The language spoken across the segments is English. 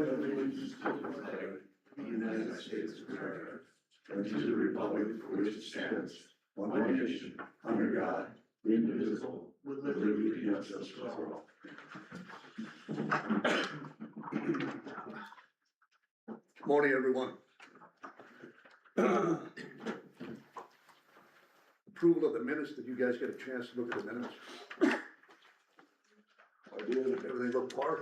allegiance to the flag of the United States of America, and to the republic for which it stands, one nation, under God, indivisible, with liberty and justice for all. Morning, everyone. Approval of the minutes. Did you guys get a chance to look at the minutes? I did. Everything looked par?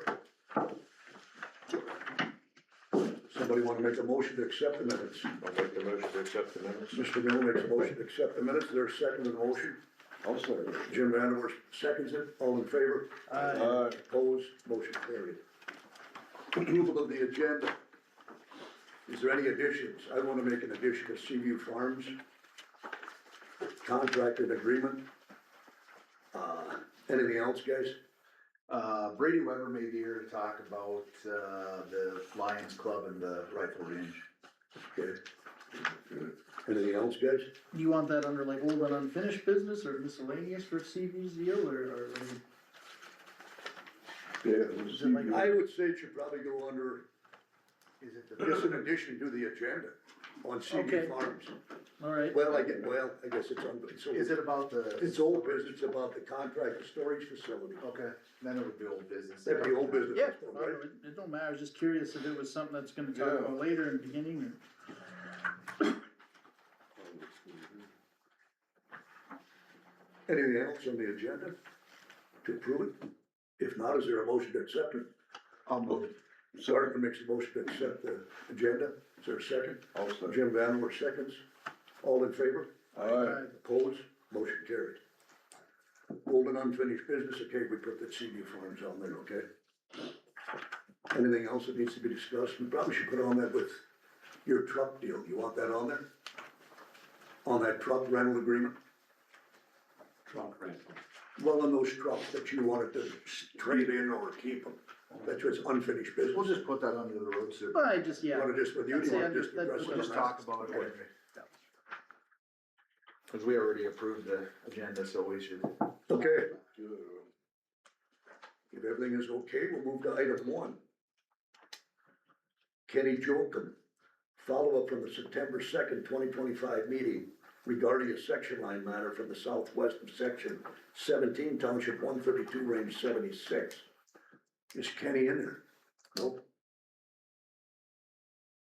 Somebody want to make a motion to accept the minutes? I'll make the motion to accept the minutes. Mr. Miller makes a motion to accept the minutes. There's a second to the motion. I'll second. Jim Vanderwerf seconds it. All in favor? Aye. Opposed? Motion carried. Approval of the agenda. Is there any additions? I want to make an addition to Seaview Farms contracted agreement. Anything else, guys? Brady Weber may be here to talk about, the Lions Club and the rifle range. Okay. Anything else, guys? Do you want that under like old and unfinished business or miscellaneous for CV's deal or? Yeah. Is it like- I would say it should probably go under, Is it the? just in addition to the agenda on Seaview Okay. Farms. Alright, Well, I guess it's on, Is it about the? it's old business about the contracted storage facility. Okay, then it would be old business. That'd be old business. yeah, right? it don't matter, I was just curious if it was something that's gonna talk about later in the beginning or. Anything else on the agenda to approve it? If not, is there a motion to accept it? I'll move. Sergeant makes a motion to accept the agenda. Is there a second? I'll second. Jim Vanderwerf seconds. All in favor? Aye. Opposed? Motion carried. Old and unfinished business, okay, we put that Seaview Farms on there, okay? Anything else that needs to be discussed? We probably should put on that with your truck deal. You want that on there? On that truck rental agreement? Trunk rental. Well, on those trucks that you wanted to trade in or keep them. That's what's unfinished We'll business. just put that under the road, sir. Well, I just, You yeah, wanna just, with you, I'd you say wanna under- just that- address we'll it? We'll just talk about it later. Cause we already approved the agenda, so we should. Okay. If everything is okay, we'll move to item 1. Kenny Jokum, follow-up from the September 2nd, 2025 meeting regarding a section line matter from the southwest of section 17, township 132, range 76. Is Kenny in there? Nope.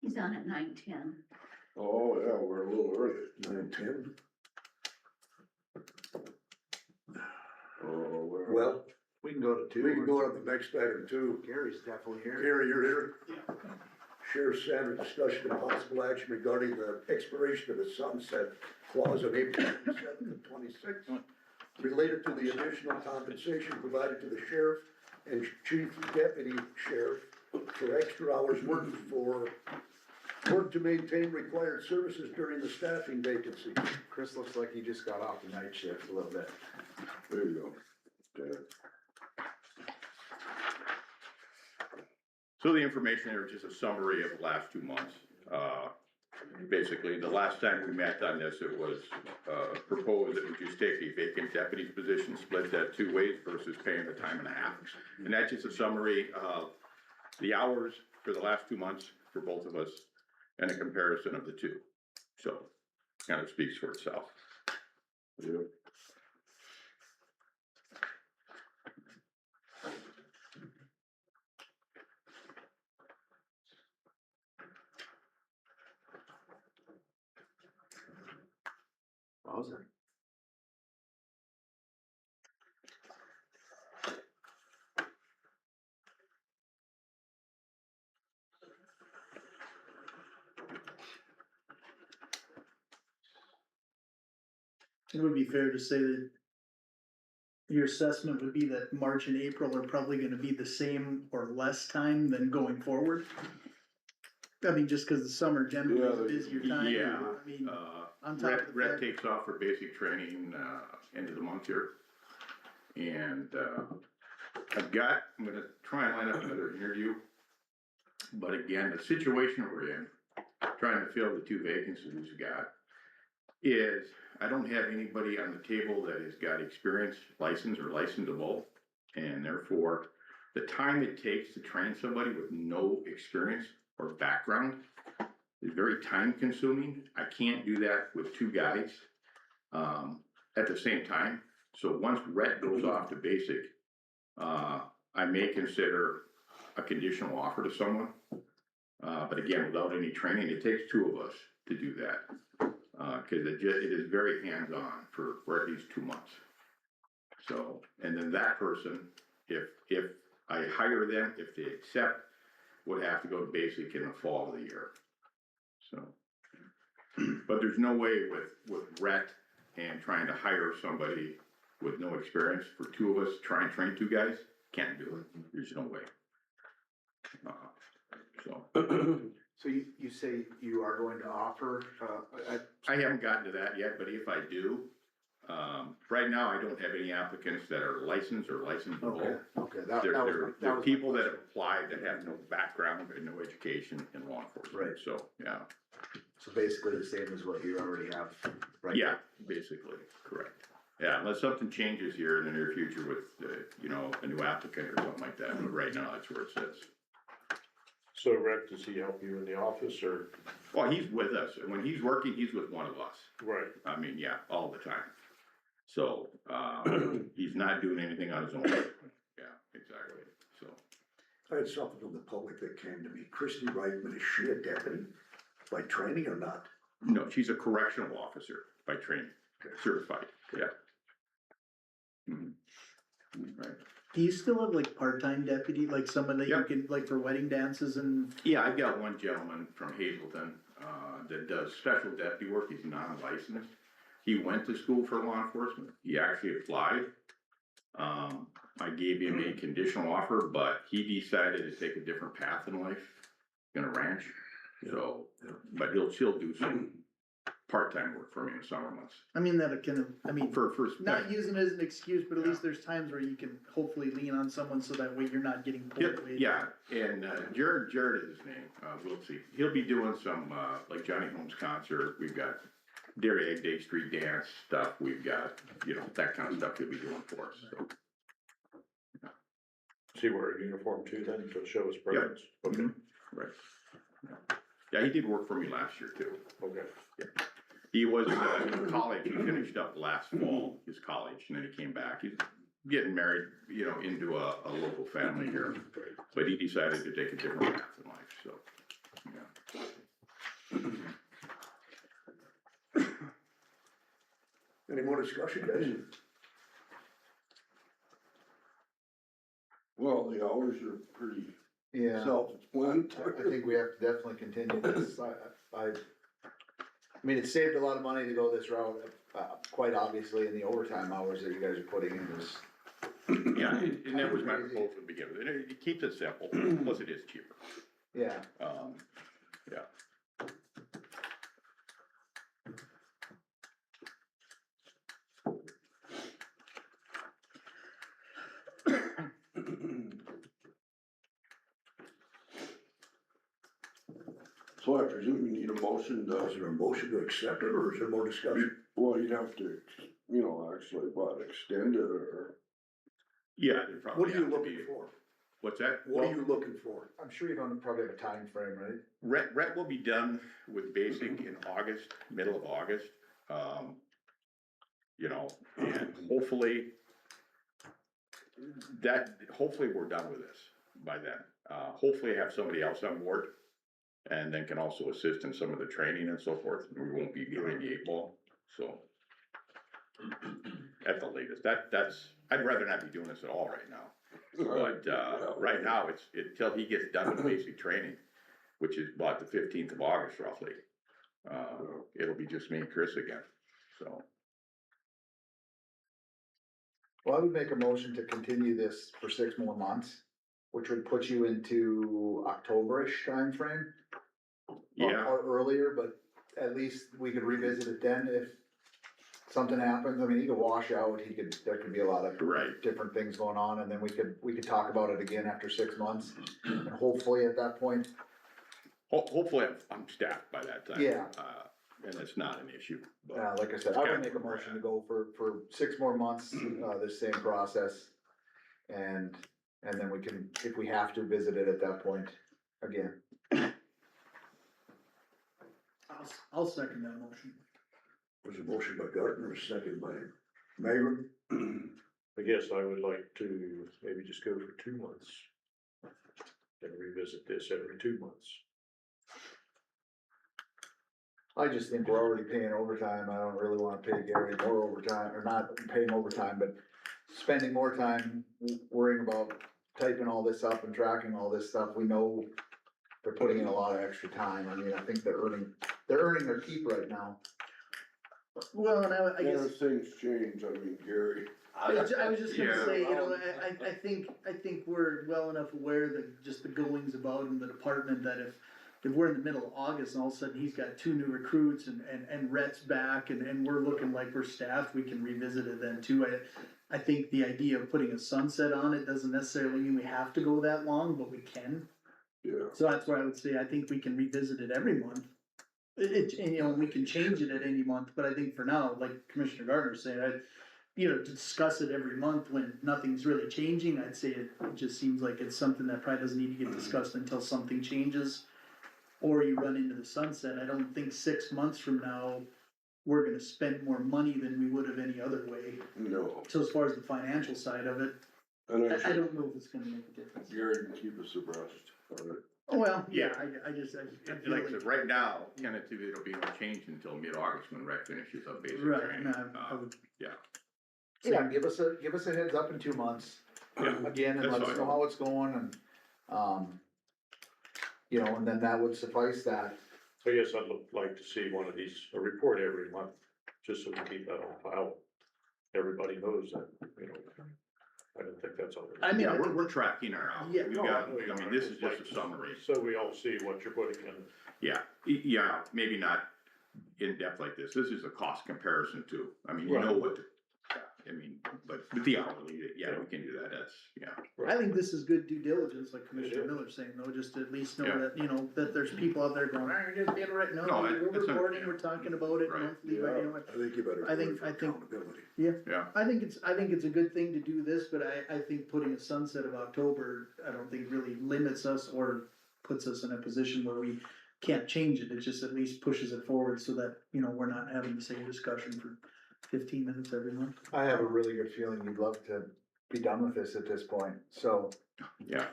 He's on at 9:10. Oh, yeah, we're a little early. 9:10. Oh, we're. Well, We can go to two. we can go on to the next item too. Gary's definitely here. Gary, you're here? Sheriff Sanders, discussion of possible action regarding the expiration of the sunset clause on April 27th of 26, related to the additional compensation provided to the sheriff and chief deputy sheriff for extra hours worked for work to maintain required services during the staffing vacancy. Chris looks like he just got off the night shift a little bit. There you go. Okay. So the information there is just a summary of the last 2 months. Basically, the last time we met on this, it was proposed that we just take a vacant deputy position, split that 2 ways versus paying the time and a half. And that's just a summary of the hours for the last 2 months for both of us and a comparison of the two. So kind of speaks for itself. Yeah. Wowzer. it would be fair to say that your assessment would be that March and April are probably gonna be the same or less time than going forward. I mean, just cause the summer generally is a busier time. Yeah, I mean, on top of the Red fact. takes off for basic training, end of the month here. And, I'm gonna try and line up another interview. But again, the situation we're in, trying to fill the 2 vacancies we got, is I don't have anybody on the table that has got experience, license or licensable. And therefore, the time it takes to train somebody with no experience or background is very time consuming. I can't do that with two guys, at the same time. So once Rhett goes off to basic, I may consider a conditional offer to someone. But again, without any training, it takes two of us to do that. Cause it is very hands-on for at least 2 months. So, and then that person, if I hire them, if they accept, would have to go to basic in the fall of the year. So, but there's no way with Rhett and trying to hire somebody with no experience for two of us, try and train two guys, can't do it. There's no way. So you say you are going to offer, I haven't gotten to that yet, but if I do, right now I don't have any applicants that are licensed or licensable. okay, There are people that have applied that have no background and no education in law enforcement. Right. So, yeah. So basically the same as what you already have, right? Yeah, basically, correct. Yeah, unless something changes here in the near future with, a new applicant or something like that, but right now that's where it sits. So Rick, does he help you in the office or? Well, he's with us, and when he's working, he's with one of us. Right. I mean, yeah, all the time. So, he's not doing anything on his own. Yeah, exactly, so. I had something from the public that came to me. Christy Reitman, is she a deputy by training or not? No, she's a correctional officer by training, certified, yeah. Mhm. Right. Do you still have like part-time deputy, like someone that you Yep. can, like for wedding dances and? Yeah, I've got one gentleman from Hazelton, that does special deputy work, he's non-licensed. He went to school for law enforcement, he actually applied. I gave him a conditional offer, but he decided to take a different path in life, gonna ranch. So, but he'll still do some part-time work for me in the summer months. I mean, that can, For not using it as an excuse, but at least there's times where you can hopefully lean on someone so that way you're not getting pulled away. Yeah, and Jared is his name, we'll see. He'll be doing some, like Johnny Holmes concert, we've got Dairy Egg Day Street Dance stuff, we've got, that kind of stuff he'll be doing for us, so. Does he wear a uniform too then to show his presence? Okay, Right. Yeah, he did work for me last year too. okay. He was in college, he finished up last fall, his college, and then he came back. He's getting married, into a local family here. But he decided to take a different path in life, so, yeah. Any more discussion, guys? Well, the hours are pretty Yeah, self-explanatory. I think we have to definitely continue this. I mean, it saved a lot of money to go this route, quite obviously, in the overtime hours that you guys are putting in is. Yeah, and that was my proposal to begin with, and it keeps it simple, plus it is cheaper. Yeah, Yeah. So I presume you need a motion Is to, there a motion to accept it or is there more discussion? well, you'd have to, actually, extend it or? Yeah, there probably What are you have to looking be. for? What's that? What are you looking for? I'm sure you don't probably have a time frame, right? Rhett will be done with basic in August, middle of August. And hopefully we're done with this by then. Hopefully I have somebody else on board and then can also assist in some of the training and so forth. We won't be behind the 8 ball, so. At the latest, I'd rather not be doing this at all right now. But, right now, it's until he gets done with basic training, which is about the 15th of August roughly. It'll be just me and Chris again, so. Well, I would make a motion to continue this for 6 more months, which would put you into October-ish timeframe. Yeah, Or earlier, but at least we could revisit it then if something happens. I mean, he could wash out, there could be a lot of right. different things going on, and then we could talk about it again after 6 months. And hopefully at that point, Hopefully I'm staffed by that time. Yeah. And it's not an issue, but. like I said, I would make a motion to go for 6 more months, this same process. And and then we can, if we have to, visit it at that point again. I'll second that motion. There's a motion by Gardner, a second by Magrum. I guess I would like to maybe just go for 2 months. And revisit this every 2 months. I just think we're already paying overtime, I don't really wanna pay Gary more overtime, or not paying overtime, but spending more time worrying about typing all this up and tracking all this stuff, we know they're putting in a lot of extra time, I mean, I think they're earning their keep right now. Well, and I Yeah, guess, things change, I mean, Gary. I was just gonna Yeah. say, you know, I think we're well enough aware that just the goings about in the department, that if we're in the middle of August and all of a sudden he's got 2 new recruits and Rhett's back and we're looking like we're staffed, we can revisit it then too. I think the idea of putting a sunset on it doesn't necessarily mean we have to go that long, but we can. Yeah, So that's why I would say, I think we can revisit it every month. And, you know, we can change it at any month, but I think for now, like Commissioner Gardner said, you know, to discuss it every month when nothing's really changing, I'd say it just seems like it's something that probably doesn't need to get discussed until something changes. Or you run into the sunset. I don't think 6 months from now, we're gonna spend more money than we would have any other way. no, So as far as the financial side of it, and I I, don't know if it's gonna make a difference. Gary can keep us abreast of it. Well, yeah, I just, I And feel like I like. said, right now, tentatively, it'll be no change until mid-August when rec finishes up basic Right, training. no, I would. Yeah. Yeah, give us a heads up in 2 months, again, and That's let us fine. know how it's going, and, you know, and then that would suffice that. I guess I'd like to see one of these, a report every month, just so we keep that on file. Everybody knows that, you know, I don't think that's all. I mean, Yeah, I think, we're tracking our hours. Yeah. We've got, I mean, this is just a summary. So we all see what you're putting in. Yeah, yeah, maybe not in depth like this. This is a cost comparison too. I mean, you know Right. what, I mean, but with the hourly, yeah, we can do that. That's, yeah. I think this is good due diligence, like Commissioner is. Miller's saying, though, just to at least know Yeah. that, you know, that there's people out there going, you're just being right, no, No, we're that's not- recording, we're talking about it Right. monthly, right, you know, I think you better. I think- go for I think- accountability. Yeah, I think it's a good thing to do this, but I think putting a sunset of October, I don't think really limits us or puts us in a position where we can't change it, it just at least pushes it forward so that, you know, we're not having the same discussion for 15 minutes every month. I have a really good feeling you'd love to be done with this at this point, so. yeah.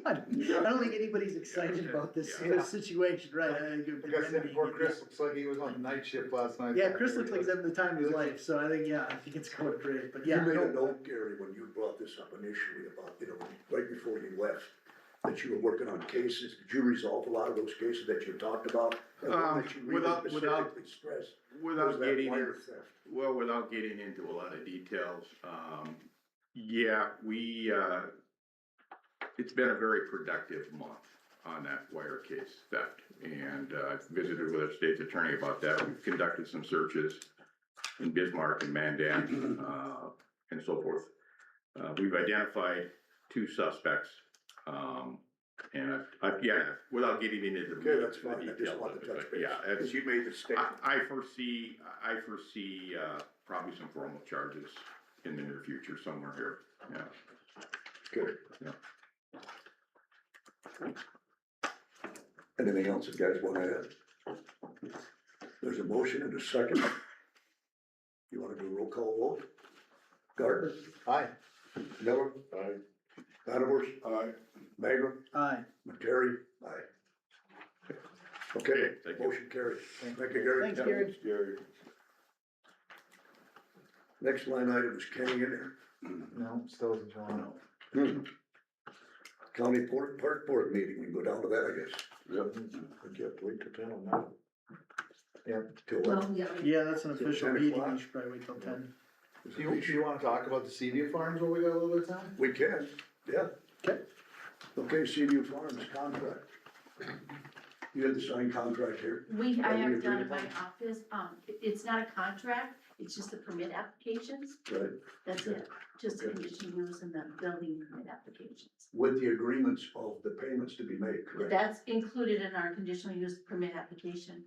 I don't think anybody's excited about this Yeah. situation, right? I think it'd be Like I said before, remedying it, Chris looks like he was on night shift last night. Yeah, Chris looks like he's having the time of his life, so I think, yeah, I think it's going great, but You yeah. made a no, note, Gary, when you brought this up initially about, you know, right before you left, that you were working on cases. Did you resolve a lot of those cases that you talked about? And one that you really without- specifically stressed Without was that getting, wire theft. well, without getting into a lot of details, yeah, it's been a very productive month on that wire case theft. And I've visited with our state's attorney about that. We've conducted some searches in Bismarck and Mandan, and so forth. We've identified 2 suspects, and yeah, without getting into the Okay, that's the fine. I just details wanted of to it, touch but base. yeah, it's, Because you made the statement. I foresee probably some formal charges in the near future somewhere here, yeah. Good. Yeah. Anything else you guys wanna add? There's a motion and a second. You wanna do a roll call vote? Gardner, Hi, Miller, I Matters, Aye. Magrum, Aye, Materi, aye. Okay, Thank you. motion carried. Thank you, Gary. thanks, Gary. Thanks, Gary. Next line item is Kenny in there. no, still isn't showing up. County Park Board meeting, we can go down to that, I guess. Yep. think you have to wait till 10 on that. Till Well, what? yeah, Yeah, that's an official 10 meeting, o'clock? you should probably wait till 10. Is Do it- you wanna talk about the Seaview Farms while we got a little bit of time? We can, yeah. Okay. Okay, Seaview Farms contract. You had the signed contract here. I we have agreed done in my upon? office, it's not a contract, it's just the permit applications, Right, that's it. Just the conditional use and the building permit applications. with the agreements of the payments to be made, correct? That's included in our conditional use permit application.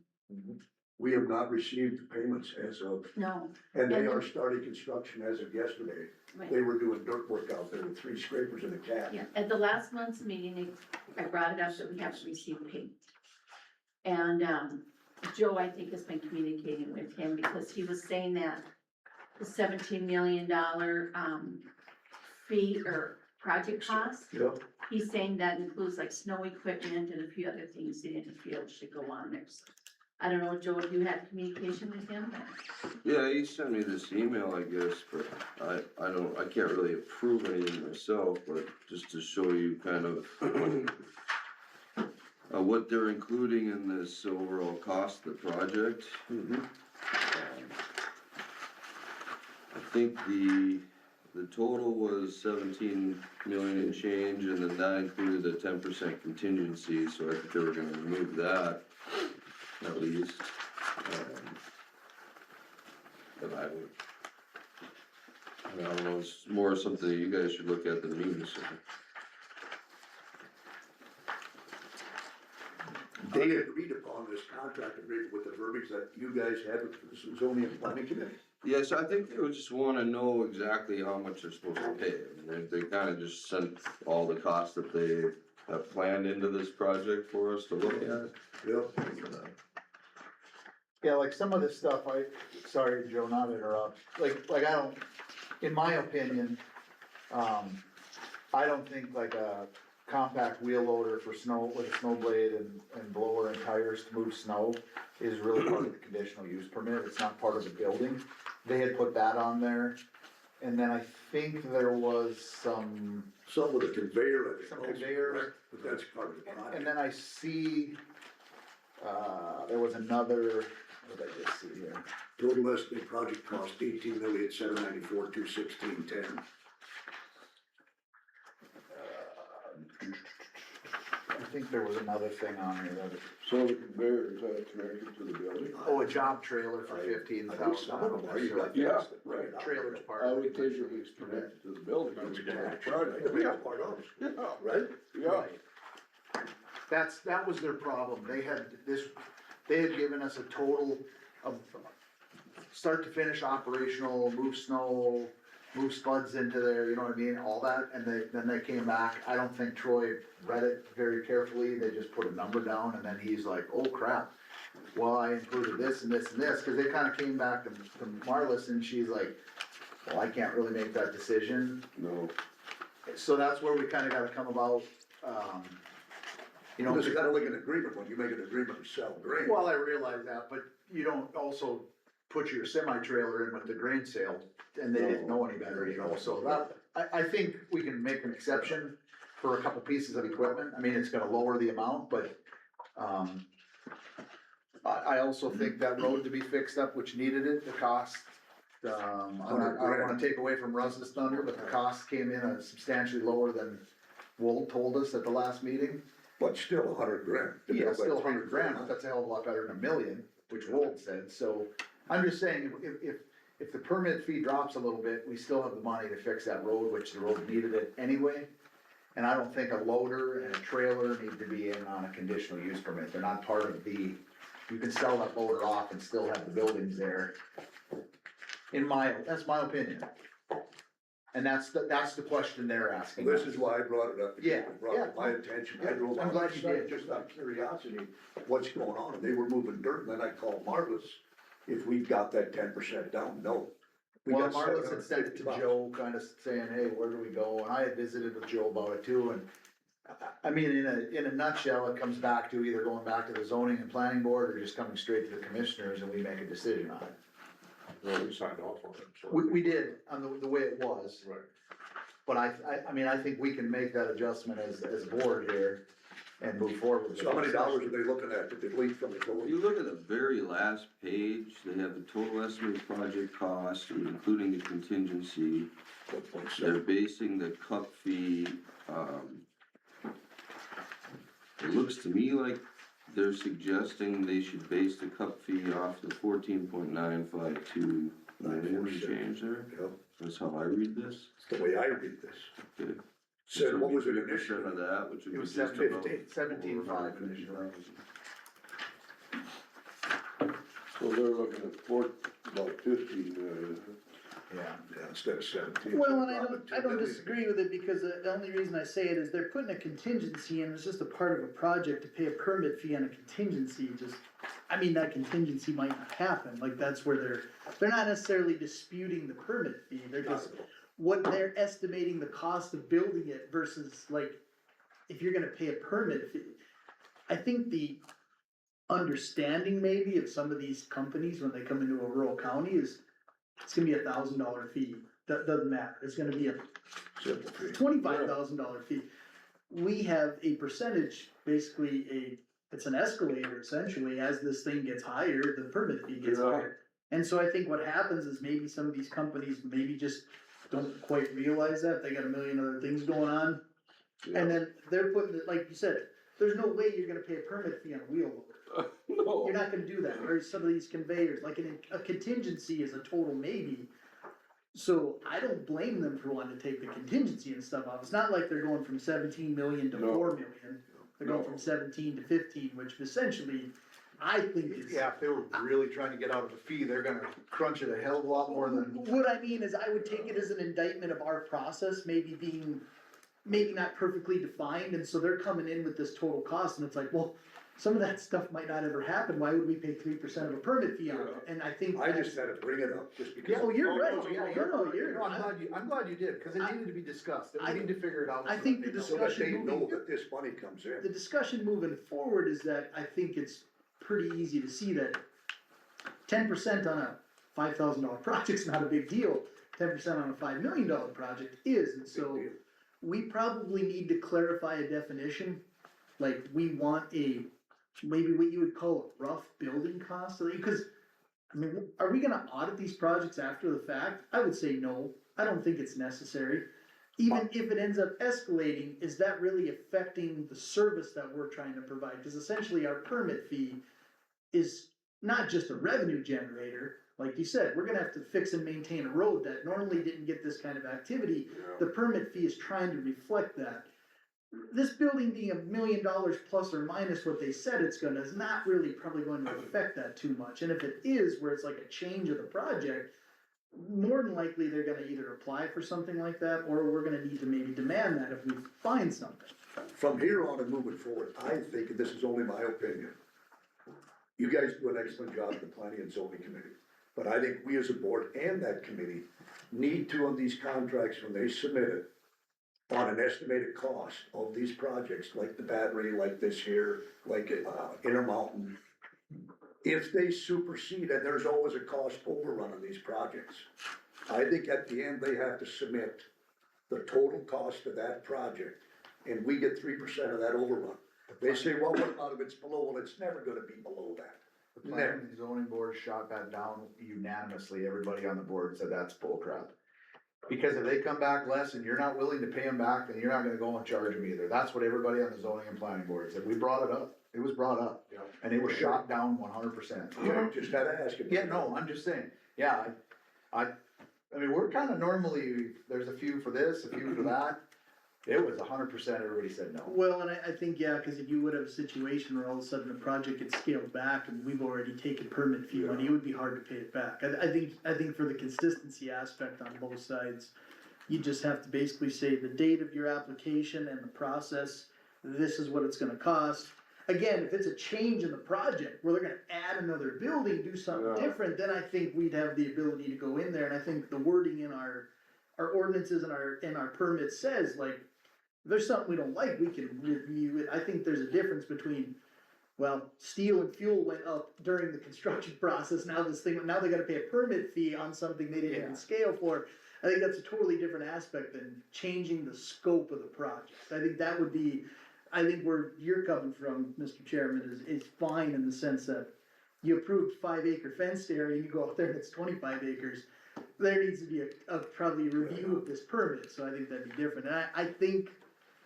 We have not received the payments as of, No, and they are starting construction as of yesterday. right. They were doing dirt work out there with 3 scrapers and a cat. Yeah, at the last month's meeting, I brought it up that we haven't received payment. And, Joe, I think, has been communicating with him because he was saying that the $17 million, fee or project cost, Yep. he's saying that includes like snow equipment and a few other things he didn't feel should go on there. So I don't know, Joe, if you had communication with him? Yeah, he sent me this email, I guess, but I can't really approve anything myself, but just to show you kind of what they're including in this overall cost of the project. I think the total was 17 million and change, and then that included a 10% contingency, so I think they were gonna remove that at least. But I don't know, it's more something that you guys should look at than me, so. They agreed upon this contract agreement with the verbiage that you guys had with the zoning and planning committee. Yeah, so I think they would just wanna know exactly how much they're supposed to pay. I mean, they kinda just sent all the costs that they have planned into this project for us to look at. Yep. Yeah, like some of this stuff, sorry, Joe, not to interrupt, like I don't, in my opinion, I don't think like a compact wheel loader for snow, with a snow blade and blower and tires to move snow is really part of the conditional use permit, it's not part of the building. They had put that on there, and then I think there was some, Some with a conveyor, I think. Some also, conveyors. correct? But that's part of the project. and then I see, there was another, what did I just see here? Total estimated project cost 18,794,216.10. I think there was another thing on here that, So the conveyor, is that connected to the building? oh, a job trailer for I think 15,000. some of them are, you got Yeah, gas that right. right out. Trailer's part I of would it. think it was connected to the building. That's Project. correct. Yeah, part of it, Yeah, right? yeah. That was their problem, they had given us a total of start to finish operational, move snow, move spuds into there, you know what I mean, all that, and then they came back, I don't think Troy read it very carefully, they just put a number down, and then he's like, oh crap. Well, I included this and this and this, cause they kinda came back to Marlis, and she's like, well, I can't really make that decision, No, so that's where we kinda gotta come about, you know. This is kind of like an agreement, when you make an agreement to sell grain. Well, I realize that, but you don't also put your semi-trailer in with the grain sale, and they didn't know any better, you know, so that, I think we can make an exception for a couple pieces of equipment, I mean, it's gonna lower the amount, but, I also think that road to be fixed up, which needed it, the cost, I don't wanna take away from Russ's thunder, but the cost came in substantially lower than Wold told us at the last meeting. But still $100,000. Yeah, still $100,000, but that's a hell of a lot better than $1 million, which Wold said, so I'm just saying, if the permit fee drops a little bit, we still have the money to fix that road, which the road needed it anyway. And I don't think a loader and a trailer need to be in on a conditional use permit, they're not part of the, you can sell that loader off and still have the buildings there. That's my opinion. And that's the question they're asking. This is why I brought it up. because Yeah, it brought to my attention, I drove I'm on glad the you site did. just out of curiosity, what's going on, and they were moving dirt, and then I called Marlis, if we got that 10% down, no. We Well, got Marlis had sent it to $750. Joe, kinda saying, hey, where do we go, and I had visited with Joe about it too, and I mean, in a nutshell, it comes back to either going back to the zoning and planning board, or just coming straight to the commissioners and we make a decision on it. Well, we signed off on it, so. We did, on the way it was. Right. But I mean, I think we can make that adjustment as a board here and move forward. with So how many it. dollars are they looking at to delete from the total? if you look at the very last page, they have the total estimated project cost, including the contingency. They're basing the cup fee, it looks to me like they're suggesting they should base the cup fee off the 14.952 million change there. Yep, That's how I read this. that's the way I read this. Okay. Said, what was it 50% initially? of that, which would It be was just about 17.5 initially. So they're looking at about 15 million. Yeah. Yeah, instead of 17. Well, so and I dropping don't 2 million. disagree with it, because the only reason I say it is they're putting a contingency in, it's just a part of a project to pay a permit fee on a contingency, just, I mean, that contingency might not happen, like, that's where they're not necessarily disputing the permit fee, they're just, what they're estimating the cost of building it versus, like, if you're gonna pay a permit fee. I think the understanding maybe of some of these companies when they come into a rural county is, it's gonna be $1,000 fee, that doesn't matter, it's gonna be a Simple fee. $25,000 fee. We have a percentage, basically it's an escalator essentially, as this thing gets higher, the permit fee gets Yeah. higher. And so I think what happens is maybe some of these companies maybe just don't quite realize that, they got a million other things going on. And then they're putting it, like you said, there's no way you're gonna pay a permit fee on a wheel loader. No. You're not gonna do that, or some of these conveyors, like a contingency is a total maybe. So I don't blame them for wanting to take the contingency and stuff off, it's not like they're going from 17 million to No. 4 million. They're going No. from 17 to 15, which essentially, I think is. Yeah, if they were really trying to get out of the fee, they're gonna crunch it a hell of a lot more than. What I mean is, I would take it as an indictment of our process, maybe being, maybe not perfectly defined, and so they're coming in with this total cost, and it's like, well, some of that stuff might not ever happen, why would we pay 3% of a permit fee on it? And I think I that's. just had to bring it up, just because. Yeah, well, you're right, no, yeah, no, you're, I'm glad you did, cause it needed to be discussed, and we need to figure it out. I so think that the they know. So that they discussion know moving- that this money comes in. the discussion moving forward is that I think it's pretty easy to see that 10% on a $5,000 project's not a big deal, 10% on a $5 million project is, and so. Big deal. We probably need to clarify a definition, like, we want maybe what you would call a rough building cost, because, I mean, are we gonna audit these projects after the fact? I would say no, I don't think it's necessary. Even if it ends up escalating, is that really affecting the service that we're trying to provide? Cause essentially our permit fee is not just a revenue generator, like you said, we're gonna have to fix and maintain a road that normally didn't get this kind of activity. The permit fee is trying to reflect that. This building being $1 million plus or minus what they said it's gonna, is not really probably going to affect that too much. And if it is, where it's like a change of the project, more than likely they're gonna either apply for something like that, or we're gonna need to maybe demand that if we find something. From here on and moving forward, I think, and this is only my opinion, you guys do an excellent job in the planning and zoning committee. But I think we as a board and that committee need to, on these contracts, when they submit it, on an estimated cost of these projects, like the battery, like this here, like Intermountain, if they supersede, and there's always a cost overrun on these projects, I think at the end, they have to submit the total cost of that project, and we get 3% of that overrun. They say, well, what about if it's below? Well, it's never gonna be below that. The planning and zoning board shot that down unanimously, everybody on the board said that's bull crap. Because if they come back less and you're not willing to pay them back, then you're not gonna go and charge them either, that's what everybody on the zoning and planning board said, we brought it up, it was brought up. Yeah. And it was shot down 100%. Yeah, just had to ask him. Yeah, no, I'm just saying, yeah, I mean, we're kinda normally, there's a few for this, a few for that. It was 100%, everybody said no. Well, and I think, yeah, cause if you would have a situation where all of a sudden the project gets scaled back and we've already taken permit fee money, it would be hard to pay it back. I think for the consistency aspect on both sides, you just have to basically say the date of your application and the process, this is what it's gonna cost. Again, if it's a change in the project, where they're gonna add another building, do something Yeah. different, then I think we'd have the ability to go in there, and I think the wording in our ordinances and our permits says, like, if there's something we don't like, we can review it. I think there's a difference between, well, steel and fuel went up during the construction process, now they gotta pay a permit fee on something they didn't even scale for. I think that's a totally different aspect than changing the scope of the project. I think that would be, I think where you're coming from, Mr. Chairman, is fine in the sense that you approved 5-acre fenced area, and you go out there and it's 25 acres. There needs to be probably a review of this permit, so I think that'd be different, and I think,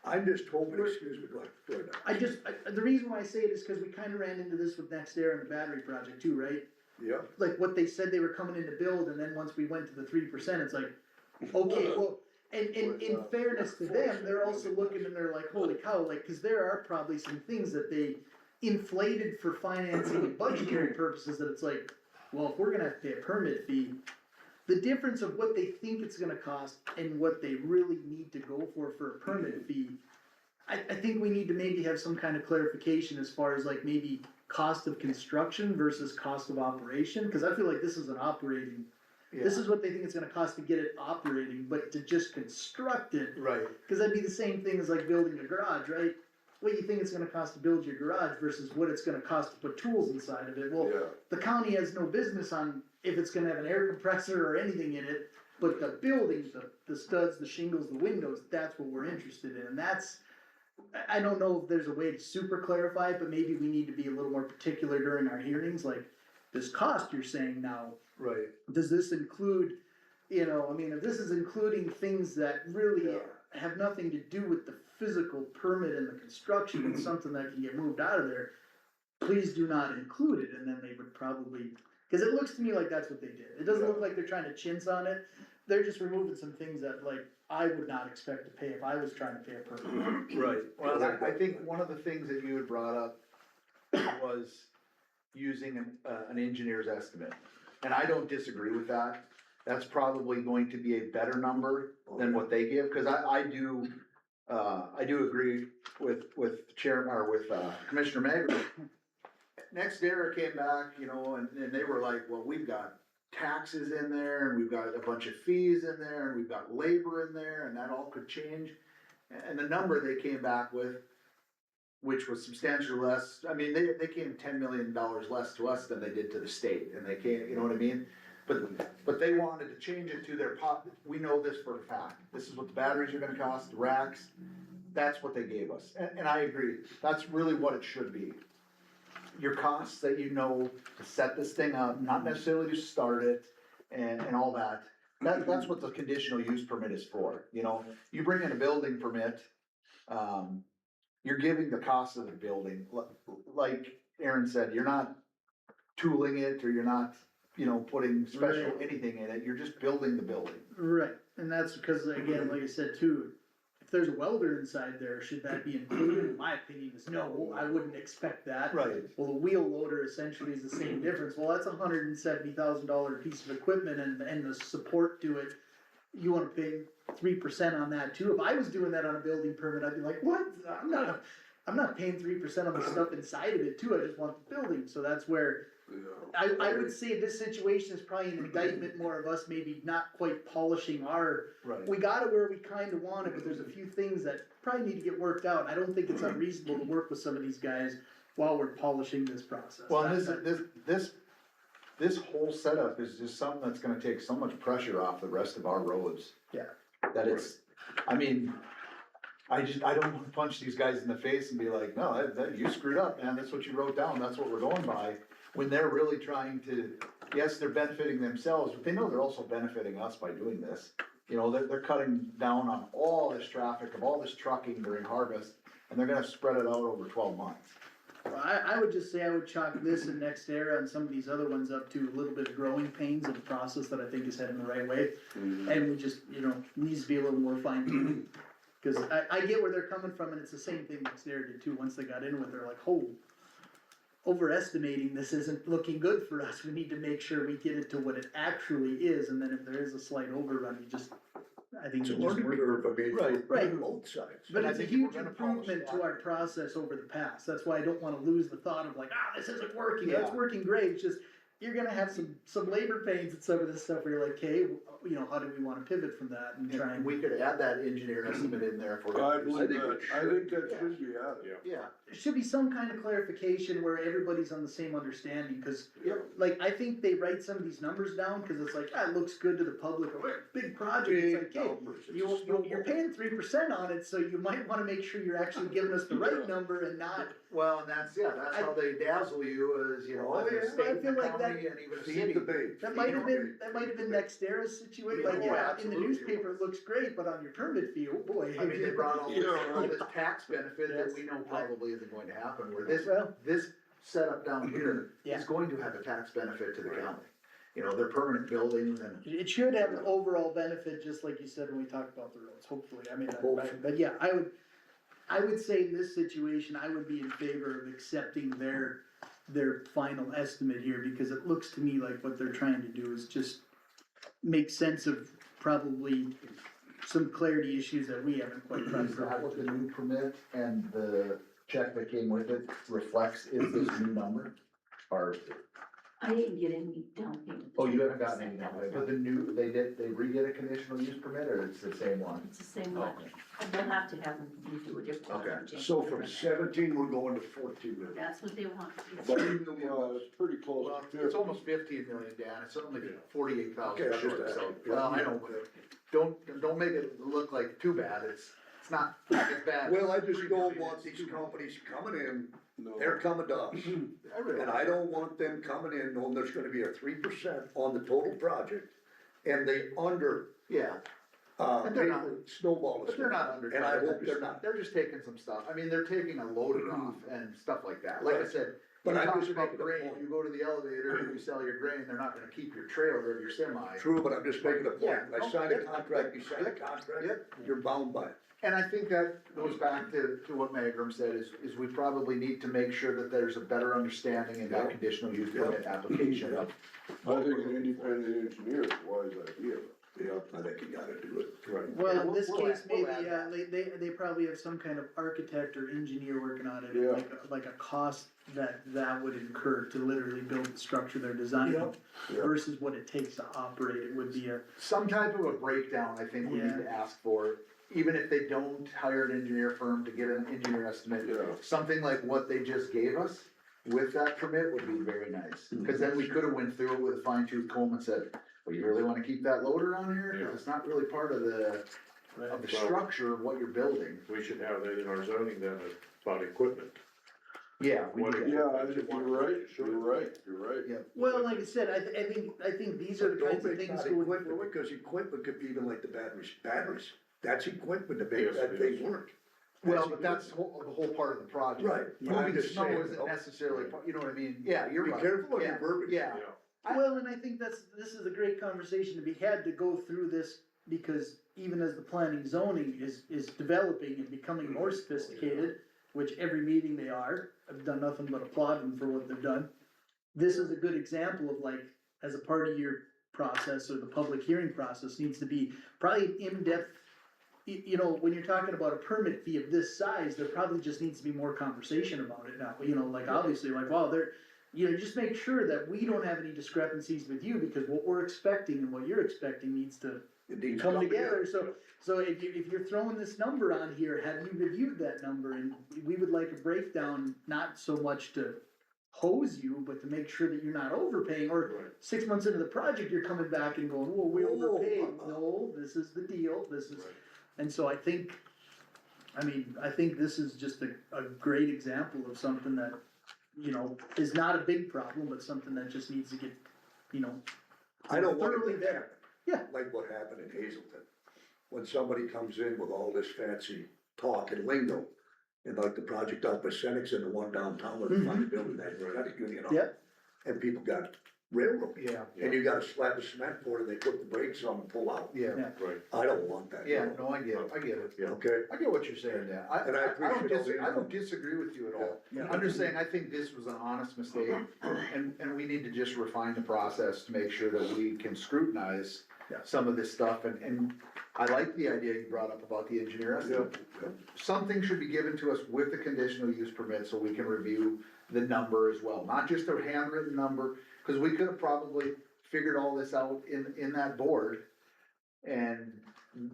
I'm just hoping, excuse me, go ahead. the reason why I say it is cause we kinda ran into this with NextEra and the battery project too, right? Yeah, Like what they said they were coming in to build, and then once we went to the 3%, it's like, okay, well, and in fairness to them, they're also looking and they're like, holy cow, like, cause there are probably some things that they inflated for financing and budgetary purposes that it's like, well, if we're gonna have to pay a permit fee, the difference of what they think it's gonna cost and what they really need to go for a permit fee, I think we need to maybe have some kind of clarification as far as like maybe cost of construction versus cost of operation, cause I feel like this is an operating, this is what they think it's gonna cost to get it operating, but to just construct it, Right. cause that'd be the same thing as like building a garage, right? What you think it's gonna cost to build your garage versus what it's gonna cost to put tools inside of it, well, Yeah. the county has no business on if it's gonna have an air compressor or anything in it, but the buildings, the studs, the shingles, the windows, that's what we're interested in, and that's, I don't know if there's a way to super clarify it, but maybe we need to be a little more particular during our hearings, like, this cost you're saying now, Right. does this include, you know, I mean, if this is including things that really have nothing to do with the physical permit and the construction, and something that can get moved out of there, please do not include it, and then they would probably, cause it looks to me like that's what they did. It doesn't look like they're trying to chintz on it, they're just removing some things that like, I would not expect to pay if I was trying to pay a permit. Right. Well, I think one of the things that you had brought up was using an engineer's estimate. And I don't disagree with that. That's probably going to be a better number than what they give, cause I do agree with Chairman, or with Commissioner Magrum. Next era came back, you know, and they were like, well, we've got taxes in there, and we've got a bunch of fees in there, and we've got labor in there, and that all could change. And the number they came back with, which was substantially less, I mean, they came $10 million less to us than they did to the state, and they came, you know what I mean? But they wanted to change it to their we know this for a fact, this is what the batteries are gonna cost, the racks, that's what they gave us, and I agree, that's really what it should be. Your costs that you know to set this thing up, not necessarily to start it, and all that. That's what the conditional use permit is for, you know, you bring in a building permit, you're giving the cost of the building, like Aaron said, you're not tooling it, or you're not, you know, putting special anything in it, you're just building the building. Right, and that's because, again, like I said too, if there's a welder inside there, should that be included? In my opinion is no, I wouldn't expect that. Right. Well, the wheel loader essentially is the same difference, well, that's $170,000 piece of equipment and the support to it. You wanna pay 3% on that too, if I was doing that on a building permit, I'd be like, what? I'm not paying 3% on the stuff inside of it too, I just want the building, so that's where I would say this situation is probably an indictment more of us maybe not quite polishing our, Right. we got it where we kinda want it, but there's a few things that probably need to get worked out. I don't think it's unreasonable to work with some of these guys while we're polishing this process. Well, this whole setup is just something that's gonna take so much pressure off the rest of our roads. Yeah. That it's, I mean, I don't wanna punch these guys in the face and be like, no, you screwed up, man, that's what you wrote down, that's what we're going by. When they're really trying to, yes, they're benefiting themselves, but they know they're also benefiting us by doing this. You know, they're cutting down on all this traffic of all this trucking during harvest, and they're gonna spread it out over 12 months. Well, I would just say I would chalk this and next era and some of these other ones up to a little bit of growing pains of a process that I think is heading the right way. And we just, you know, needs to be a little more fine tuned. Cause I get where they're coming from, and it's the same thing next era did too, once they got in with it, they're like, oh, overestimating this isn't looking good for us, we need to make sure we get it to what it actually is, and then if there is a slight overrun, you just, I think. It's a you just learning work- curve, I mean, Right, for right. both sides. But And I it's a think if we're huge gonna polish improvement a to lot- our process over the past, that's why I don't wanna lose the thought of like, this isn't working, Yeah. it's working great, it's just, you're gonna have some labor pains and some of this stuff where you're like, okay, you know, how do we wanna pivot from that and try And and. we could add that engineer estimate in there for. I think that should be added. Yeah. There should be some kind of clarification where everybody's on the same understanding, cause Yep. like, I think they write some of these numbers down, cause it's like, it looks good to the public, or big project, it's like, hey, you're paying 3% on it, so you might wanna make sure you're actually giving us the right number and not. Well, and that's how they dazzle you, is, you know, as a state I feel and like that- county and even a city. That might have been next era's situation, like, yeah, in the newspaper it looks great, but on your permit fee, oh boy. I mean, they brought all this tax benefit that we know probably isn't going to happen, where Well- this setup down here Yeah. is going to have a tax benefit to the county. You know, they're permanent buildings and. It should have an overall benefit, just like you said when we talked about the roads, hopefully, I mean, Hopefully. but yeah, I would say in this situation, I would be in favor of accepting their final estimate here, because it looks to me like what they're trying to do is just make sense of probably some clarity issues that we haven't quite Is processed. that what the new permit and the check that came with it reflects, is this new number? Or, I didn't get any down payment. oh, you haven't gotten any down payment, but the new, they re-get a conditional use permit, or it's the same one? It's the same one, and we'll have to have them redo a different one. Okay. change So the from permit. 17, we're going to 14 million. That's what they want. But it's pretty close. Well, it's almost 15 million, Dan, it's only 48,000 Okay, short, just so, that. well, I know, but don't make it look like too bad, it's not as bad. Well, I just don't want these companies coming in, they're coming to us. And I don't want them coming in knowing there's gonna be a 3% on the total project, and they Yeah, But they're not- snowball. but they're not under. And I hope they're not. They're just taking some stuff, I mean, they're taking a loaded off and stuff like that, like I said. But you I'm talk just about making a grain, point. you go to the elevator and you sell your grain, they're not gonna keep your trailer or your semi. True, but I'm just making a point, Yeah, I no, signed a yep, contract, you sign a yep, contract, yep. you're bound by it. And I think that goes back to what Magrum said, is we probably need to make sure that there's a better understanding in that Yeah. conditional use permit application. Yeah. I think an independent engineer is a wise idea. Yeah, I think you gotta do it. Right. Well, Yeah, in this we'll case, add- we'll maybe, add they probably have some kind of architect or engineer working on it, Yeah. like a cost that would incur to literally build the structure they're designing. Yeah, yeah. Versus what it takes to operate it would be a, Some type of a breakdown, I think we need to ask for, even if they don't hire an engineer firm to get an engineer estimate. Yeah. Something like what they just gave us with that permit would be very nice, cause then we could've went through it with a fine tooth comb and said, well, you really wanna keep that loader on here? Cause it's not really part of the structure of what you're building. We should have that in our zoning then, about equipment. Yeah. we What do. it- Yeah, I think you're right, you're right. Yeah. well, like I said, I think these are the kinds of things going Equipment, forward. because equipment could be even like the batteries, that's equipment to make Yes, that it thing is. work. Well, but that's the whole part of the project. Right. I'm Moving just snow saying, isn't though. necessarily, you know what I mean? Yeah, you're Be right. careful of your Yeah, verbiage. Yeah, Well, and I think this is a great conversation to be had to go through this, because even as the planning zoning is developing and becoming more sophisticated, which every meeting they are, I've done nothing but applaud them for what they've done. This is a good example of like, as a part of your process or the public hearing process needs to be probably an in-depth. You know, when you're talking about a permit fee of this size, there probably just needs to be more conversation about it now, you know, like obviously like, wow, just make sure that we don't have any discrepancies with you, because what we're expecting and what you're expecting needs to It needs to come together, so if you're throwing this number on here, have you reviewed that number? And we would like a breakdown, not so much to hose you, but to make sure that you're not overpaying, or 6 months into the project, you're coming back and going, whoa, we Whoa. overpaid. No, this is the deal, and so I think this is just a great example of something that, you know, is not a big problem, but something that just needs to get, you know, I don't want thoroughly it to vetted. happen. Yeah. Like what happened in Hazelton, when somebody comes in with all this fancy talk and lingo, and like the project out by Senex and the one downtown with the funny building that, you know. Yep. And people got railroad, yeah, and you got a slab of cement for it, and they put the brakes on and pull out. yeah, Right. I don't want that. yeah, no, I get it. Okay, I get what you're saying, Dan. And I appreciate all the I don't disagree with you at all. Yeah. I'm just saying, I think this was an honest mistake, and we need to just refine the process to make sure that we can scrutinize Yeah. some of this stuff, and I like the idea you brought up about the engineer estimate. Something should be given to us with the conditional use permit, so we can review the number as well, not just a handwritten number, cause we could have probably figured all this out in that board. And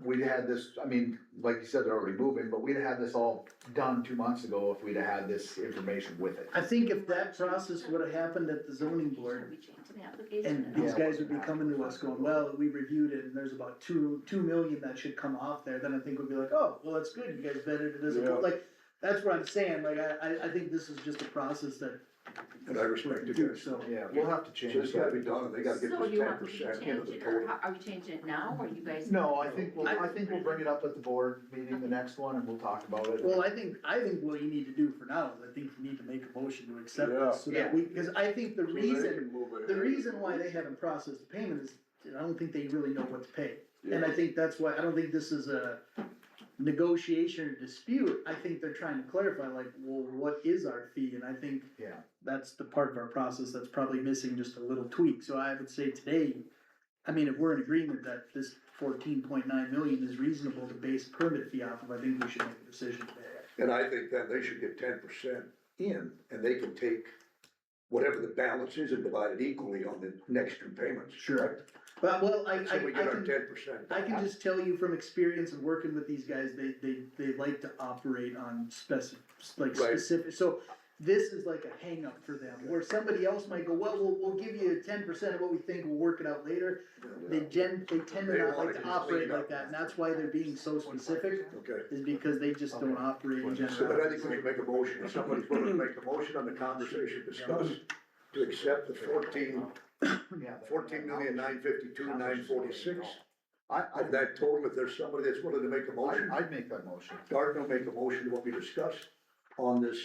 we'd had this, I mean, like you said, they're already moving, but we'd have had this all done 2 months ago if we'd have had this information with it. I think if that process would have happened at the zoning board, Should we change the application? and these guys would be coming to us going, well, we reviewed it, and there's about 2 million that should come off there, then I think we'd be like, oh, well, that's good, you guys vetted it as a, Yeah. like, that's what I'm saying, like, I think this is just a process that and I we respect can you do, guys. so. Yeah, we'll have to change So it's it. gotta be done, and they gotta get So this you 10% want me to into change the it, or total. are we changing it now, or you guys? No, I think we'll bring it up at the board meeting, the next one, and we'll talk about it. Well, I think what you need to do for now is I think you need to make a motion to accept Yeah. this, so that we, because I think So they can move ahead. the reason why they haven't processed the payment is, I don't think they really know what to pay. And I think that's why, I don't think this is negotiation or dispute, I think they're trying to clarify, like, well, what is our fee? And I think Yeah. that's the part of our process that's probably missing just a little tweak. So I would say today, I mean, if we're in agreement that this 14.9 million is reasonable to base permit fee off of, I think we should make a decision today. And I think that they should get 10% in, and they can take whatever the balance is and divide it equally on the next two payments. Sure. But, well, So we get our can, 10%. I can just tell you from experience of working with these guys, they like to operate on Right. specific, so this is like a hang up for them, where somebody else might go, well, we'll give you 10% of what we think, we'll work it out later. They tend to They not wanna like to just operate clean up. like that, and that's why they're being so specific, Okay. is because they just don't operate in So, but I general. think we should make a motion, if somebody's willing to make a motion on the conversation discussed, to accept the 14,952,946. Of that total, if there's somebody that's willing to make a motion, I'd make that motion. Gardner will make a motion to what we discussed on this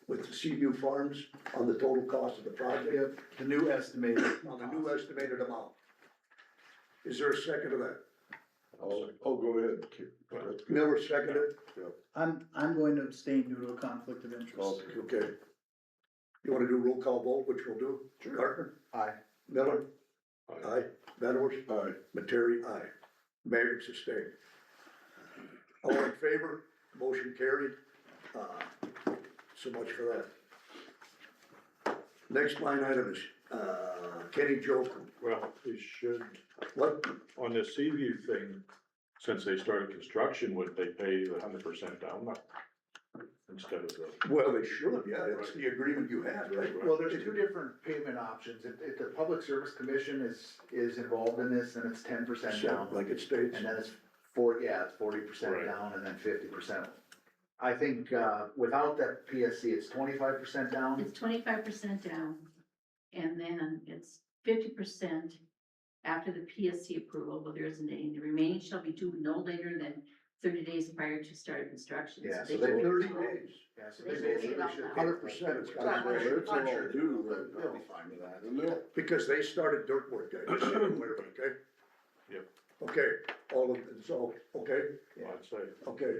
with the Seaview Farms on the total cost of the project, The new estimated. on the new estimated amount. Is there a second to that? I'll go ahead. Miller seconded? I'm going to abstain due to a conflict of interest. Okay. You wanna do roll call vote, which we'll do? Gardner? Aye. Miller? Aye. Van Horst? Aye. Materi? Aye. Mayor sustained. All in favor? Motion carried. So much for that. Next line item is, Kenny Joker. Well, they should, What? on the Seaview thing, since they started construction, would they pay the 100% down instead of the? Well, they should, yeah, it's the agreement you had, right? Well, there's two different payment options. If the Public Service Commission is involved in this, then it's 10% down. Like it states. And then it's 40% Right. down and then 50%. I think, without that PSC, it's 25% down. It's 25% down, and then it's 50% after the PSC approval, well, there isn't any, the remaining shall be due no later than 30 days prior to start of construction. Yeah, so they they should- 30 days. Yeah, so They they should pay it basically out should. now. 100% it's gotta go. I'm sure- It's all I'm sure due they'll- right They'll now. be fine with that. And they'll, Because they started dirt work, guys, just so you're aware of it, okay? Yep. Okay, all of, it's all, okay, I'd say, okay.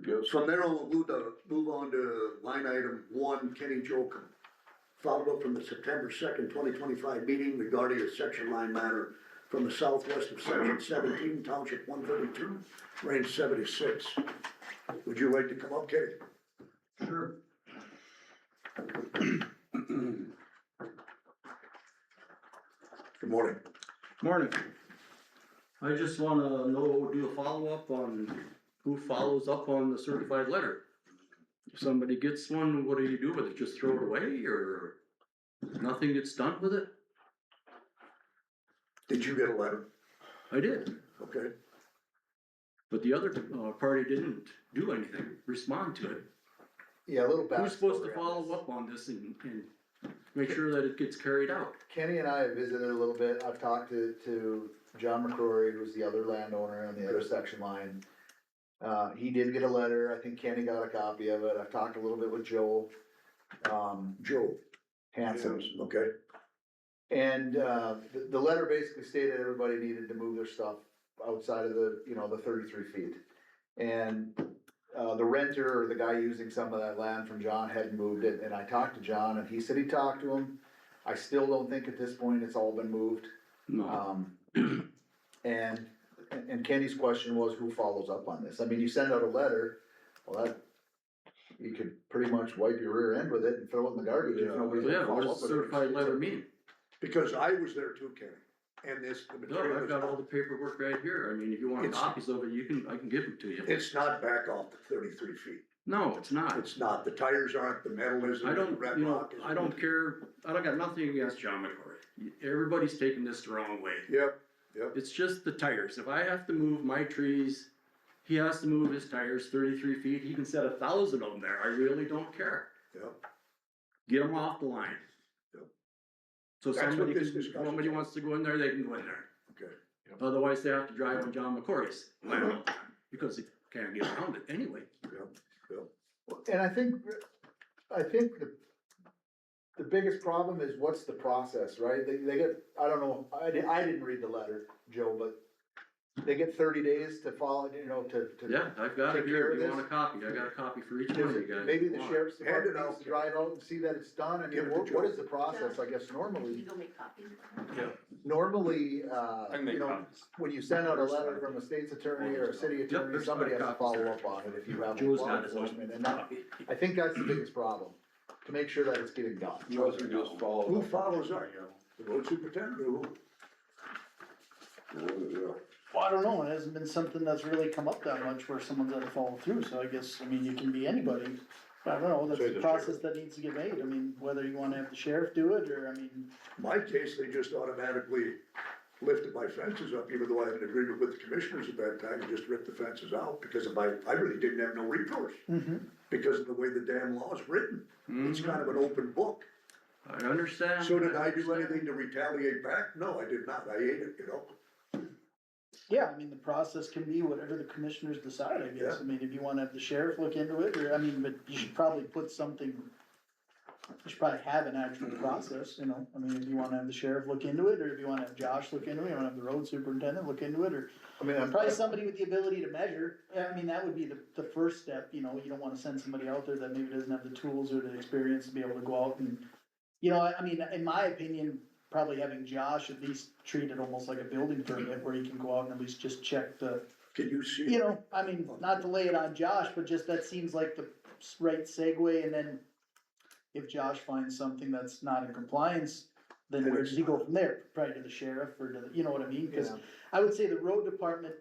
yes, From there on, we'll move on to line item 1, Kenny Jokum. Followed up from the September 2nd, 2025 meeting regarding a section line matter from the southwest of section 17, township 132, range 76. Would you like to come up, Kenny? Sure. Good morning. Morning. I just wanna do a follow-up on who follows up on the certified letter. If somebody gets one, what do you do with it? Just throw it away or nothing gets done with it? Did you get a letter? I did, Okay. but the other party didn't do anything, respond to it. Yeah, a little backstory. Who's supposed to on follow this. up on this and make sure that it gets carried out? Kenny and I have visited a little bit. I've talked to John McCrory, who's the other landowner on the other section line. He did get a letter. I think Kenny got a copy of it. I've talked a little bit with Joe, Joe. Hanson. Okay. And, the letter basically stated everybody needed to move their stuff outside of the 33 feet. And, the renter or the guy using some of that land from John hadn't moved it, and I talked to John, and he said he talked to him. I still don't think at this point it's all been moved. No, And Kenny's question was, who follows up on this? I mean, you send out a letter, well, that, you could pretty much wipe your rear end with it and throw it in the garbage if Yeah. nobody's so yeah, gonna what follow does up the with it. certified letter mean? Because I was there too, Kenny, and the No, material I've is got all not, the paperwork right here. I mean, if you want It's- copies of it, I can give them to you. it's not back off the 33 feet. No, it's not. It's not, the tires aren't, the metal isn't, I the don't, red you know, rock isn't. I don't care, I don't got nothing against John McCory. Everybody's taking this the wrong way. Yep, It's just the tires. If I have to move my trees, he has to move his tires 33 feet. He can set 1,000 of them there. I really don't care. yep. Get them off the line. Yep. So That's what somebody this can, discussion's somebody on. wants to go in there, they can go in there. Okay. Otherwise, they have to drive on John McCory's land all the time, because they can't get around it anyway. And I think the biggest problem is what's the process, right? They get, I don't know, I didn't read the letter, Joe, but they get 30 days to follow, you know, to. Yeah, I've got it Take care here, of if you this. want a copy, I got a copy for each one of you guys. Maybe the Want. sheriff's Hand it department out. needs to drive out and see that it's done, I Give mean, it to what Joe. is the process, I guess, You normally, go make copies. normally, can make you know, copies. when you send out a letter from a state's attorney or a city attorney, there's somebody has five to copies follow there. up on it if you have Joe's law got his own enforcement, and that, copy. I think that's the biggest problem, to make sure that it's getting done. Just follow. Who follows up? The road superintendent or who? Well, I don't know, it hasn't been something that's really come up that much where someone's had to follow through, so I guess, I mean, it can be anybody. I don't know, that's Say the the process that needs to get made, I mean, whether you wanna have the sheriff do it, or, I mean, My case, they just automatically lifted my fences up, even though I had an agreement with the commissioners at that time, and just ripped the fences out, because of I really didn't have no recourse. Because of the way the damn law is written, it's kind of an open book. I understand. So did I do anything to retaliate back? No, I did not, I ate it, you know? yeah, I mean, the process can be whatever the commissioners decide, I guess, I mean, if you wanna have the sheriff look into it, or, I mean, but you should probably put something, you should probably have an actual process, you know, I mean, if you wanna have the sheriff look into it, or if you wanna have Josh look into it, you wanna have the road superintendent look into it, or I mean, probably somebody with the ability to measure, I mean, that would be the first step, you know, you don't wanna send somebody out there that maybe doesn't have the tools or the experience to be able to go out and, you know, I mean, in my opinion, probably having Josh at least treat it almost like a building permit, where he can go out and at least just check the, Can you see? you know, I mean, not to lay it on Josh, but just that seems like the right segue, and then if Josh finds something that's not in compliance, then where does he go from there? Probably to the sheriff or to the, you know what I mean? Cause Yeah. I would say the road department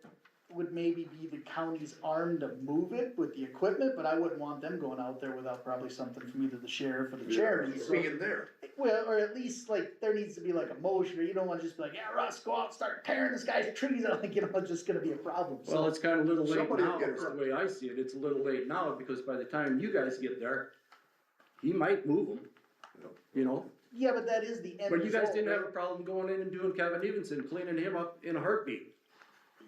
would maybe be the county's arm to move it with the equipment, but I wouldn't want them going out there without probably something from either the sheriff or the chairman, so. Being there. Well, or at least like, there needs to be like a motion, or you don't wanna just be like, yeah, Russ, go out and start tearing this guy's trees out, like, you know, it's just gonna be a problem, so. Well, it's kinda a little late Somebody will now, get is the hurt. way I see it, it's a little late now, because by the time you guys get there, he might move them, you know? Yeah, but that is the end But you guys result, didn't have right? a problem going in and doing Kevin Evenson, cleaning him up in a heartbeat.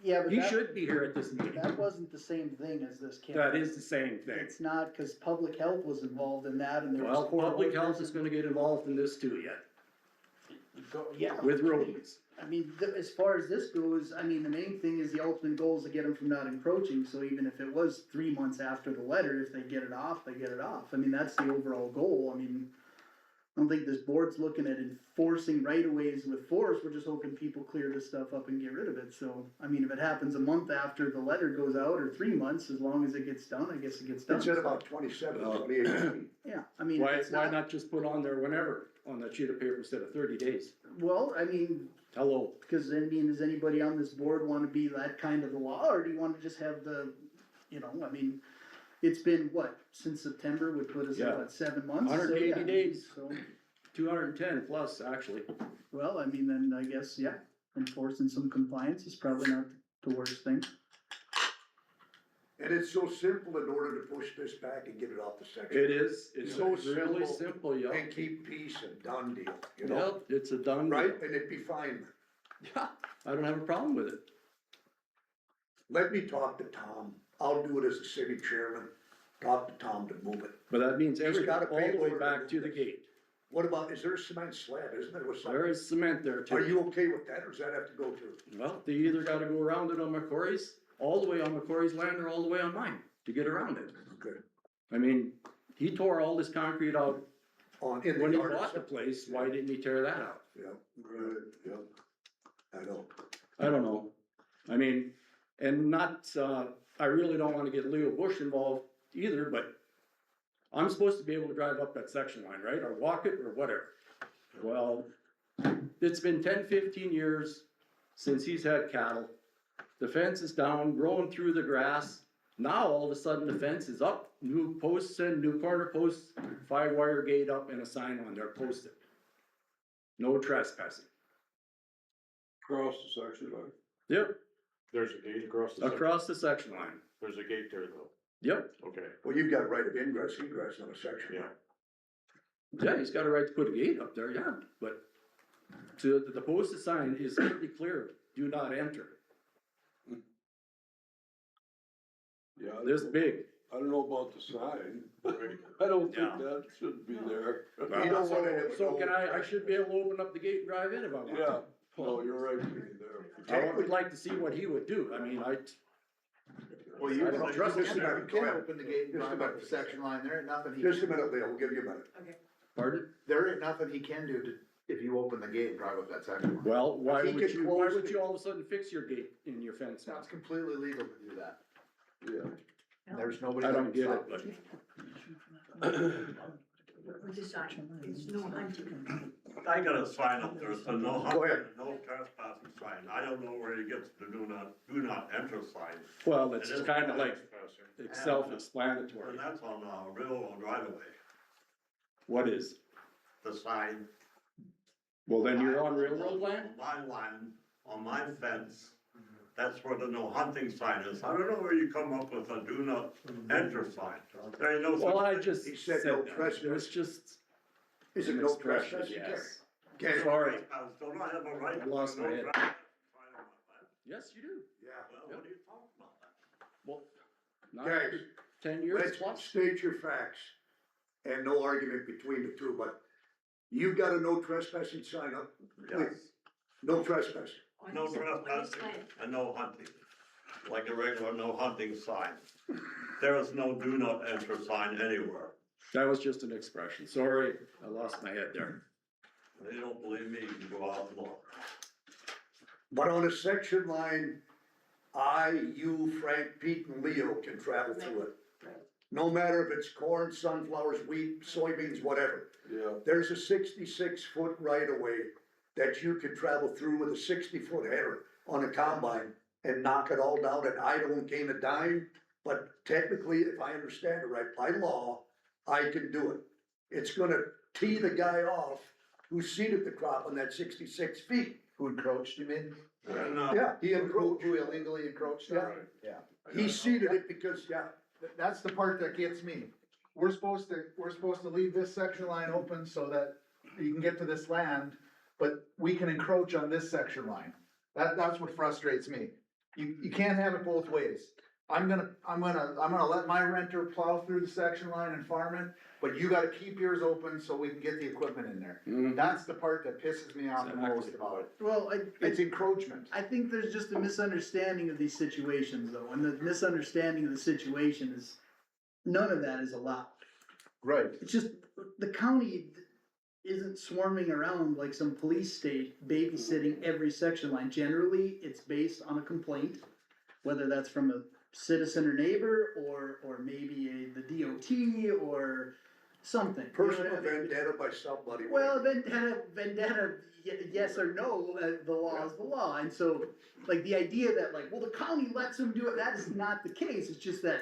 Yeah, but He that, should be here at this meeting. that wasn't the same thing as this, Ken. That is the same thing. It's not, cause public health was involved in that, and there was. Well, court public health orders is gonna get involved in this too yet, Yeah. with roadies. I mean, as far as this goes, I mean, the main thing is the ultimate goal is to get them from not encroaching, so even if it was 3 months after the letter, if they get it off, they get it off. I mean, that's the overall goal, I mean, I don't think this board's looking at enforcing right-of-ways with force, we're just hoping people clear this stuff up and get rid of it, so, I mean, if it happens a month after the letter goes out, or 3 months, as long as it gets done, I guess it gets done. It's at about 27, 28. Yeah, I mean, Why, it's why not just put on there whenever, on that sheet of paper instead of 30 days? well, I mean, Hello, because I mean, does anybody on this board wanna be that kind of the law, or do you wanna just have the, you know, I mean, it's been what, since September would put us at Yeah. what, 7 months? So, 180 yeah, days. So, 210 plus, actually. well, I mean, then I guess, yeah, enforcing some compliance is probably not the worst thing. And it's so simple in order to push this back and get it off the section. It is, it's So really simple. simple, yeah. And keep peace and done deal, you know, Yep, it's a done deal. right? And it'd be fine. Yeah, I don't have a problem with it. Let me talk to Tom. I'll do it as the city chairman. Talk to Tom to move it. But that means He's everything, gotta all pay the way for it. back to the gate. What about, is there a cement slab, isn't there, with There something? is cement there too. Are you okay with that, or does that have to go through? Well, they either gotta go around it on McCory's, all the way on McCory's land, or all the way on mine, to get around it. Okay. I mean, he tore all this concrete out In when the he yard bought the itself? place, why didn't he tear that out? Yeah, right, yeah. I know. I don't know. I mean, and not, I really don't wanna get Leo Bush involved either, but I'm supposed to be able to drive up that section line, right, or walk it, or whatever. Well, it's been 10, 15 years since he's had cattle. The fence is down, growing through the grass. Now, all of a sudden, the fence is up, new posts in, new corner posts, 5-wire gate up, and a sign on there posted. No trespassing. Cross the section line. Yep, There's a gate across the section. across the section line. There's a gate there though. Yep, Okay, Well, you've got right of ingress, egress on a section. yeah. yeah, he's got a right to put a gate up there, yeah, but to, the posted sign is pretty clear, do not enter. Yeah, This big. I don't know about the sign. Right. I don't Yeah. think that should be there. You don't want to. So can I should be able to open up the gate and drive in if I want. Yeah, Oh, you're right, there. I would like to see what he would do, I mean, Well, you I don't trust you this can guy. open the gate and Just a drive up minute. the section line, there ain't nothing he Just a can, minute, Leo, we'll give you a minute. pardon? there ain't nothing he can do to, if you open the gate and drive up that section line. Well, why He would could you, why close would the- you all of a sudden fix your gate in your fence now? It's completely legal to do that, Yeah. and there's nobody. I that don't can get it, stop but. I got a sign up there, so no Go hunting, ahead. no trespassing sign, I don't know where he gets the do not enter sign. Well, it's It is kind of like, Trespassing. it's self-explanatory. And that's on, railroad right away, What is? the sign. Well, then you're on railroad land? On my land, on my fence, that's where the no hunting sign is, I don't know where you come up with a do not enter sign. There ain't no. Well, I such just He said said no that, trespass. there's just He said an no expression, trespass. yes. Okay, Sorry, trespass. Don't I have a right? I lost to my no head. trespass sign on my land? yes, you do. yeah. Well, what are you talking about then? Well, not Guys, 10 years let's plus. state your facts, and no argument between the two, but you got a no trespassing sign up, Yes. no trespassing. No trespassing and no hunting, like a regular no hunting sign. There is no do not enter sign anywhere. That was just an expression. Sorry, I lost my head there. If you don't believe me, you can go out and look. But on a section line, you, Frank, Pete, and Leo can travel through it. No matter if it's corn, sunflowers, wheat, soybeans, whatever. Yeah. There's a 66-foot right of way that you can travel through with a 60-foot header on a combine and knock it all down, and I don't gain a dime. But technically, if I understand it right, by law, I can do it. It's gonna tee the guy off who seeded the crop on that 66 feet. Who encroached, you mean? And, Yeah, he encroached. Who illegally encroached on it? Yeah. He seeded it because, yeah, That's the part that gets me. We're supposed to leave this section line open so that you can get to this land, but we can encroach on this section line. That's what frustrates me. You can't have it both ways. I'm gonna let my renter plow through the section line and farm it, but you gotta keep yours open so we can get the equipment in there. That's the part that pisses me off the most about it. Well, It's encroachment. I think there's just a misunderstanding of these situations though, and the misunderstanding of the situation is, none of that is allowed. Right. It's just, the county isn't swarming around like some police state babysitting every section line. Generally, it's based on a complaint, whether that's from a citizen or neighbor, or maybe the DOT or something. You know what personal I mean? vendetta by somebody. Well, vendetta, yes or no, the law is the law, and so, like, the idea that like, well, the county lets them do it, that is not the case, it's just that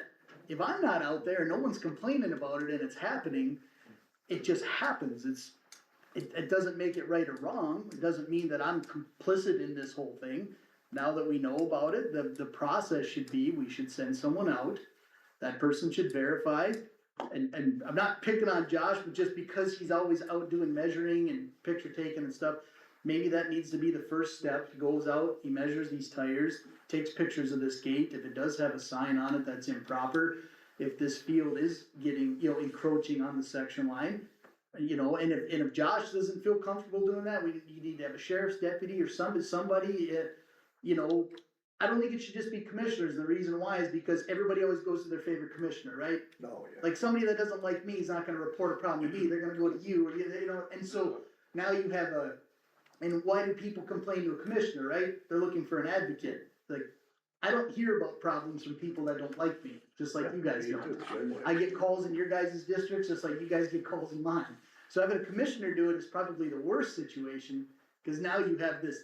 if I'm not out there, no one's complaining about it and it's happening, it just happens, it doesn't make it right or wrong, it doesn't mean that I'm complicit in this whole thing. Now that we know about it, the process should be, we should send someone out, that person should verify. And I'm not picking on Josh, but just because he's always out doing measuring and picture taking and stuff, maybe that needs to be the first step. He goes out, he measures these tires, takes pictures of this gate. If it does have a sign on it that's improper, if this field is getting, encroaching on the section line, and if Josh doesn't feel comfortable doing that, you need to have a sheriff's deputy or somebody, I don't think it should just be commissioners. The reason why is because everybody always goes to their favorite commissioner, right? No, yeah. Like somebody that doesn't like me is not gonna report a problem to me, they're gonna go to you, and so now you have and why do people complain to a commissioner, right? They're looking for an advocate. Like, I don't hear about problems from people that don't like me, just like you guys Me don't. too, same way. I get calls in your guys' districts, just like you guys get calls in mine. So having a commissioner do it is probably the worst situation, cause now you have this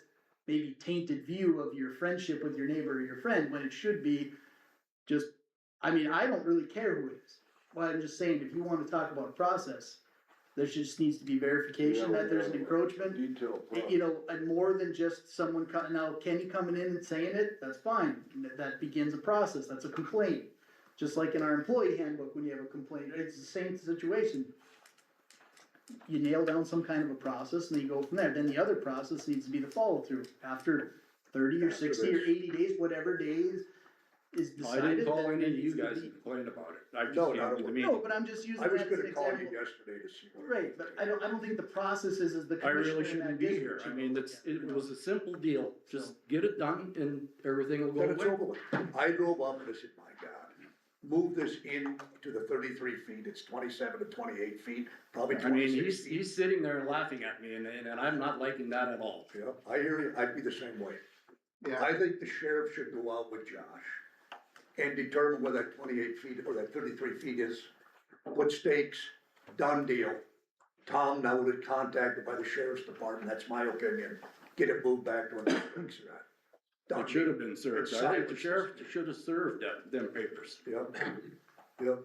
maybe tainted view of your friendship with your neighbor or your friend, when it should be just, I don't really care who it is. Well, I'm just saying, if you wanna talk about a process, there just needs to be verification that there's an encroachment. Detail. And more than just someone now Kenny coming in and saying it, that's fine, that begins a process, that's a complaint. Just like in our employee handbook, when you have a complaint, it's the same situation. You nail down some kind of a process and then you go from there, then the other process needs to be the follow through, after 30 or After 60 or this. 80 days, whatever days. is I decided. didn't call then any it of you needs to guys be- and complain about it. I just No, came not to a the word. meeting. No, but I'm just using I was that as an gonna call you example. yesterday to see. what- Right, but I don't think the process is as the I commissioner really in that shouldn't be here. district I should mean, look it's, at it was a simple deal. Just get it done and everything will Then go it's away. over with. I drove up and I said, my God, move this in to the 33 feet, it's 27 to 28 feet, probably I mean, 26 feet. he's sitting there laughing at me and I'm not liking that at all. Yeah, I hear you, I'd be the same way. Yeah, I think the sheriff should go out with Josh and determine where that 28 feet or that 33 feet is. Put stakes, done deal. Tom now would have contacted by the sheriff's department, that's my opinion, get it moved back to where the stakes are at. Done It should have deal. been served. It's I think the silence. sheriff should have served them papers. Yep, yep.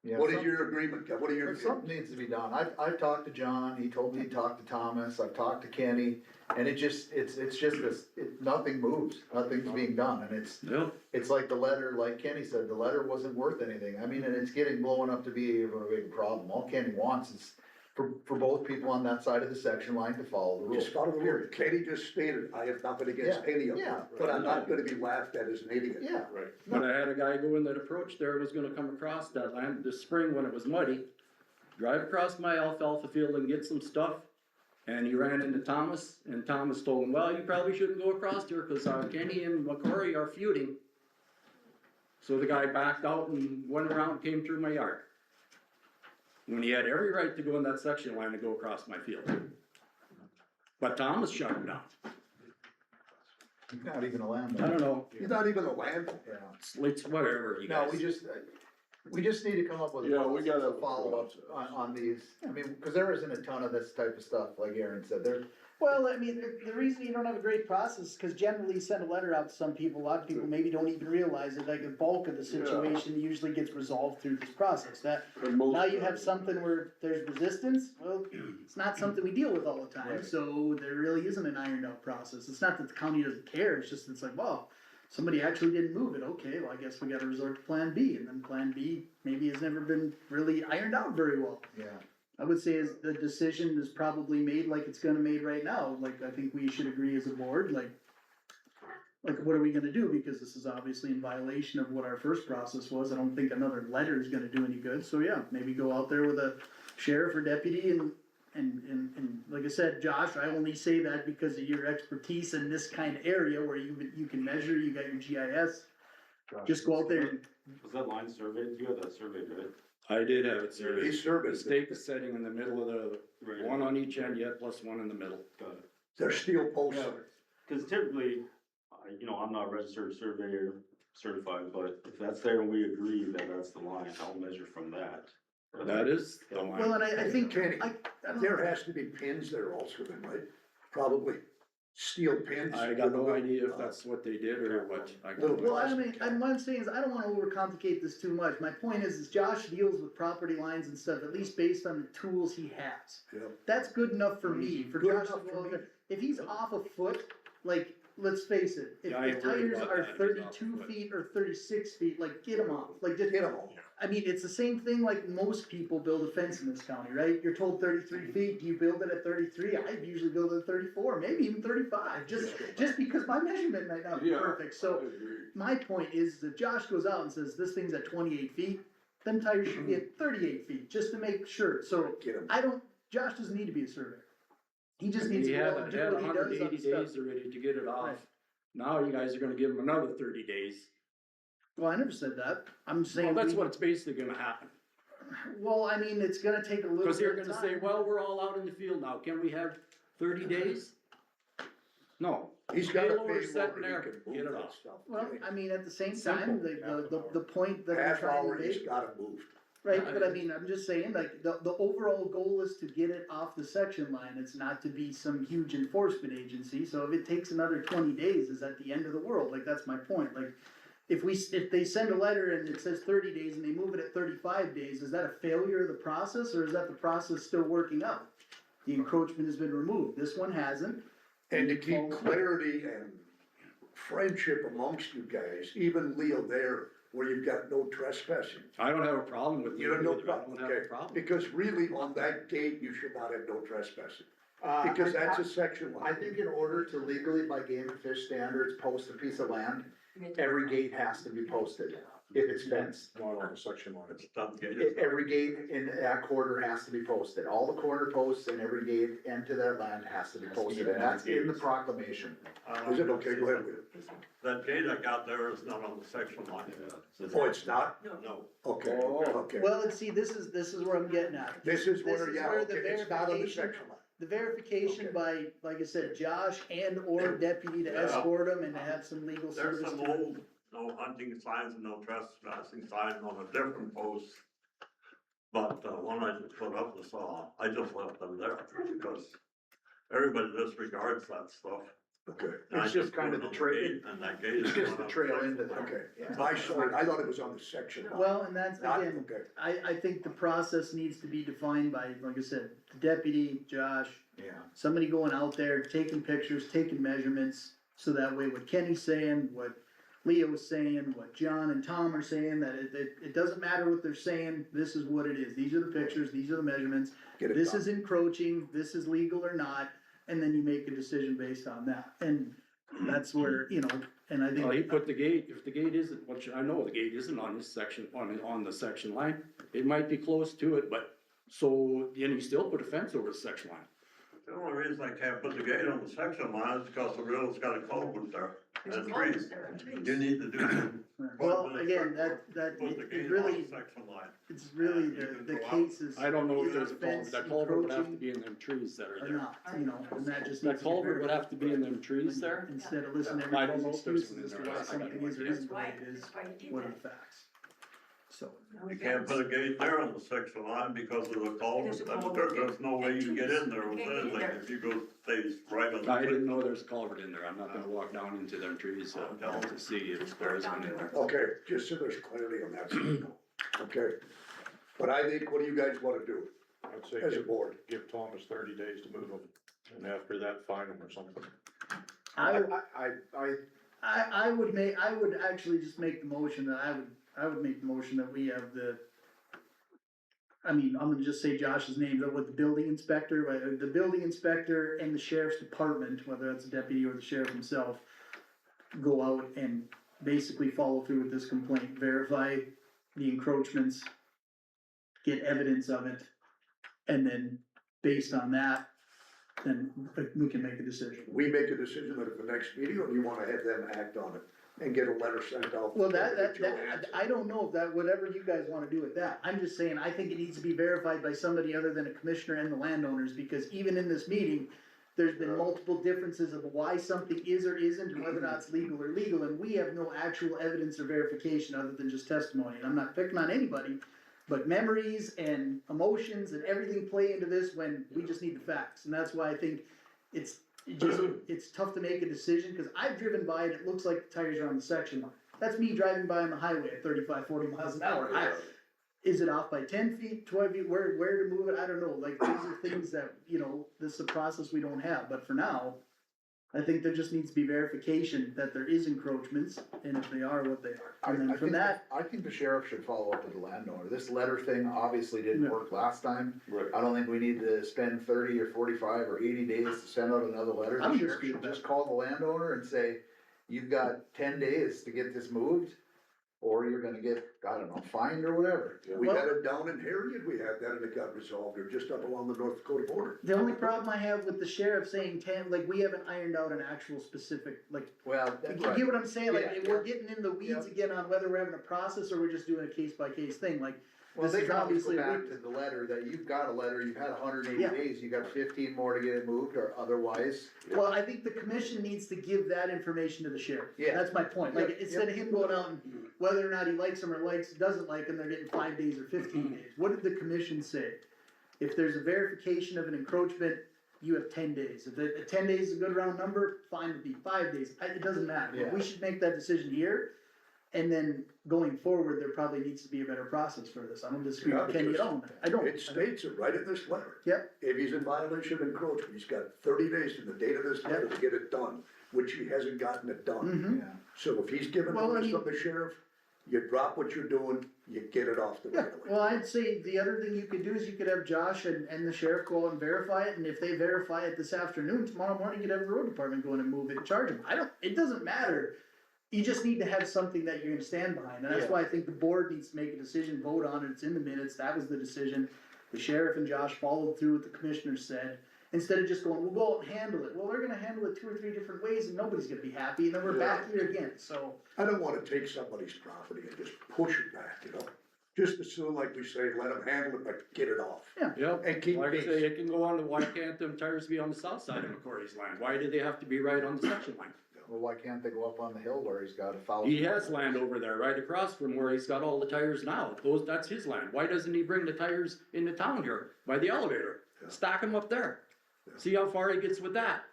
yeah. What is your agreement, Kev? What are your? Something needs to be done. I've talked to John, he told me he talked to Thomas, I've talked to Kenny, and it's just this, nothing moves, nothing's being done, and it's like the letter, like Kenny said, the letter wasn't worth anything. I mean, and it's getting blown up to be a big problem. All Kenny wants is for both people on that side of the section line to follow the rules. Just follow the rule. Katie just stated, I have nothing against Yeah, any of yeah, them, but I'm not gonna be laughed at as an idiot. Yeah, Right. But I had a guy go in that approach there was gonna come across that land this spring when it was muddy, drive across my alfalfa field and get some stuff. And he ran into Thomas and Thomas told him, well, you probably shouldn't go across here because Kenny and McCory are feuding. So the guy backed out and went around and came through my yard. When he had every right to go in that section line to go across my field. But Thomas shut him down. not even a land. I don't know, He's not even a landlord. Yeah. it's whatever, you No, guys. we just need to come up with Yeah, we gotta- a follow-up on these. I mean, cause there isn't a ton of this type of stuff, like Aaron said, there, Well, I mean, the reason you don't have a great process, is cause generally you send a letter out to some people, a lot of people maybe don't even realize it, like the bulk of the situation usually gets resolved through this process, that, now you have something where there's resistance, well, it's not something we deal with all the time, Right. so there really isn't an ironed out process, it's not that the county doesn't care, it's just, it's like, well, somebody actually didn't move it, okay, well, I guess we gotta resort to plan B, and then plan B maybe has never been really ironed out very well. yeah. I would say is the decision is probably made like it's gonna made right now, like I think we should agree as a board, like what are we gonna do, because this is obviously in violation of what our first process was, I don't think another letter is gonna do any good, so yeah, maybe go out there with a sheriff or deputy and like I said, Josh, I only say that because of your expertise in this kind of area where you can measure, you got your GIS, just go out there and Was that line surveyed? You had that surveyed, right? I did have it surveyed. He's The serving, stake is setting in the middle of the, Right. one on each end yet, plus one in the middle. Got it. they're steel posts. Cause typically, I'm not registered surveyor certified, but if that's there and we agree that that's the line, I'll measure from that. That is the line. well, and I think, Kenny, I don't know. there has to be pins there also then, right? Probably steel pins. I got no idea if that's what they did or what. I Little- got Well, I mean, what I'm saying is, I don't wanna overcomplicate this too much, my point is Josh deals with property lines and stuff, at least based on the tools he has. Yep. That's good enough for me, for Good Josh to enough go for out me. there, if he's off a foot, like, let's face it, if Yeah, I ain't if worried tires about are that if he's off a 32 foot. feet or 36 feet, like, get them off, like, just, Get them all. I mean, it's the same thing like most people build a fence in this county, right? You're told 33 feet, do you build it at 33? I usually build it at 34, maybe even 35, just because my measurement might not be perfect, so. My point is that Josh goes out and says, this thing's at 28 feet, them tires should be at 38 feet, just to make sure, so Get them. Josh doesn't need to be a surveyor. He just needs He to go had, out and do had what he hundred does and on the eighty stuff. days already to get it off. Right. Now you guys are gonna give him another 30 days. Well, I never said that, I'm saying. Well, that's we- what's basically gonna happen. Well, I mean, it's gonna take a little Cause they're bit of gonna say, time. well, we're all out in the field now, can we have 30 days? No. He's got a Payloader's payloader, sitting he there, can get move it that off. stuff. Well, I mean, at the same Simple. time, the point that I'm Half trying hour, to he's make, got it moved. right, but I mean, I'm just saying, like, the overall goal is to get it off the section line, it's not to be some huge enforcement agency, so if it takes another 20 days, is that the end of the world, like, that's my point, like, if they send a letter and it says 30 days and they move it at 35 days, is that a failure of the process, or is that the process still working out? The encroachment has been removed, this one hasn't. And to keep clarity and friendship amongst you guys, even Leo there, where you've got no trespassing. I don't have a problem with You have no either. I problem, don't have okay? a problem. Because really, on that gate, you should not have no trespassing, Uh, because that's a section I line. think in order to legally, by game and fish standards, post a piece of land, every gate has to be posted if it's fenced. Not on the section line. Every gate in that quarter has to be posted, all the corner posts and every gate into that land has to be posted, and that's in the proclamation. Is it okay? Go ahead with it. That gate I got there is not on the section line. Oh, it's not? No. Okay, Oh. okay. Well, and see, this is where I'm getting at. This is This where, is yeah, where the okay, it's not on the verification- section line. The verification Okay. by, like I said, Josh and or deputy to Yeah. escort them and to have some legal There's service some to it. old, no hunting signs and no trespassing signs on a different post. But the one I just put up was, I just left them there because everybody disregards that stuff. Okay, And I It's just put kind it of the on trail, gate, and that gate it's is just on the the trail section into that. line. okay. Yeah. I saw it, I thought it was on the section line. Well, and that's, Not, again, okay. I think the process needs to be defined by, like I said, the deputy, Josh, Yeah. somebody going out there, taking pictures, taking measurements, so that way what Kenny's saying, what Leo's saying, what John and Tom are saying, that it doesn't matter what they're saying, this is what it is, these are the pictures, these are the measurements, Get it this done. is encroaching, this is legal or not, and then you make a decision based on that, and that's where, you know, and I Well, he think, put the gate, if the gate isn't, which I know the gate isn't on this section, on the section line, it might be close to it, but, so, then you still put a fence over the section line. The only reason I can't put the gate on the section line is because the road's got a culvert there and trees. You need to do. well, again, that, Put the it gate on really, the section line. it's really You can the go out. cases. I don't know if is there's a culvert, fence that culvert would have to encroaching be in them trees that are or there. not, you know, and that just That needs to be culvert would verified. have to be in them trees there? Instead of listening to I don't know everybody's if there's excuses as one to in why there. I got something no is or idea. isn't the way it is, what are the facts? So, You can't put a gate there on the section line because of the culvert, there's no way you can get in there with anything if you go, stays right on the. I didn't know there's a culvert in there, I'm not gonna walk down into them trees, to see if there is one in there. Okay, just so there's clarity on that. Okay. But I think, what do you guys wanna do I'd say as a board? give Thomas 30 days to move them, and after that, fine them or something. I would actually just make the motion that I would make the motion that we have I'm gonna just say Josh's name, but with the building inspector, the building inspector and the sheriff's department, whether that's a deputy or the sheriff himself, go out and basically follow through with this complaint, verify the encroachments, get evidence of it, and then based on that, then we can make a decision. We make a decision at the next meeting, or do you wanna have them act on it and get a letter sent out? Well, I don't know if that, whatever you guys wanna do with that, I'm just saying, I think it needs to be verified by somebody other than a commissioner and the landowners, because even in this meeting, there's been multiple differences of why something is or isn't, and whether or not it's legal or illegal, and we have no actual evidence or verification other than just testimony, and I'm not picking on anybody, but memories and emotions and everything play into this when we just need the facts, and that's why I think it's tough to make a decision, cause I've driven by and it looks like the tires are on the section line. That's me driving by on the highway at 35, 40 miles an hour. Is it off by 10 feet, 12 feet, where to move it, I don't know, like, these are things that, you know, this is a process we don't have, but for now, I think there just needs to be verification that there is encroachments, and if they are, what they are, and then from that, I think the sheriff should follow up with the landowner, this letter thing obviously didn't Yeah. work last time. Right. I don't think we need to spend 30 or 45 or 80 days to send out another letter. The I'm just sheriff good should with just call the landowner and say, you've got 10 days to get this moved, or you're gonna get, I don't know, fined or whatever. We had it down in Harriet, we had that, and it got resolved, or just up along the North Dakota border. the only problem I have with the sheriff saying 10, like, we haven't ironed out an actual specific, like, Well, you get what I'm saying, like, Yeah, we're getting in the weeds again on whether we're having a process or we're just doing a case by case thing, like, Well, this they is can always go obviously. back to the letter, that you've got a letter, you've had 180 Yeah. days, you got 15 more to get it moved, or otherwise. Well, I think the commission needs to give that information to the sheriff. Yeah. That's my point, like, Yep, instead of him going out and whether or not he likes them or doesn't like them, they're getting 5 days or 15 days. What did the commission say? If there's a verification of an encroachment, you have 10 days. If 10 days is a good round number, fine with me, 5 days, it doesn't matter. Yeah. We should make that decision here, and then going forward, there probably needs to be a better process for this. I don't disagree Yeah, with Kenny at because all, I don't. It states it right in this letter. Yep. If he's in violation of encroachment, he's got 30 days from the date of this letter to get it done, which he hasn't gotten it done. Mhm. Yeah. So if he's given Well, I notice mean- from the sheriff, you drop what you're doing, you get it off the Yeah, right of way. well, I'd say the other thing you could do is you could have Josh and the sheriff go out and verify it, and if they verify it this afternoon, tomorrow morning, you'd have the road department go in and move it, and charge them. It doesn't matter you just need to have something that you're gonna stand behind, and that's why I think the board needs to make a decision, vote on it, it's in the minutes, that was the decision. The sheriff and Josh followed through what the commissioner said, instead of just going, we'll go out and handle it, well, they're gonna handle it 2 or 3 different ways, and nobody's gonna be happy, and then we're back here again, so. I don't wanna take somebody's property and just push it back, you know? Just as soon, like we say, let them handle it, but get it off. Yep, And keep like I peace. say, it can go on to, why can't them tires be on the south side of McCory's land? Why do they have to be right on the section line? Well, why can't they go up on the hill where he's got a foul? He has land over there, right across from where he's got all the tires now, that's his land, why doesn't he bring the tires into town here, by the elevator? Stack them up there, see how far he gets with that.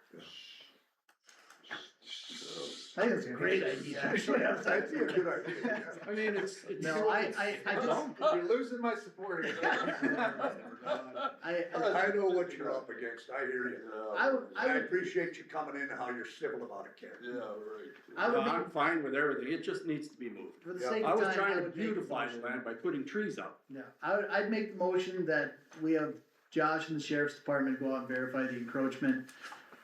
I think it's a great idea, actually. That's a good idea. I mean, it's. No, I just, You're losing my support here. I know what you're up against, I hear you. I I would, appreciate you coming in and how you're civil about it, Ken. Yeah, right. I would I'm make, fine with everything, it just needs to be moved. for the Yeah. sake I of was time, trying I to would make the beautify the motion. land by putting trees up. Yeah, I'd make the motion that we have Josh and the sheriff's department go out and verify the encroachment.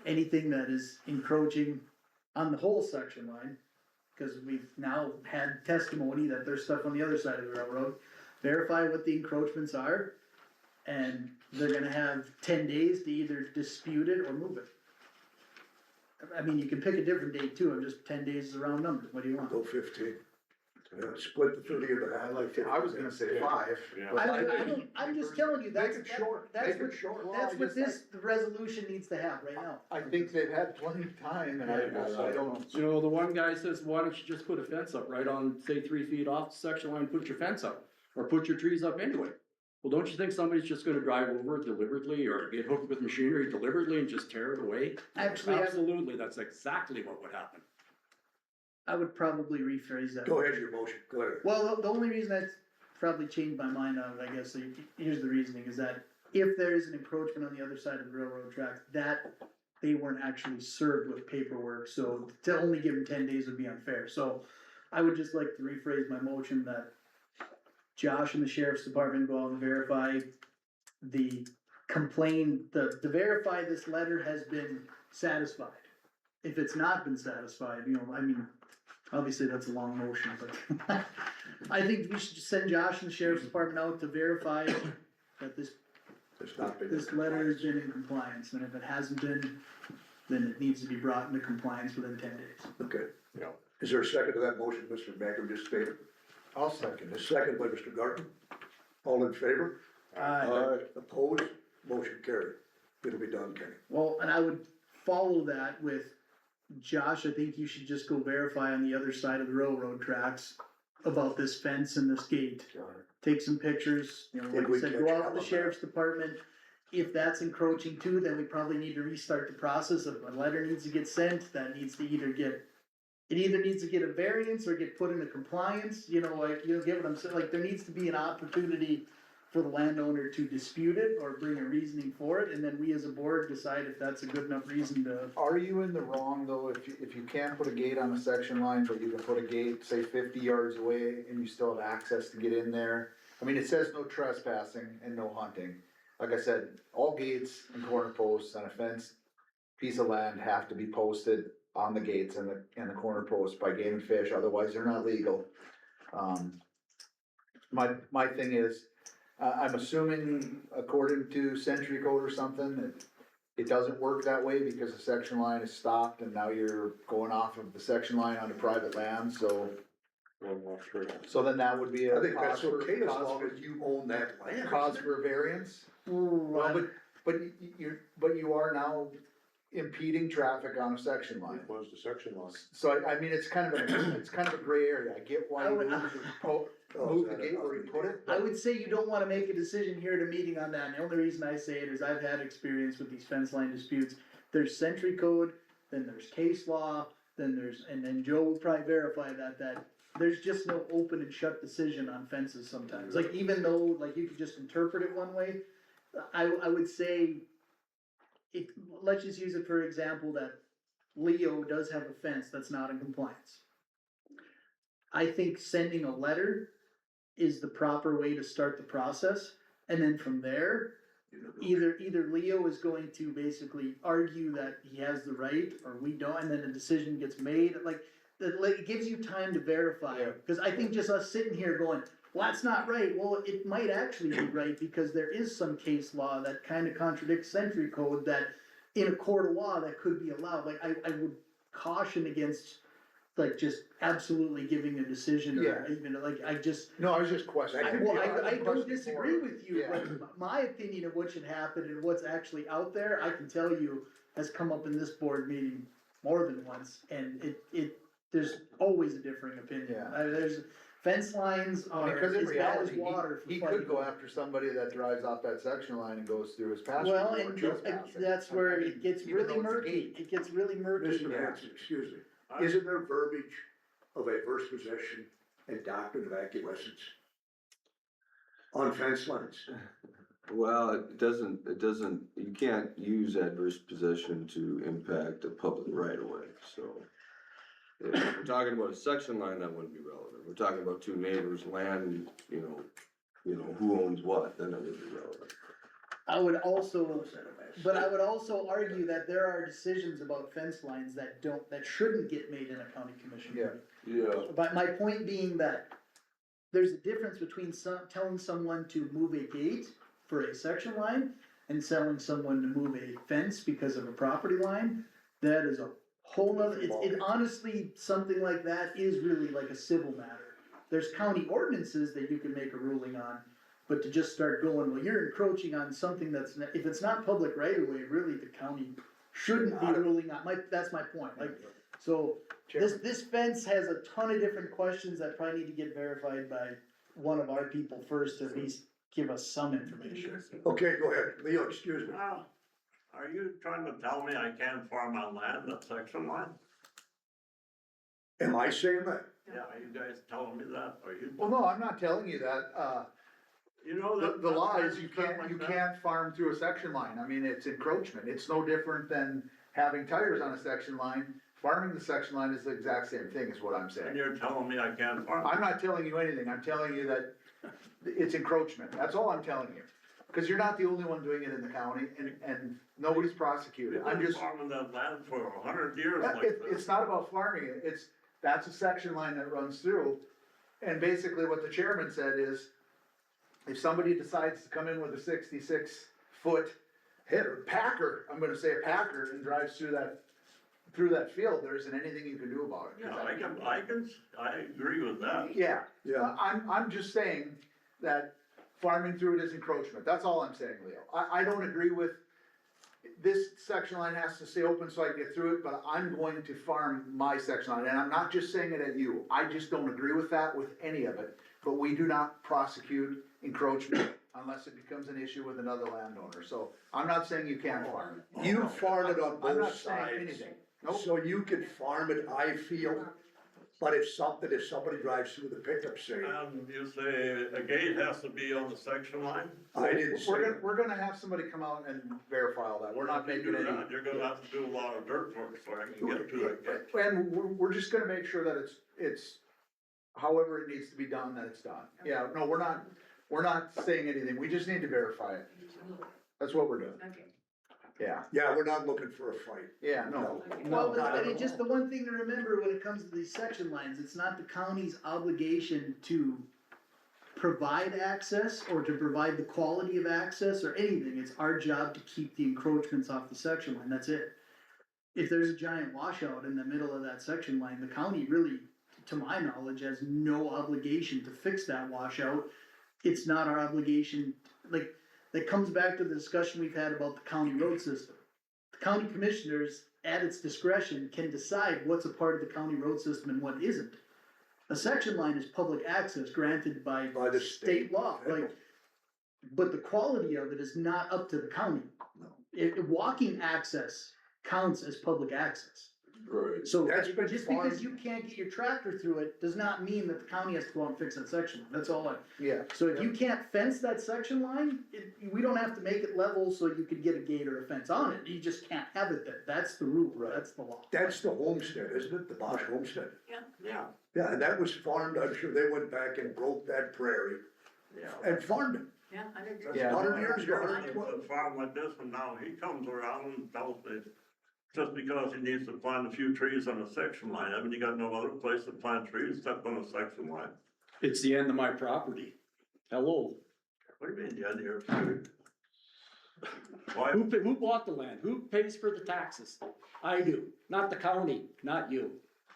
Anything that is encroaching on the whole section line, cause we've now had testimony that there's stuff on the other side of the railroad. Verify what the encroachments are, and they're gonna have 10 days to either dispute it or move it. I mean, you can pick a different date too, I'm just 10 days is a round number, what do you want? Go 15. Split the 30 into half. I was gonna say 5. Yeah. I'm just telling you, that's, Make it short, that's make what, it short. that's what this, the resolution needs to have right now. I think they've had plenty of time and I don't. You know, the one guy says, why don't you just put a fence up right on, say, 3 feet off the section line, put your fence up, or put your trees up anyway. Well, don't you think somebody's just gonna drive over it deliberately, or get hooked with machinery deliberately and just tear it away? Actually, Absolutely, that's exactly what would happen. I would probably rephrase that. Go ahead, your motion, go ahead. Well, the only reason that's probably changed my mind on it, I guess, so here's the reasoning, is that if there is an encroachment on the other side of the railroad tracks, that they weren't actually served with paperwork, so to only give them 10 days would be unfair, so I would just like to rephrase my motion that Josh and the sheriff's department go out and verify the complaint, to verify this letter has been satisfied. If it's not been satisfied, you know, I mean, obviously that's a long motion, but I think we should just send Josh and the sheriff's department out to verify that this It's not been. this letter has been in compliance, and if it hasn't been, then it needs to be brought into compliance within 10 days. Okay. Yeah. Is there a second to that motion, Mr. Magrum just stated? I'll second A it. second by Mr. Garten. All in favor? Opposed? Motion carried. It'll be done, Kenny. Well, and I would follow that with, Josh, I think you should just go verify on the other side of the railroad tracks about this fence and this gate. Take some pictures, you know, like I we said, catch go out hell with the of sheriff's department. If that's encroaching too, then we probably need to restart the process of, a letter needs to get sent, that needs to either get, it either needs to get a variance or get put into compliance, you know, like, you know, get what I'm saying, like, there needs to be an opportunity for the landowner to dispute it or bring a reasoning for it, and then we as a board decide if that's a good enough reason to. Are you in the wrong though, if you can't put a gate on a section line, but you can put a gate, say 50 yards away, and you still have access to get in there? I mean, it says no trespassing and no hunting. Like I said, all gates and corner posts on a fenced piece of land have to be posted on the gates and the corner posts by Game and Fish, otherwise they're not legal. My thing is, I'm assuming according to Century Code or something, it doesn't work that way because the section line is stopped and now you're going off of the section line onto private land, so. I'm not sure. So then that would be a I think that's cause for- okay as cause long for- as you own that land. Cause for a variance? Well, but you are now impeding traffic on a section line. It was the section line. So I mean, it's kind of a gray area. I get why you move the gate where you put it. I would say you don't wanna make a decision here at a meeting on that, and the only reason I say it is I've had experience with these fence line disputes. There's century code, then there's case law, and then Joe will probably verify that there's just no open and shut decision on fences sometimes. Like, even though, like, you could just interpret it one way, I would say, let's just use it for example that Leo does have a fence that's not in compliance. I think sending a letter is the proper way to start the process, and then from there, either Leo is going to basically argue that he has the right, or we don't, and then a decision gets made, like, it gives you time to verify, Yeah. cause I think just us sitting here going, well, that's not right, well, it might actually be right, because there is some case law that kinda contradicts century code that in a court of law that could be allowed, like, I would caution against like just absolutely giving a decision, or Yeah. even, like, I just, No, I was just questioning. I don't disagree with you, Yeah. but my opinion of what should happen and what's actually out there, I can tell you, has come up in this board meeting more than once, and there's always a differing opinion. Yeah. There's, fence lines are Because in as bad as reality, water for he fighting. could go after somebody that drives off that section line and goes through his pasture. Well, or and trespassing. that's where I mean, it gets even really though it's a murky, gate. it gets really murky. Mr. Hanson, excuse me, isn't there verbiage of adverse possession and doctrine of acquiescence on fence lines? Well, it doesn't, you can't use adverse possession to impact a public right of way, so. If we're talking about a section line, that wouldn't be relevant. We're talking about two neighbors' land, you know, who owns what, then it would be relevant. I would also, but I would also argue that there are decisions about fence lines that shouldn't get made in a county commission. Yeah. Yeah. But my point being that there's a difference between telling someone to move a gate for a section line and telling someone to move a fence because of a property line. That is a whole nother, it honestly, something like that is really like a civil matter. There's county ordinances that you can make a ruling on, but to just start going, well, you're encroaching on something that's, if it's not public right of way, really the county shouldn't be ruling on, that's my point, like, so. This fence has a ton of different questions that probably need to get verified by one of our people first, to at least give us some information. Okay, go ahead, Leo, excuse me. Are you trying to tell me I can't farm on land that's section line? Am I saying that? Yeah, are you guys telling me that, or you? Well, no, I'm not telling you that, You know that. the law is you can't farm through a section line, I mean, it's encroachment, it's no different than having tires on a section line. Farming the section line is the exact same thing, is what I'm And saying. you're telling me I can't farm? I'm not telling you anything, I'm telling you that it's encroachment, that's all I'm telling you. Cause you're not the only one doing it in the county, and nobody's prosecuted, I'm We've been just. farming that land for 100 years like It's this. not about farming it, that's a section line that runs through. And basically what the chairman said is, if somebody decides to come in with a 66-foot Header, Packer, I'm gonna say a Packer, and drives through that field, there isn't anything you can do about it. 'Cause I agree with that. Yeah, yeah, I'm just saying that farming through it is encroachment, that's all I'm saying, Leo. I don't agree with, this section line has to stay open so I can get through it, but I'm going to farm my section line, and I'm not just saying it at you. I just don't agree with that, with any of it, but we do not prosecute encroachment unless it becomes an issue with another landowner, so I'm not saying you can't farm it. you farm it on I'm both not saying sides. anything. Nope. So you can farm it, I feel, but if somebody drives through the pickup, say, You say a gate has to be on the section line? I didn't say. We're gonna have somebody come out and verify all that, we're not making any. You're gonna have to do a lot of dirt work before I can get to that gate. And we're just gonna make sure that it's however it needs to be done, that it's done. Yeah, no, we're not saying anything, we just need to verify it. That's what we're doing. Okay. Yeah, Yeah, we're not looking for a fight. yeah, no. Well, not at but it's just the one thing to remember when it comes to these section lines, it's not the county's obligation to provide access or to provide the quality of access or anything, it's our job to keep the encroachments off the section line, that's it. If there's a giant washout in the middle of that section line, the county really, to my knowledge, has no obligation to fix that washout. It's not our obligation, like, that comes back to the discussion we've had about the county road system. The county commissioners, at its discretion, can decide what's a part of the county road system and what isn't. A section line is public access granted by By the state law, like, but the quality of it is not up to the county. Walking access counts as public access. Right. So That's been just farmed. because you can't get your tractor through it, does not mean that the county has to go out and fix that section, that's all Yeah, so if you can't fence that section line, we don't have to make it level so you could get a gate or a fence on it, you just can't have it there, that's the rule, Right. that's the law. That's the homestead, isn't it? The Bosch homestead. Yeah. Yeah, and that was farmed, I'm sure they went back and broke that prairie Yeah. and farmed it. Yeah, I agree. Yeah. 100 years ago, It's a farm like this, and now he comes around and tells me, just because he needs to plant a few trees on a section line, I mean, you got no other place to plant trees except on a section line. It's the end of my property. Hello, What do you mean, yeah, you're. Why, who bought the land? Who pays for the taxes? I do, not the county, not you.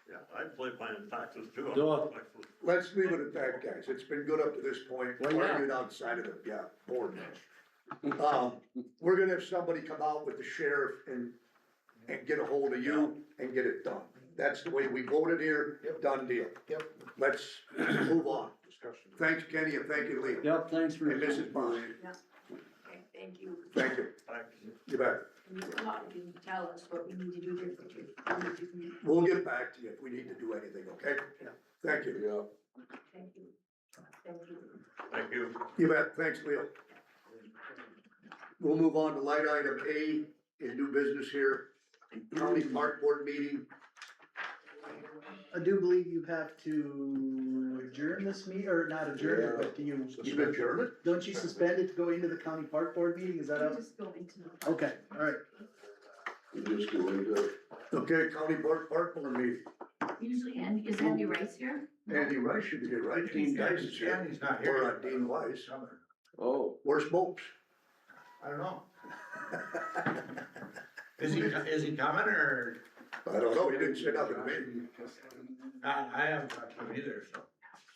yeah, I play paying taxes too. on Duh. sections. Let's leave it at that, guys. It's been good up to this point, Well, yeah. argued outside of the, board. We're gonna have somebody come out with the sheriff and get a hold of you and get it done. That's the way we voted here, done deal. Yep. Let's move on. Thanks, Kenny, and thank you, Lee. Yep, thanks for. And Mrs. Bond, Okay, thank you. thank you. Thanks. You bet. You can tell us what we need to do differently. We'll get back to you if we need to do anything, okay? Thank you. Yeah. Thank you. Thank you. Thank you. You bet. Thanks, Leo. We'll move on to light item A in new business here. County Park Board meeting. I do believe you have to adjourn this meeting, or not adjourn it, but do you, You been adjourned? don't you suspend it to go into the county park board meeting, is that We'll how? just go into the. Okay, alright, We just go into, Okay, County Park Board meeting. Usually Andy, is Andy Rice here? Andy Rice should be here, right? Dean Dice is here. Andy's not Or Dean Weiss. oh, Where's Smokes? I don't know. Is he coming or? I don't know, he didn't say nothing to me. I haven't talked to him either, so.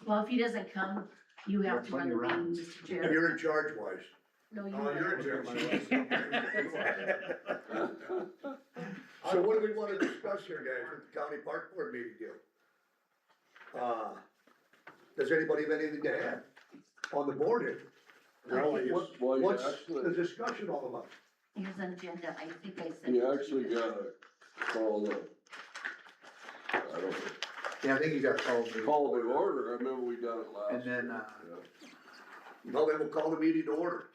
Well, if he doesn't come, you have to run the meeting, Mr. Chair. You're in charge, Weiss. No, you Oh, you're in are. charge. So what do we wanna discuss here, guys, with the County Park Board meeting deal? Does anybody have anything to add on the board here? well, you What's the actually, discussion all about? Here's an agenda, I think I said. you actually gotta call the, I don't know, Yeah, I think you got called. call the order, I remember we done it last. And then, Yeah. Well, then we'll call the meeting to order.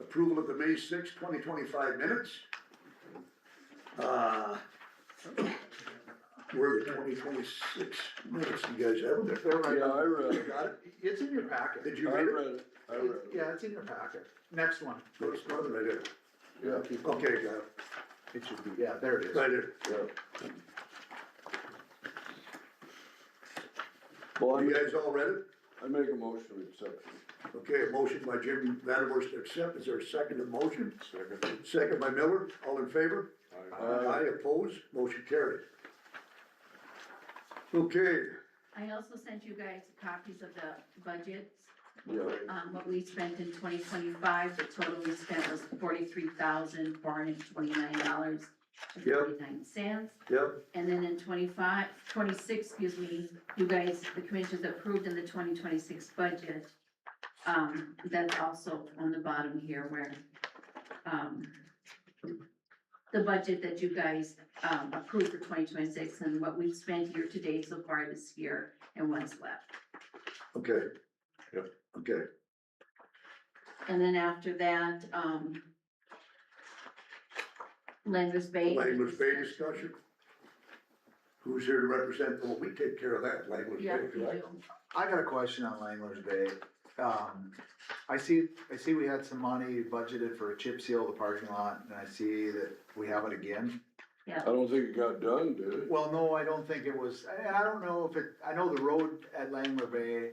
Approval of the May 6, 2025 minutes. Where are the 2026 minutes, you guys have them? they're right Yeah, I read You it, got it? It's in your packet. Did you I read it? read it, I read it, Yeah, it's in your packet. Next one. First one, right there. yeah, Okay, got it. It should be, yeah, there it is. Right there. yeah. Well, You guys all read it? I make a motion to accept it. Okay, a motion by Jim Vanderwerst to accept. Is there a second to motion? Second. Second by Miller. All in favor? Aye. Aye, opposed, motion carried. Okay, I also sent you guys copies of the budgets, Yeah, what we spent in 2025, the total we spent was $43,429 and Yep. 49 cents. yep, And then in 26, excuse me, you guys, the commissioners approved in the 2026 budget. That's also on the bottom here where, the budget that you guys, approved for 2026 and what we've spent year to date so far this year and what's left. okay. Yep. Okay, And then after that, Langley's Bay. Langler's Bay discussion. Who's here to represent, well, we take care of that, Langler's Yeah, Bay, you right? do. I got a question on Langler's Bay. I see we had some money budgeted for a chip seal of the parking lot, and I see that we have it again. I don't think it got done, did it? Well, no, I don't think it was, and I don't know if it, I know the road at Langler Bay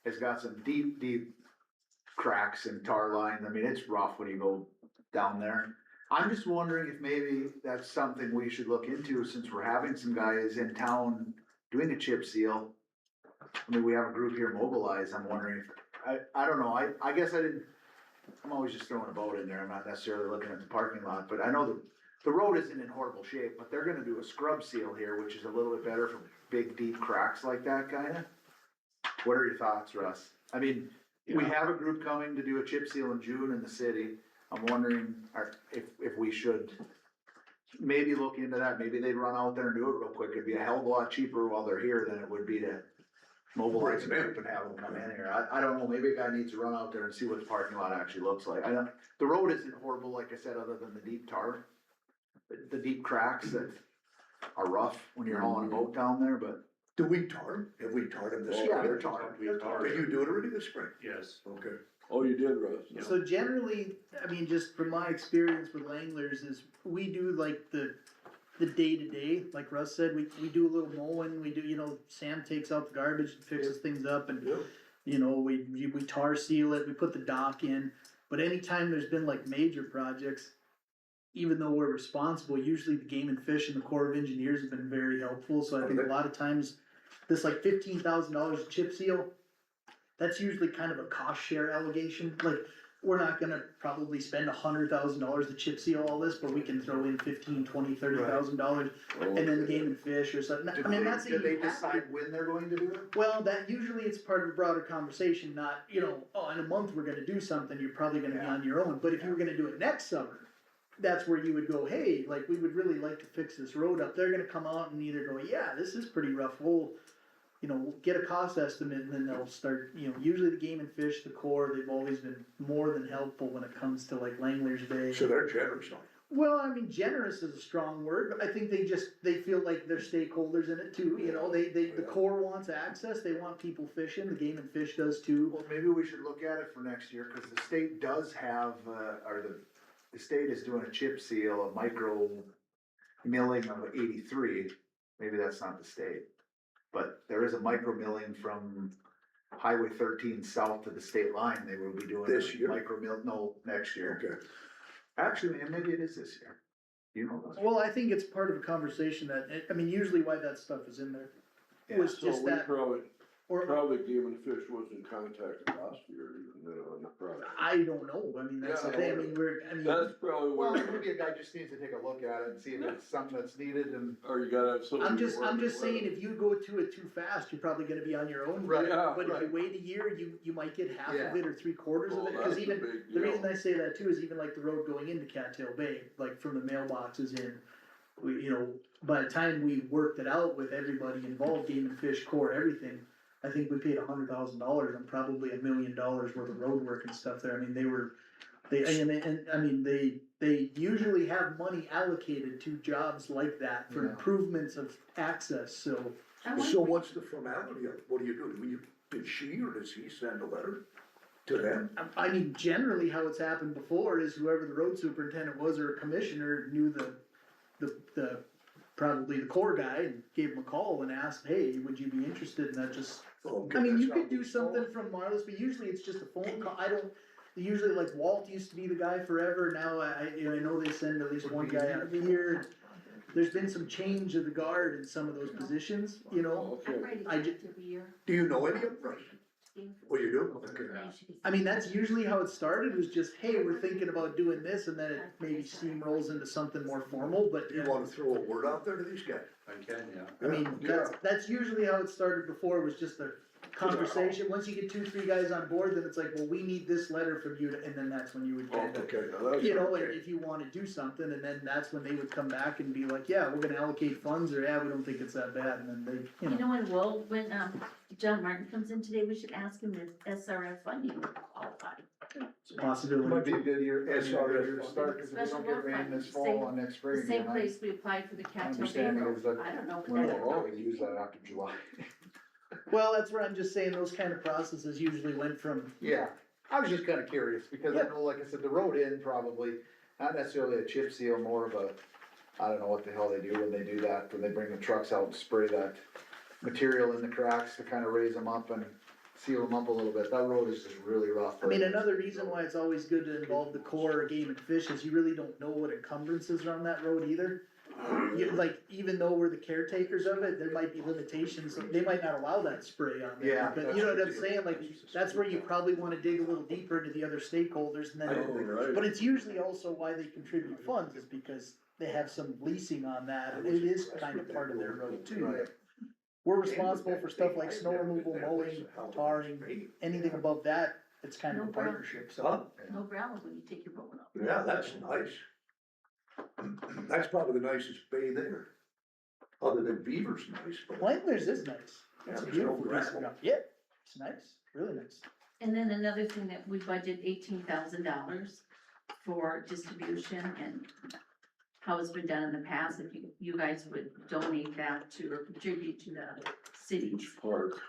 has got some deep, deep cracks and tar lines. I mean, it's rough when you go down there. I'm just wondering if maybe that's something we should look into since we're having some guys in town doing a chip seal. I mean, we have a group here mobilized. I'm wondering if, I don't know, I guess I didn't, I'm always just throwing a boat in there. I'm not necessarily looking at the parking lot, but I know the road isn't in horrible shape, but they're gonna do a scrub seal here, which is a little bit better for big, deep cracks like that kinda. What are your thoughts, Russ? I mean, we have a group coming to do a chip seal in June in the city. I'm wondering if we should maybe look into that. Maybe they'd run out there and do it real quick. It'd be a hell of a lot cheaper while they're here than it would be to mobilize a group and have them come in here. I don't know, maybe a guy needs to run out there and see what the parking lot actually looks like. The road isn't horrible, like I said, other than the deep tar. The deep cracks that are rough when you're hauling a boat down there, but. Do we tar them? Have we tarred them this spring? Yeah, they're tarred. Did you do it already this spring? Yes. Okay. Oh, you did, Russ? So generally, I mean, just from my experience with Langlers is we do like the day to day, like Russ said, we do a little mowing, we do, you know, Sam takes out the garbage and fixes things up and, you know, we tar seal it, we put the dock in. But anytime there's been like major projects, even though we're responsible, usually the Game and Fish and the Corps of Engineers have been very helpful, so I think a lot of times, this like $15,000 chip seal, that's usually kind of a cost share allegation, like, we're not gonna probably spend $100,000 to chip seal all this, but we can throw in $15,000, $20,000, $30,000, and then Game and Fish or something, I mean, that's. Did they decide when they're going to do it? Well, that usually it's part of a broader conversation, not, you know, oh, in a month we're gonna do something, you're probably gonna be on your own, but if you were gonna do it next summer, that's where you would go, hey, like, we would really like to fix this road up, they're gonna come out and either go, yeah, this is pretty rough, we'll, you know, get a cost estimate, and then they'll start, you know, usually the Game and Fish, the Corps, they've always been more than helpful when it comes to like Langlers Bay. So they're generous on it. Well, I mean, generous is a strong word, but I think they feel like they're stakeholders in it too, you know, the Corps wants access, they want people fishing, the Game and Fish does too. Well, maybe we should look at it for next year, cause the state does have, or the state is doing a chip seal, a micro milling of 83, maybe that's not the state. But there is a micro milling from Highway 13 south to the state line, they will be doing. This year? Micro mill, no, next year. Okay. Actually, and maybe it is this year. You know. Well, I think it's part of a conversation that, I mean, usually why that stuff is in there Yeah. was just that, Probably Game and Fish wasn't contacted last year, even though on the project. I don't know, I mean, that's the Yeah, thing, I mean, That's probably Well, where, maybe a guy just needs to take a look at it and see if it's something that's needed and. or you gotta have something. I'm just saying, if you go to it too fast, you're probably gonna be on your own. Right, yeah, But if right. you wait a year, you might get half Yeah. of it or 3/4 of Well, it, that's cause a even, big the reason deal. I say that too is even like the road going into Cattail Bay, like from the mailboxes in. We, you know, by the time we worked it out with everybody involved, Game and Fish, Corps, everything, I think we paid $100,000 and probably $1 million worth of road work and stuff there, I mean, they usually have money allocated to jobs like that for Yeah. improvements of access, so. So what's the formality of it? What do you do? Did she or does he send a letter to them? I mean, generally how it's happened before is whoever the road superintendent was or a commissioner knew probably the Corps guy and gave him a call and asked, hey, would you be interested in that, just. Okay, I mean, that's you how could do it's something going. from Marlis, but usually it's just a phone call, usually like Walt used to be the guy forever, now I know they send at least one guy out here. There's been some change of the guard in some of those positions, you know, I'm ready I to ju- every year. Do you know any of them? Well, you do? Okay. I mean, that's usually how it started, was just, hey, we're thinking about doing this, and then it maybe steamrolls into something more formal, but. Do you wanna throw a word out there to these guys? I can, yeah. I mean, that's usually how it started before, was just a conversation, once you get 2-3 guys on board, then it's like, well, we need this letter from you, and then that's when you would kind of. Okay, now that's. You know, and okay. if you wanna do something, and then that's when they would come back and be like, yeah, we're gonna allocate funds, or yeah, we don't think it's that bad, and then they, you You know. know, when John Martin comes in today, we should ask him if SRF funding would qualify. It's a possibility. Might be a good year, Yes, a good year to start, cause if we Special don't get road rain fund, this same- fall and next spring. The same then place we applied for the Cattail Bay understanding Road, is that I don't know We're what that. not gonna use that after July. Well, that's where I'm just saying, those kind of processes usually went from, Yeah, I was just kinda curious, because I know, like I said, the road in probably, not necessarily a chip seal, more of a, I don't know what the hell they do when they do that, when they bring the trucks out and spray that material in the cracks to kinda raise them up and seal them up a little bit, that road is just really rough. I mean, another reason why it's always good to involve the Corps or Game and Fish is you really don't know what encumbrances are on that road either. Like, even though we're the caretakers of it, there might be limitations, they might not allow that spray on there. Yeah, But you know what I'm saying, like, that's where you probably wanna dig a little deeper into the other stakeholders and Oh, then, right. but it's usually also why they contribute funds, is because they have some leasing on that, and it is kind of part of their road too. Right. We're responsible for stuff like snow removal, mowing, tarring, anything above that, it's kind of a No problem. partnership, so. Huh? No gravel when you take your boat up. Yeah, that's nice. That's probably the nicest bay there. Other than Beaver's nice, but. Langlers is nice, it's a Yeah, beautiful there's no piece of gravel. ground, yeah, it's nice, really nice. And then another thing that we budget $18,000 for distribution, and how it's been done in the past, if you guys would donate that to or contribute to the cities. Park.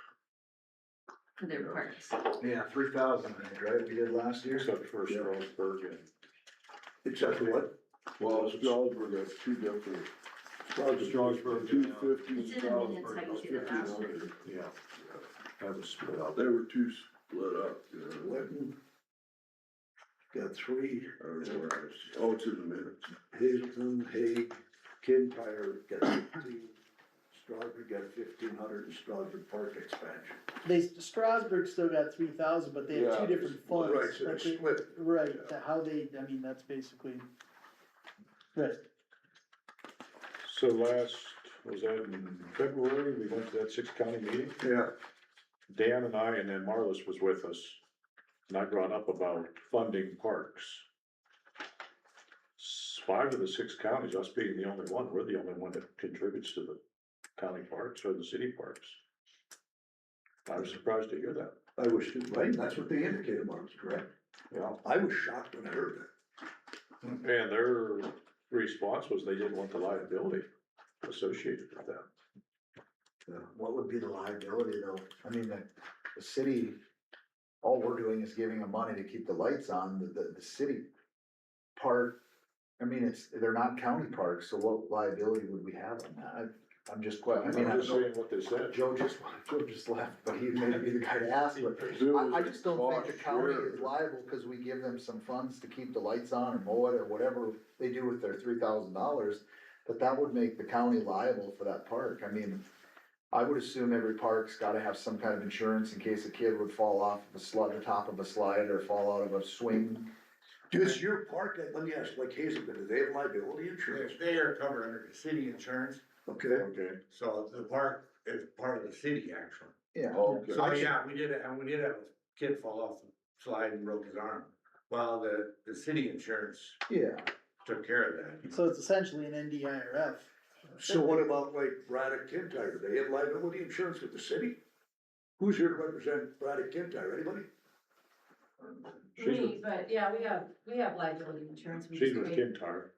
for their parks. Yeah, 3,000, I think, right, we did last year? Except for Strasburg and. Except for what? Well, Strasburg has two different, Strasburg. 250. It's in the minutes, how you did it last year. Yeah. That was split up. They were two split up, you know. Linton. Got three. Oh, it's in the minutes. Hazelton, Hague, Kintyre got 15, Strasburg got 1,500, and Strasburg Park expansion. Strasburg still got 3,000, but they have two Yeah. different funds. Right, so they Okay, split. right, how they, I mean, that's basically, right. So last, was that in February, we went to that 6 county meeting? Yeah. Dan and I, and then Marlis was with us, and I brought up about funding parks. 5 of the 6 counties, us being the only one, we're the only one that contributes to the county parks or the city parks. I was surprised to hear that. I was too, right, that's what they indicated, Mark, correct? Yeah. I was shocked when I heard that. And their response was they didn't want the liability associated with that. What would be the liability though? I mean, the city, all we're doing is giving them money to keep the lights on, the city park. I mean, they're not county parks, so what liability would we have on that? I'm just quite, I mean, I I'm just don't know. saying what they said. Joe just left, but he may be the guy to ask, but I just don't think the county is liable, cause we give them some funds to keep the lights on or mow it or whatever they do with their $3,000. That would make the county liable for that park. I mean, I would assume every park's gotta have some kind of insurance in case a kid would fall off of the top of a slide or fall out of a swing. Does your park, let me ask, like Hazelton, do they have liability insurance? They are covered under the city insurance, Okay, Okay. so the park is part of the city actually. Yeah. Okay. So yeah, we did have a kid fall off the slide and broke his arm. Well, the city insurance Yeah. took care of that. So it's essentially an NDIRF. so what about like Braddock Kintyre, do they have liability insurance with the city? Who's here to represent Braddock Kintyre, anybody? She's But yeah, we have liability insurance. We She's just with pay- Kintyre.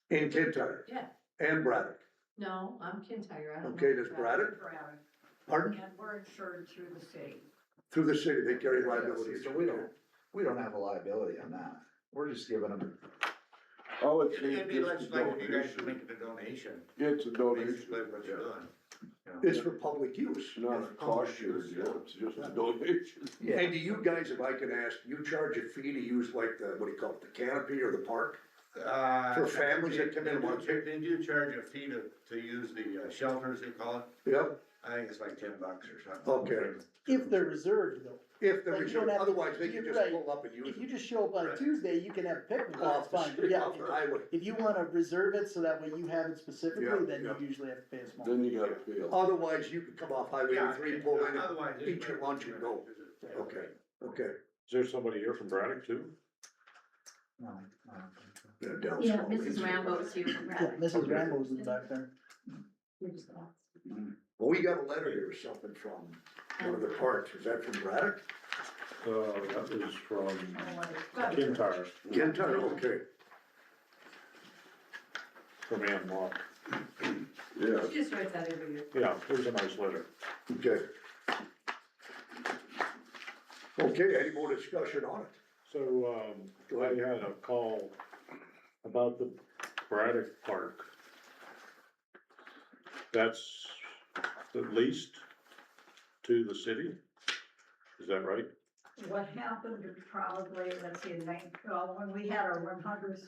And Kintyre, Yeah, and Braddock, no, I'm Kintyre, I don't know. okay, does Braddock, pardon? And we're insured through the city. Through the city, they carry liability. So we don't have a liability on that. We're just giving them, Oh, it's It'd be less just a like if you guys donation. making a donation, It's a donation. basically what you're doing. It's for public use. It's not a cost share deal, it's just a donation. yeah. And do you guys, if I can ask, you charge a fee to use like the, what do you call it, the canopy or the park? For families that come in once? They do charge a fee to use the shelters, they call it. Yep, I think it's like $10 or something. okay, If they're reserved though. if the Like, you reserve, don't have- otherwise they can just right. pull up and use If it. you just show up on a Right. Tuesday, you can have a picnic, that's Off the fine. street, Yeah, off the highway. if you wanna reserve it so that way you have it specifically, Yeah, then you yeah. usually have to pay a small. Then you gotta pay. Otherwise, you could come off Highway Yeah, 3, pull in, and otherwise. eat your lunch and go. Okay, okay. Is there somebody here from Braddock too? No, I don't think so. Yeah, down Yeah, small. Mrs. Rambo's here from Yeah, Braddock. Mrs. Rambo's is back there. You're just lost. Well, we got a letter here or something from one of the parks, is that from Braddock? That was from Got it. Kintyre, Kintyre, okay. from Ann Mock. Yeah, She just writes that every year. Yeah, it was a nice letter. Okay. Okay, any more discussion on it? So, I had a call about the Braddock Park. That's at least to the city, is that right? What happened probably, let's see, when we had our 100th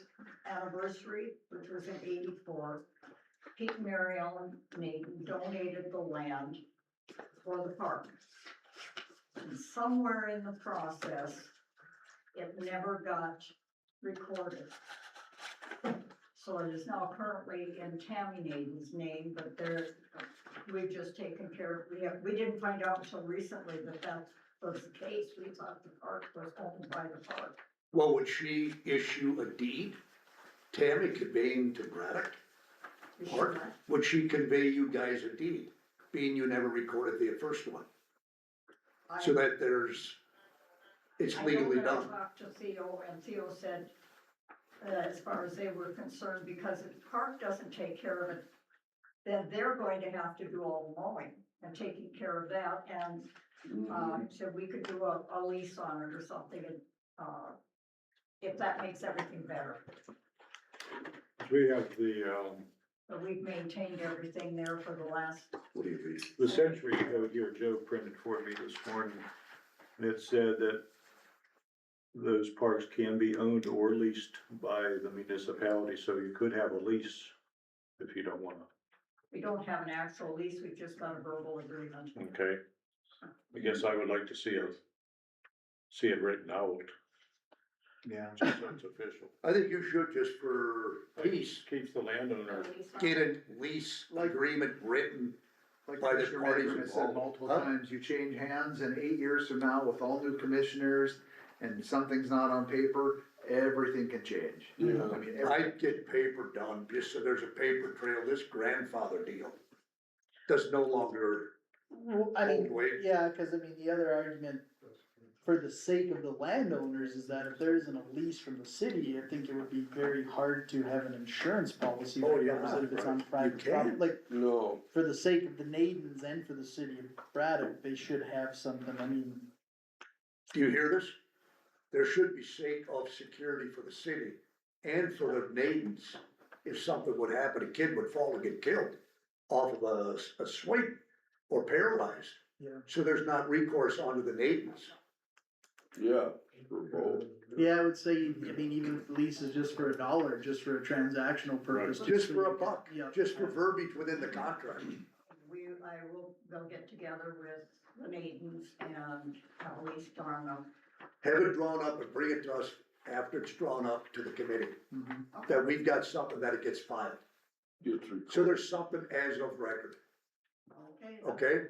anniversary, which was in '84, Pete and Mary Ellen Naden donated the land for the park. And somewhere in the process, it never got recorded. So it is now currently in Tammy Naden's name, but we've just taken care of, we didn't find out until recently that was the case. We thought the park was owned by the park. Well, would she issue a deed, Tammy conveying to Braddock Park? Would she convey you guys a deed, being you never recorded the first one? So that it's legally I done. talked to Theo, and Theo said, as far as they were concerned, because the park doesn't take care of it, then they're going to have to do all the mowing and taking care of that, and, so we could do a lease on it or something, and, if that makes everything better. We have But we've maintained everything there for the last, What do you read? the century code here, Joe printed for me this morning. And it said that those parks can be owned or leased by the municipality, so you could have a lease if you don't wanna, we don't have an actual lease, we've just got a verbal agreement. okay? I guess I would like to see it written out, Yeah. just so it's official. I think you should, just for peace, Keeps the landowner, get a lease agreement written. Like By the Commissioner parties Rayburn has said involved. multiple Huh? times, you change hands in 8 years from now with all new commissioners and something's not on paper, everything can change. I mean, I'd get paper done, just so there's a paper trail, this grandfather deal does no longer Well, I hold mean, weight. yeah, cause I mean, the other argument for the sake of the landowners is that if there isn't a lease from the city, I think it would be very hard to have an insurance policy Oh, that yeah, covers it if it's on right. private You property. can't. Like, No, for the sake of the Nadens and for the city of Braddock, they should have something, I mean, Do you hear this? There should be sake of security for the city and for the Nadens. If something would happen, a kid would fall and get killed off of a swing or paralyzed. yeah. So there's not recourse onto the Nadens. yeah, for both. Yeah, I would say, I mean, even if the lease is just for $1, just for a transactional purpose. Just so for you a buck, can- yeah. just for verbiage within the contract. They'll get together with the Nadens and have a lease drawn up. Have it drawn up and bring it to us after it's drawn up to the committee, Mhm. that we've got something that it gets filed. Get through. So there's something as of record, Okay. okay?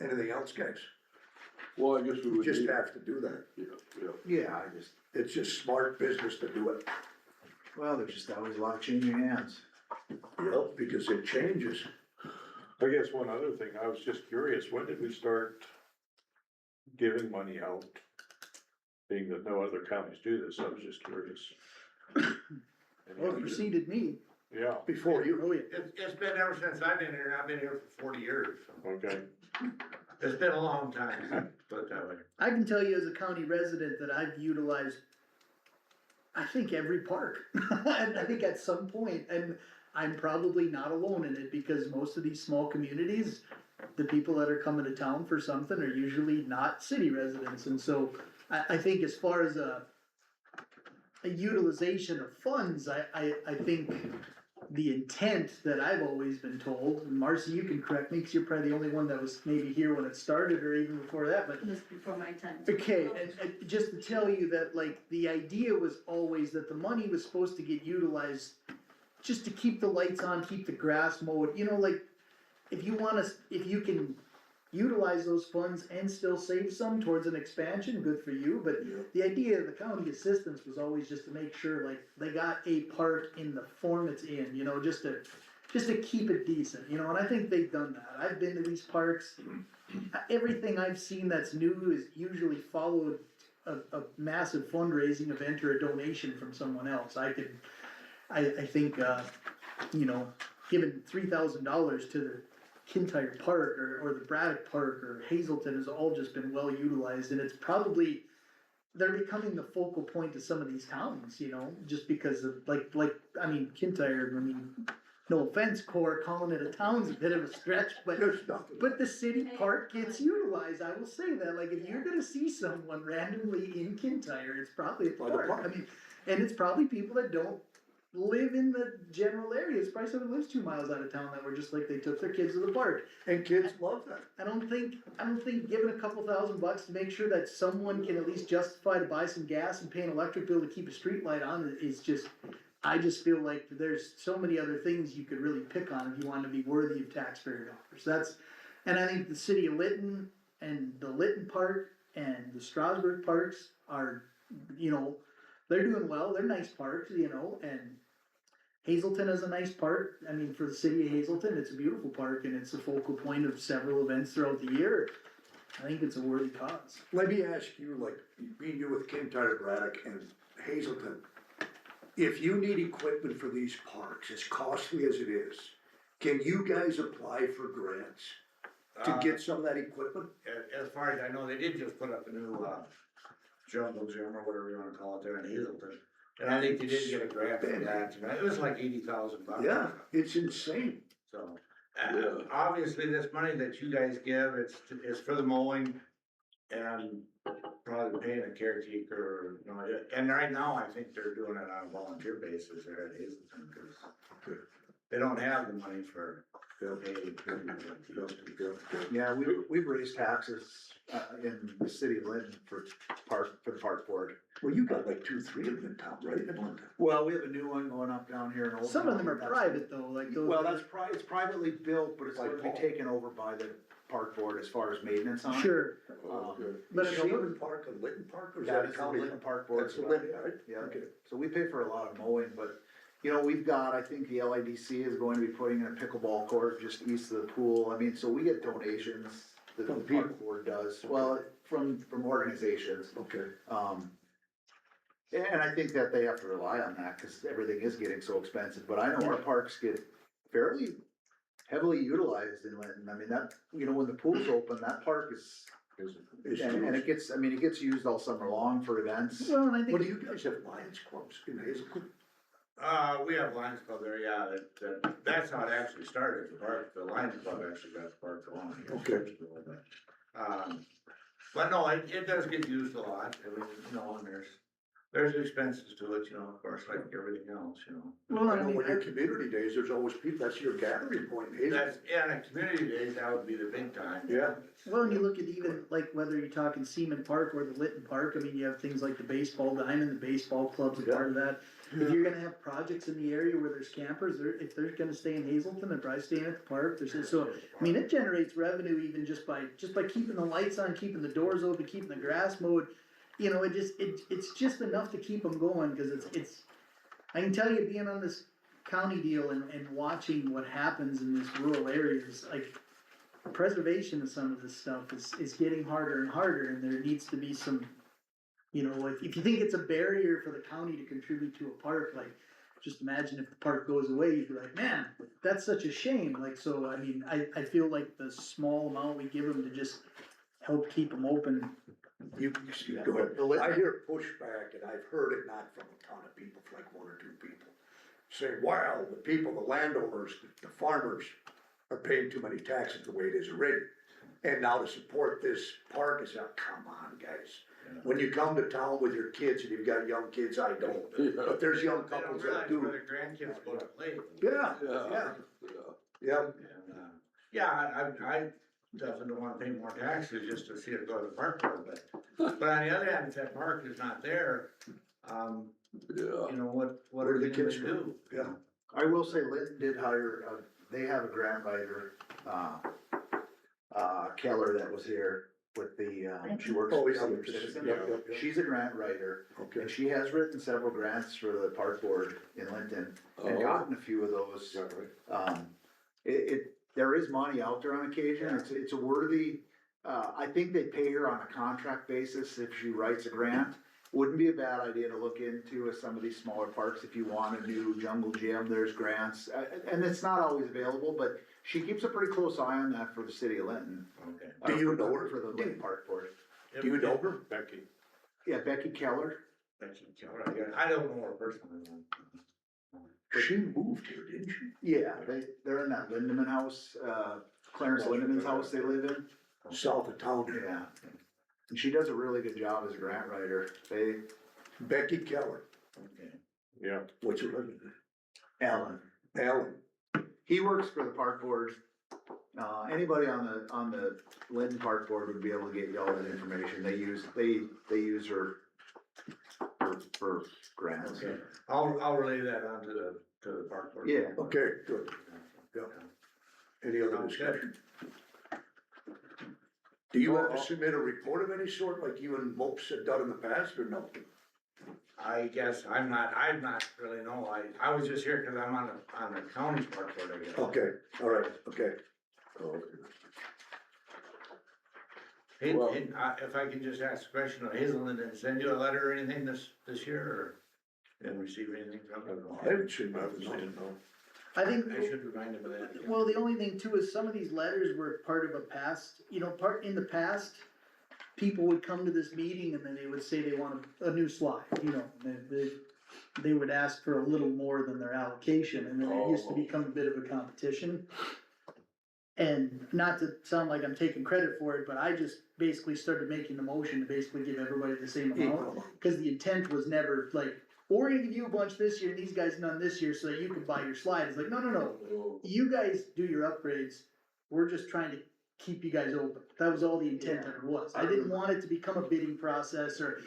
Anything else, guys? Well, I guess we We would. just need- have to do that. Yeah. Yeah, It's just smart business to do it. well, there's just always a lot of changing hands. Yep, because it changes. I guess one other thing, I was just curious, when did we start giving money out? Being that no other counties do this, I was just curious. Well, it preceded me. Yeah, Before you, Oh, yeah. It's been ever since I've been here, and I've been here for 40 years, so okay, it's been a long time, put it that way. I can tell you as a county resident that I've utilized, I think, every park. And I think at some point, and I'm probably not alone in it, because most of these small communities, the people that are coming to town for something are usually not city residents, and so I think as far as a utilization of funds, I think the intent that I've always been told, and Marcy, you can correct me, cause you're probably the only one that was maybe here when it started or even before that, but This before my time. okay, and just to tell you that, like, the idea was always that the money was supposed to get utilized just to keep the lights on, keep the grass mowed, you know, like, if you can utilize those funds and still save some towards an expansion, good for you, but the idea of the county assistance was always just to make sure, like, they got a park in the form it's in, you know, just to keep it decent, you know, and I think they've done that. I've been to these parks, everything I've seen that's new is usually followed a massive fundraising event or a donation from someone else. I think, you know, giving $3,000 to the Kintyre Park or the Braddock Park or Hazelton has all just been well utilized, and it's probably, they're becoming the focal point of some of these towns, you know, just because of like, I mean, Kintyre, I mean, no offense, Core, calling it a town's a bit of a stretch, but there's nothing. but the city park gets utilized, I will say that, like, if you're gonna see someone randomly in Kintyre, it's probably at the By the park, park. I mean, and it's probably people that don't live in the general area, it's probably someone who lives 2 miles out of town that were just like, they took their kids to the park. And kids love that. I don't think giving a couple $1,000 to make sure that someone can at least justify to buy some gas and pay an electric bill to keep a street light on is just, I just feel like there's so many other things you could really pick on if you want to be worthy of taxpayer dollars. And I think the city of Lytton and the Lytton Park and the Strasburg parks are, you know, they're doing well, they're nice parks, you know, and Hazelton is a nice park. I mean, for the city of Hazelton, it's a beautiful park and it's a focal point of several events throughout the year. I think it's a worthy cause. Let me ask you, like, being you with Kintyre, Braddock and Hazelton, if you need equipment for these parks, as costly as it is, can you guys apply for grants to get some of that equipment? As far as I know, they did just put up a new, jungle gym or whatever you wanna call it there in Hazelton. And I think they did get a grant for that, and it was like $80,000. Yeah, it's insane. So, obviously, this money that you guys give, it's for the mowing and probably paying a caretaker, you know, and right now, I think they're doing it on a volunteer basis there at Hazelton, cause they don't have the money for paying. Yeah, we've raised taxes, in the city of Linton for the park board. Well, you got like 2, 3 of them in town, right, in London? Well, we have a new one going up down here in Old Some of them are Town. private though, like those. Well, it's privately built, but it's Like gonna be Paul. taken over by the park board as far as maintenance on it. Sure, But but it's Shaman Park and Lytton Park, or is That that is the county? Linton Park Board. That's the Lytton, right? Yeah, Okay. so we pay for a lot of mowing, but, you know, we've got, I think the LIDC is going to be putting in a pickleball court just east of the pool. I mean, so we get donations, the From park board does, well, from organizations. Okay. And I think that they have to rely on that, cause everything is getting so expensive, but I know our parks get fairly heavily utilized in Linton. I mean, that, you know, when the pool's open, that park is, and it gets, I mean, it gets used all summer long for events. well, and I What do think, you guys have, Lions clubs in Hazelton? We have Lions Club there, yeah, that's how it actually started, the park, the Lions Club actually got the park going. Okay. But no, it does get used a lot, I mean, you know, and there's expenses to it, you know, of course, like everything else, you know. well, I I know mean, when your community days, there's always people, that's your gathering point in Hazelton. That's, yeah, and community days, that would be the big time. Yeah. well, and you look at even like whether you're talking Seaman Park or the Lytton Park, I mean, you have things like the baseball diamond, the baseball club's a part of that. If you're gonna have projects in the area where there's campers, if they're gonna stay in Hazelton, they're probably staying at the park, so, I mean, it generates revenue even just by keeping the lights on, keeping the doors open, keeping the grass mowed. You know, it's just enough to keep them going, cause it's, I can tell you, being on this county deal and watching what happens in these rural areas, like, preservation of some of this stuff is getting harder and harder, and there needs to be some, you know, if you think it's a barrier for the county to contribute to a park, like, just imagine if the park goes away, you'd be like, man, that's such a shame, like, so, I mean, I feel like the small amount we give them to just help keep them open. You go ahead. I hear pushback, and I've heard it not from a ton of people, like 1 or 2 people. Say, wow, the people, the landowners, the farmers are paying too many taxes the way it is already. And now to support this park is, come on, guys. When you come to town with your kids and you've got young kids, I don't, but there's young They don't couples realize that do. where their grandkids go to play. Yeah, Yeah. yeah. And, I definitely don't wanna pay more taxes just to see it go to the park board, but on the other hand, if that park is not there, you know, what Where are do they the gonna kids go? do? Yeah. I will say Linton did hire, they have a grant writer, Keller that was here with the, she works Oh, for yeah, Senior Citizens. yep. She's a grant writer, Okay. and she has written several grants for the park board in Linton, and Oh. gotten a few of those. There is money out there on occasion, it's a worthy, I think they pay her on a contract basis if she writes a grant. Wouldn't be a bad idea to look into with some of these smaller parks, if you want a new jungle gym, there's grants, and it's not always available, but she keeps a pretty close eye on that for the city of Linton. Okay. Do you know her? For the Linton Park Board. Do you know her? Becky. Yeah, Becky Keller. I don't know her personally. She moved here, didn't she? Yeah, they're in that Lindemann house, Clarence Lindemann's house they live in. South of town. Yeah. And she does a really good job as a grant writer. Becky Keller. Okay. Yeah. What's her husband? Alan, Alan. he works for the park board. Anybody on the Linton Park Board would be able to get you all that information. They use her for grants. Okay, I'll relay that on to the park board. Yeah. Okay, good. Yeah. Any other discussion? Do you have to submit a report of any sort, like you and Mopes had done in the past, or no? I guess I'm not really know, I was just here cause I'm on the county park board, I guess. Okay, all right, okay. Hey, Well- if I could just ask a question, Hazelton didn't send you a letter or anything this year, Didn't receive anything from him. I haven't seen nothing, no. I think, I should remind him of that again. well, the only thing too is some of these letters were part of a past, in the past, people would come to this meeting and then they would say they want a new slide, they would ask for a little more than their allocation, and then it used to become a bit of a competition. And not to sound like I'm taking credit for it, but I just basically started making the motion to basically give everybody the same amount, cause the intent was never like, we're gonna give you a bunch this year, and these guys none this year, so that you can buy your slide. It's like, no, you guys do your upgrades, we're just trying to keep you guys open. That was all the intent of it was. I didn't want it to become a bidding process, or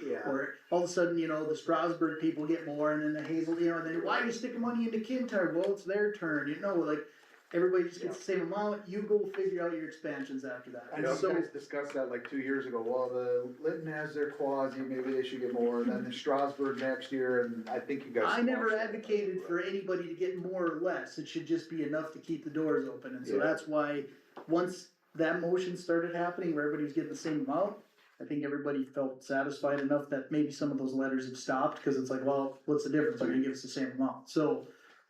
all of a sudden, the Strasburg people get more, and then the Hazel, and then why are you sticking money into Kintyre? Well, it's their turn, like, everybody just gets the same amount, you go figure out your expansions after that. I know you guys discussed that like 2 years ago, well, the Lytton has their quasi, maybe they should get more, and then the Strasburg next year, and I think you guys. I never advocated for anybody to get more or less, it should just be enough to keep the doors open, and so that's why, once that motion started happening, where everybody was getting the same amount, I think everybody felt satisfied enough that maybe some of those letters have stopped, cause it's like, well, what's the difference, they're gonna give us the same amount, so.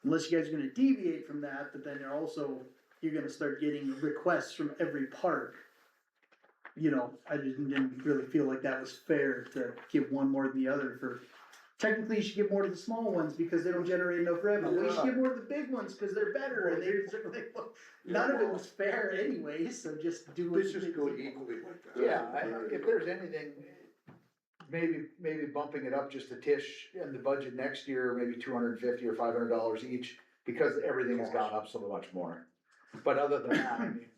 Unless you guys are gonna deviate from that, but then you're gonna start getting requests from every park. I just didn't really feel like that was fair to give one more than the other technically you should give more to the small ones because they don't generate enough revenue. You should give more to the big ones because they're better and none of it was fair anyway, so just do it. Let's just go equally like that. Yeah, if there's anything, maybe bumping it up just a tish in the budget next year, maybe $250 or $500 each, because everything has gone up so much more. But other than that, I mean,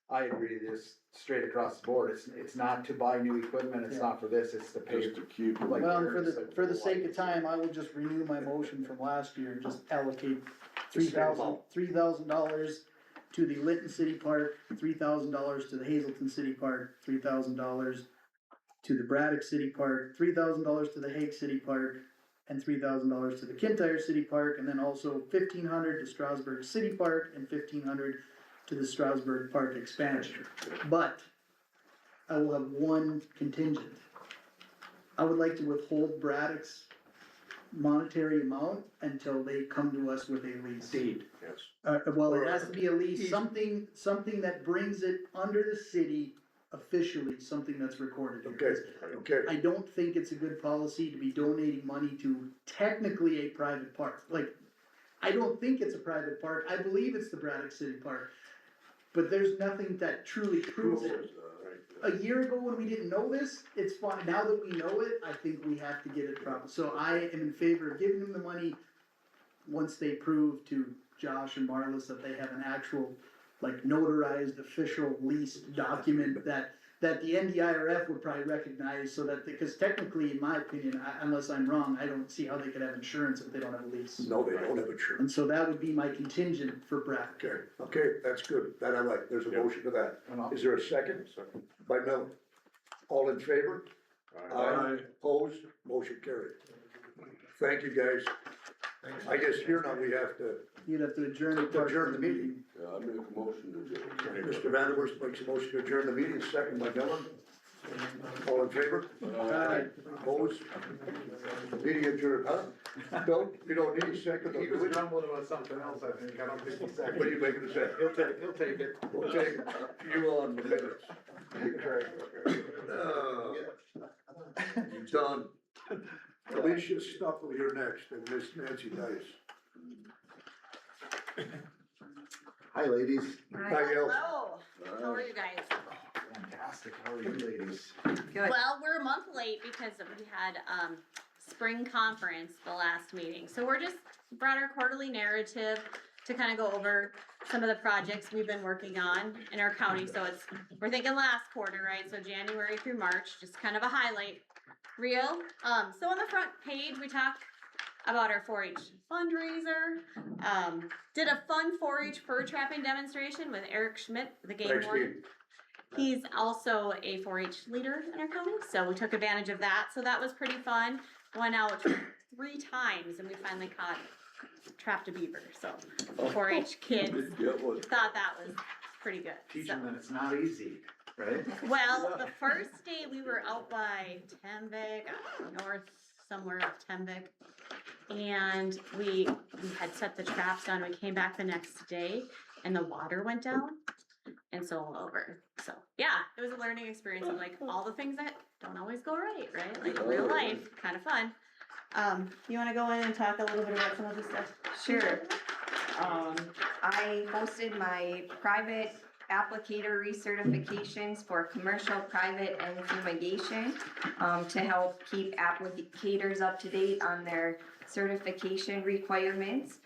I agree this straight across the board, it's not to buy new equipment, it's not for this, it's to pay. Just to keep. Like Well, Eric for the said, sake of time, I will just renew my motion from last year and just allocate $3,000 to the Lytton City Park, $3,000 to the Hazelton City Park, $3,000 to the Braddock City Park, $3,000 to the Hague City Park, and $3,000 to the Kintyre City Park, and then also $1,500 to Strasburg City Park and $1,500 to the Strasburg Park expansion. But I will have one contingent. I would like to withhold Braddock's monetary amount until they come to us with a lease. Deed, yes. Well, it has to be a lease, something that brings it under the city officially, something that's recorded. Okay. I don't think it's a good policy to be donating money to technically a private park. Like, I don't think it's a private park, I believe it's the Braddock City Park. But there's nothing that truly proves it. A year ago when we didn't know this, it's fine, now that we know it, I think we have to get it proper. So I am in favor of giving them the money once they prove to Josh and Marlis that they have an actual, like, notarized official lease document that the NDIRF would probably recognize, so that, because technically, in my opinion, unless I'm wrong, I don't see how they could have insurance if they don't have a lease. No, they don't have insurance. And so that would be my contingent for Brad. Okay, that's good, that I like, there's a motion to that. Is there a second? Second. By Mel. All in favor? Aye. Opposed? Motion carried. Thank you, guys. I guess here now we have to You'd have to adjourn adjourn the meeting. Yeah, I make a motion to adjourn. Mr. Vanderwerst makes a motion to adjourn the meeting, second by Dylan. All in favor? Aye. Opposed? Meeting adjourned, huh? Bill, you don't need a second. He was grumbling about something else, I think, I don't think he's What are you making a second? He'll take it. Okay, you on the minutes. Done. Alicia Stuffle here next, and Miss Nancy Dice. Hi, ladies. Hi, Gail. Hello, how are you guys? Fantastic, how are you ladies? Well, we're a month late because we had, spring conference the last meeting. So we're just brought our quarterly narrative to kind of go over some of the projects we've been working on in our county. So we're thinking last quarter, right? So January through March, just kind of a highlight reel. So on the front page, we talked about our 4-H fundraiser. Did a fun 4-H fur trapping demonstration with Eric Schmidt, the game warden. He's also a 4-H leader in our county, so we took advantage of that. So that was pretty fun. Went out 3 times and we finally trapped a beaver. So 4-H kids thought that was pretty good. Teach them that it's not easy, right? Well, the first day we were out by Tembec, north somewhere up Tembic. And we had set the traps down, we came back the next day and the water went down and so all over. So, yeah, it was a learning experience of like all the things that don't always go right, right? Like real life, kind of fun. You wanna go in and talk a little bit about some of this stuff? Sure. I hosted my private applicator recertifications for commercial, private, and fumigation, to help keep applicators up to date on their certification requirements.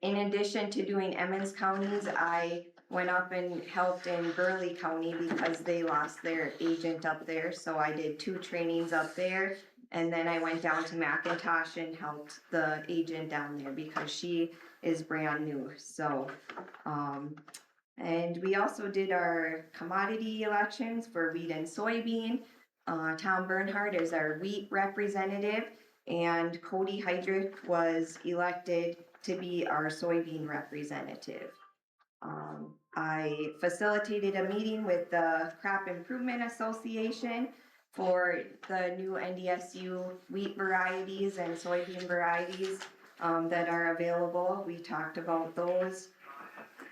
In addition to doing Emmons counties, I went up and helped in Burley County because they lost their agent up there, so I did 2 trainings up there. And then I went down to McIntosh and helped the agent down there because she is brand new, so, and we also did our commodity elections for wheat and soybean. Tom Bernhardt is our wheat representative, and Cody Heydrich was elected to be our soybean representative. I facilitated a meeting with the Crop Improvement Association for the new NDSU wheat varieties and soybean varieties that are available. We talked about those.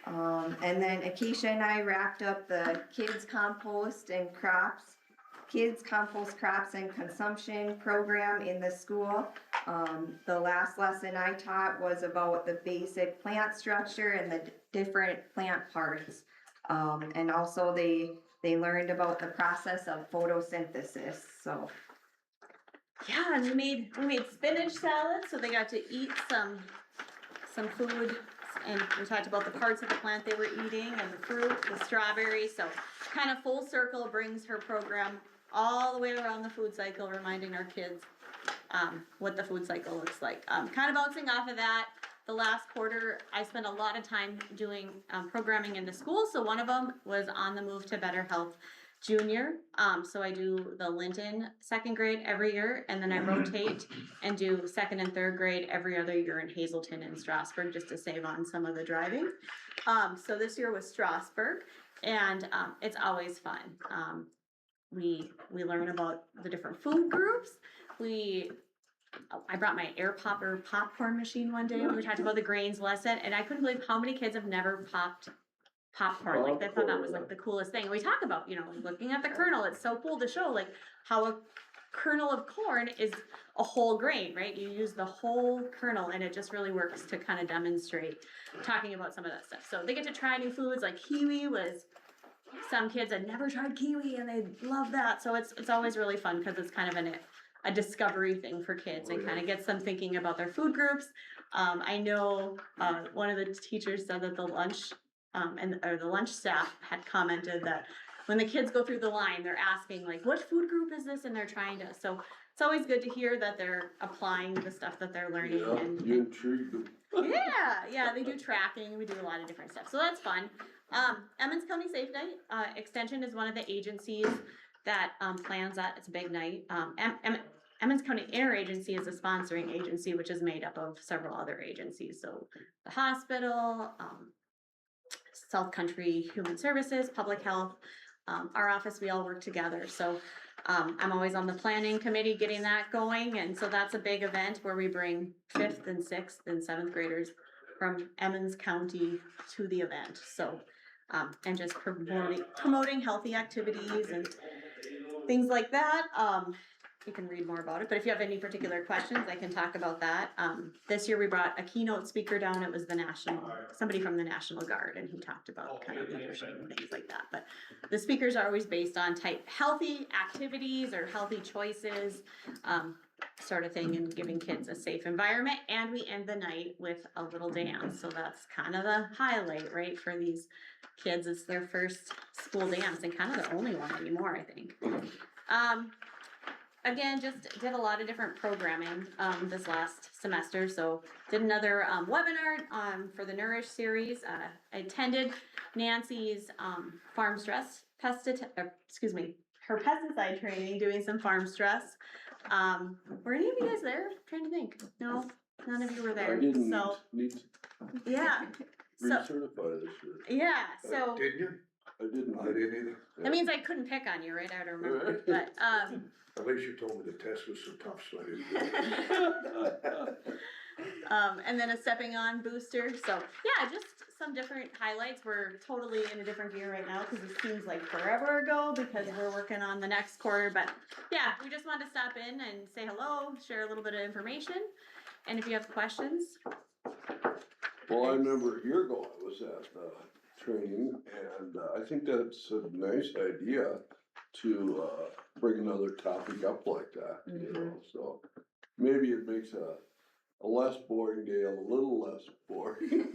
And then Acacia and I wrapped up the kids compost and crops, kids compost crops and consumption program in the school. The last lesson I taught was about the basic plant structure and the different plant parts. And also they learned about the process of photosynthesis, so. Yeah, and we made spinach salad, so they got to eat some food, and we talked about the parts of the plant they were eating and the fruit, the strawberries, so kind of full circle brings her program all the way around the food cycle, reminding our kids what the food cycle looks like. Kind of bouncing off of that, the last quarter, I spent a lot of time doing programming in the school, so one of them was on the move to Better Health Junior. So I do the Linton 2nd grade every year, and then I rotate and do 2nd and 3rd grade every other year in Hazelton and Strasburg, just to save on some of the driving. So this year was Strasburg, and it's always fun. We learn about the different food groups. I brought my air popper popcorn machine one day, and we talked about the grains lesson, and I couldn't believe how many kids have never popped popcorn. Like, they thought that was like the coolest thing. And we talk about, looking at the kernel. It's so cool to show like how a kernel of corn is a whole grain, right? You use the whole kernel, and it just really works to kind of demonstrate talking about some of that stuff. So they get to try new foods, like kiwi was, some kids had never tried kiwi and they love that. So it's always really fun because it's kind of a discovery thing for kids and kind of gets them thinking about their food groups. I know one of the teachers said that the lunch the lunch staff had commented that when the kids go through the line, they're asking like, what food group is this? And they're trying to, so it's always good to hear that they're applying the stuff that they're learning. Yeah, and you intrigued them. yeah, they do tracking, we do a lot of different stuff, so that's fun. Emmons County Safe Night, Extension is one of the agencies that plans that. It's a big night. Emmons County Interagency is a sponsoring agency, which is made up of several other agencies, so the hospital, South Country Human Services, Public Health, our office, we all work together, so I'm always on the planning committee getting that going, and so that's a big event where we bring 5th and 6th and 7th graders from Emmons County to the event, so and just promoting healthy activities and things like that. You can read more about it, but if you have any particular questions, I can talk about that. This year we brought a keynote speaker down. It was somebody from the National Guard, and he talked about kind of leadership and things like that. But the speakers are always based on healthy activities or healthy choices, sort of thing, and giving kids a safe environment. And we end the night with a little dance. So that's kind of the highlight, right, for these kids. It's their first school dance and kind of their only one anymore, I think. Again, just did a lot of different programming this last semester. So did another webinar for the Nourish series. I attended Nancy's farm stress her pesticide training, doing some farm stress. Were any of you guys there? I'm trying to think. No, none of you were there. I didn't so need to yeah. So recertify this year. yeah. So Did you? I didn't either. That means I couldn't pick on you, right? I don't remember, but, At least you told me the test was so tough, so I didn't. and then a stepping on booster, so, yeah, just some different highlights. We're totally in a different gear right now, cause it seems like forever ago, because we're working on the next quarter, but, yeah, we just wanted to stop in and say hello, share a little bit of information, and if you have questions. Well, I remember a year ago, I was at training, and I think that's a nice idea to bring another topic up like that, you know, so maybe it makes a less boring day a little less boring.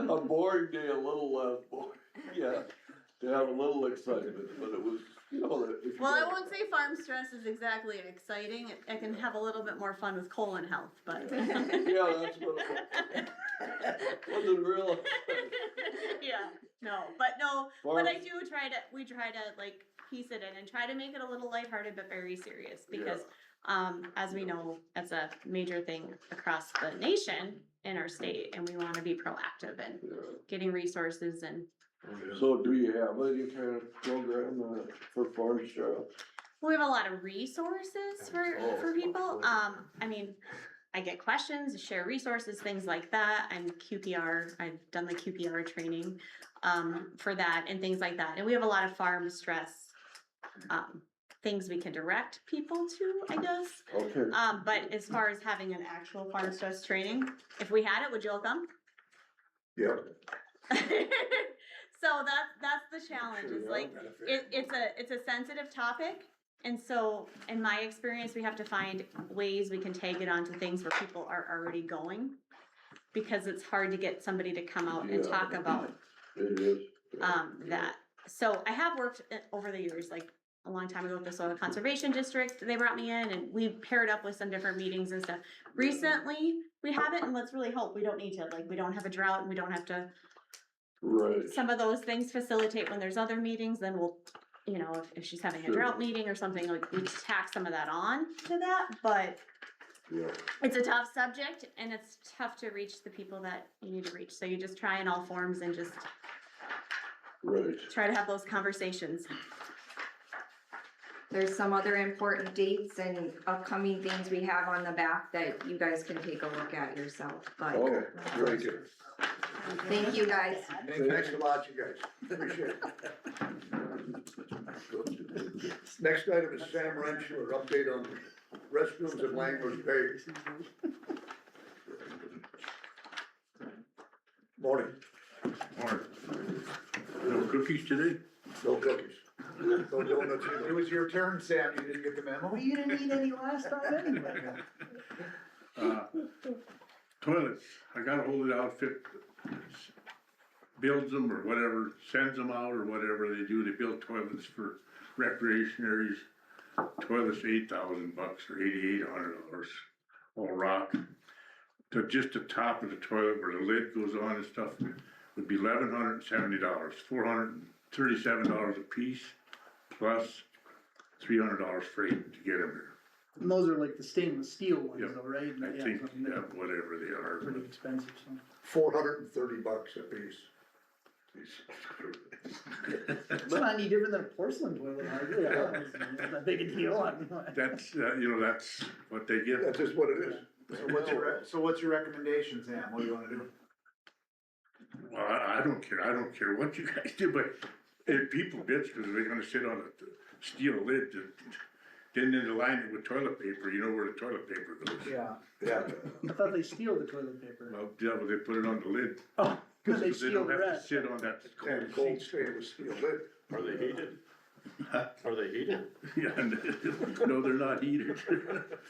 A boring day a little less boring, yeah, to have a little excitement, but it was, you know, that if you. Well, I won't say farm stress is exactly exciting. I can have a little bit more fun with colon health, but. Yeah, that's what it was. Wasn't real. Yeah, no, but I do we try to like piece it in and try to make it a little lighthearted but very serious, because as we know, that's a major thing across the nation in our state, and we wanna be proactive and getting resources and. So do you have any kind of program for farm stress? We have a lot of resources for people. I mean, I get questions, share resources, things like that. I'm QPR, I've done the QPR training, for that and things like that. And we have a lot of farm stress, things we can direct people to, I guess. Okay. But as far as having an actual farm stress training, if we had it, would you all come? Yeah. So that's the challenge, is like, it's a sensitive topic. And so, in my experience, we have to find ways we can tag it onto things where people are already going. Because it's hard to get somebody to come out and talk about It is. that. So I have worked over the years, like a long time ago with the Soil Conservation District. They brought me in and we paired up with some different meetings and stuff. Recently, we haven't, and let's really hope we don't need to. Like, we don't have a drought and we don't have to. Right. Some of those things facilitate when there's other meetings, then we'll, you know, if she's having a drought meeting or something, like we tack some of that on to that, but it's a tough subject and it's tough to reach the people that you need to reach. So you just try in all forms and just try to have those conversations. There's some other important dates and upcoming things we have on the back that you guys can take a look at yourself, but. Okay, very good. Thank you, guys. Thanks a lot, you guys. Appreciate it. Next item is Sam Renshaw, update on restrooms at Langler's Bay. Morning. Morning. No cookies today? No cookies. No donuts It either. was your turn, Sam, you didn't get the memo? Well, you didn't eat any last time anyway. Toilets, I got a hold of the outfit, builds them or whatever, sends them out or whatever they do, they build toilets for recreation areas. Toilets $8,000 or $8,800, all rock. To just the top of the toilet where the lid goes on and stuff would be $1,170, $437 a piece, plus $300 freight to get them here. And those are like the stainless steel ones Yeah, though, right? I think, whatever they are. Pretty expensive, so. $430 a piece. It's not any different than a porcelain toilet, hardly. It's not big a deal. That's, that's what they get. That's just what it is. So what's your recommendation, Sam? What do you wanna do? Well, I don't care what you guys do, but if people bitch because they're gonna sit on a steel lid, then they line it with toilet paper, you know where the toilet paper goes. Yeah. I thought they steal the toilet paper. Well, yeah, they put it on the lid. Oh, cause they They steal don't the have to rest. sit on that And cold cold seat. stainless steel lid. Are they heated? Are they heated? Yeah, no, they're not heated.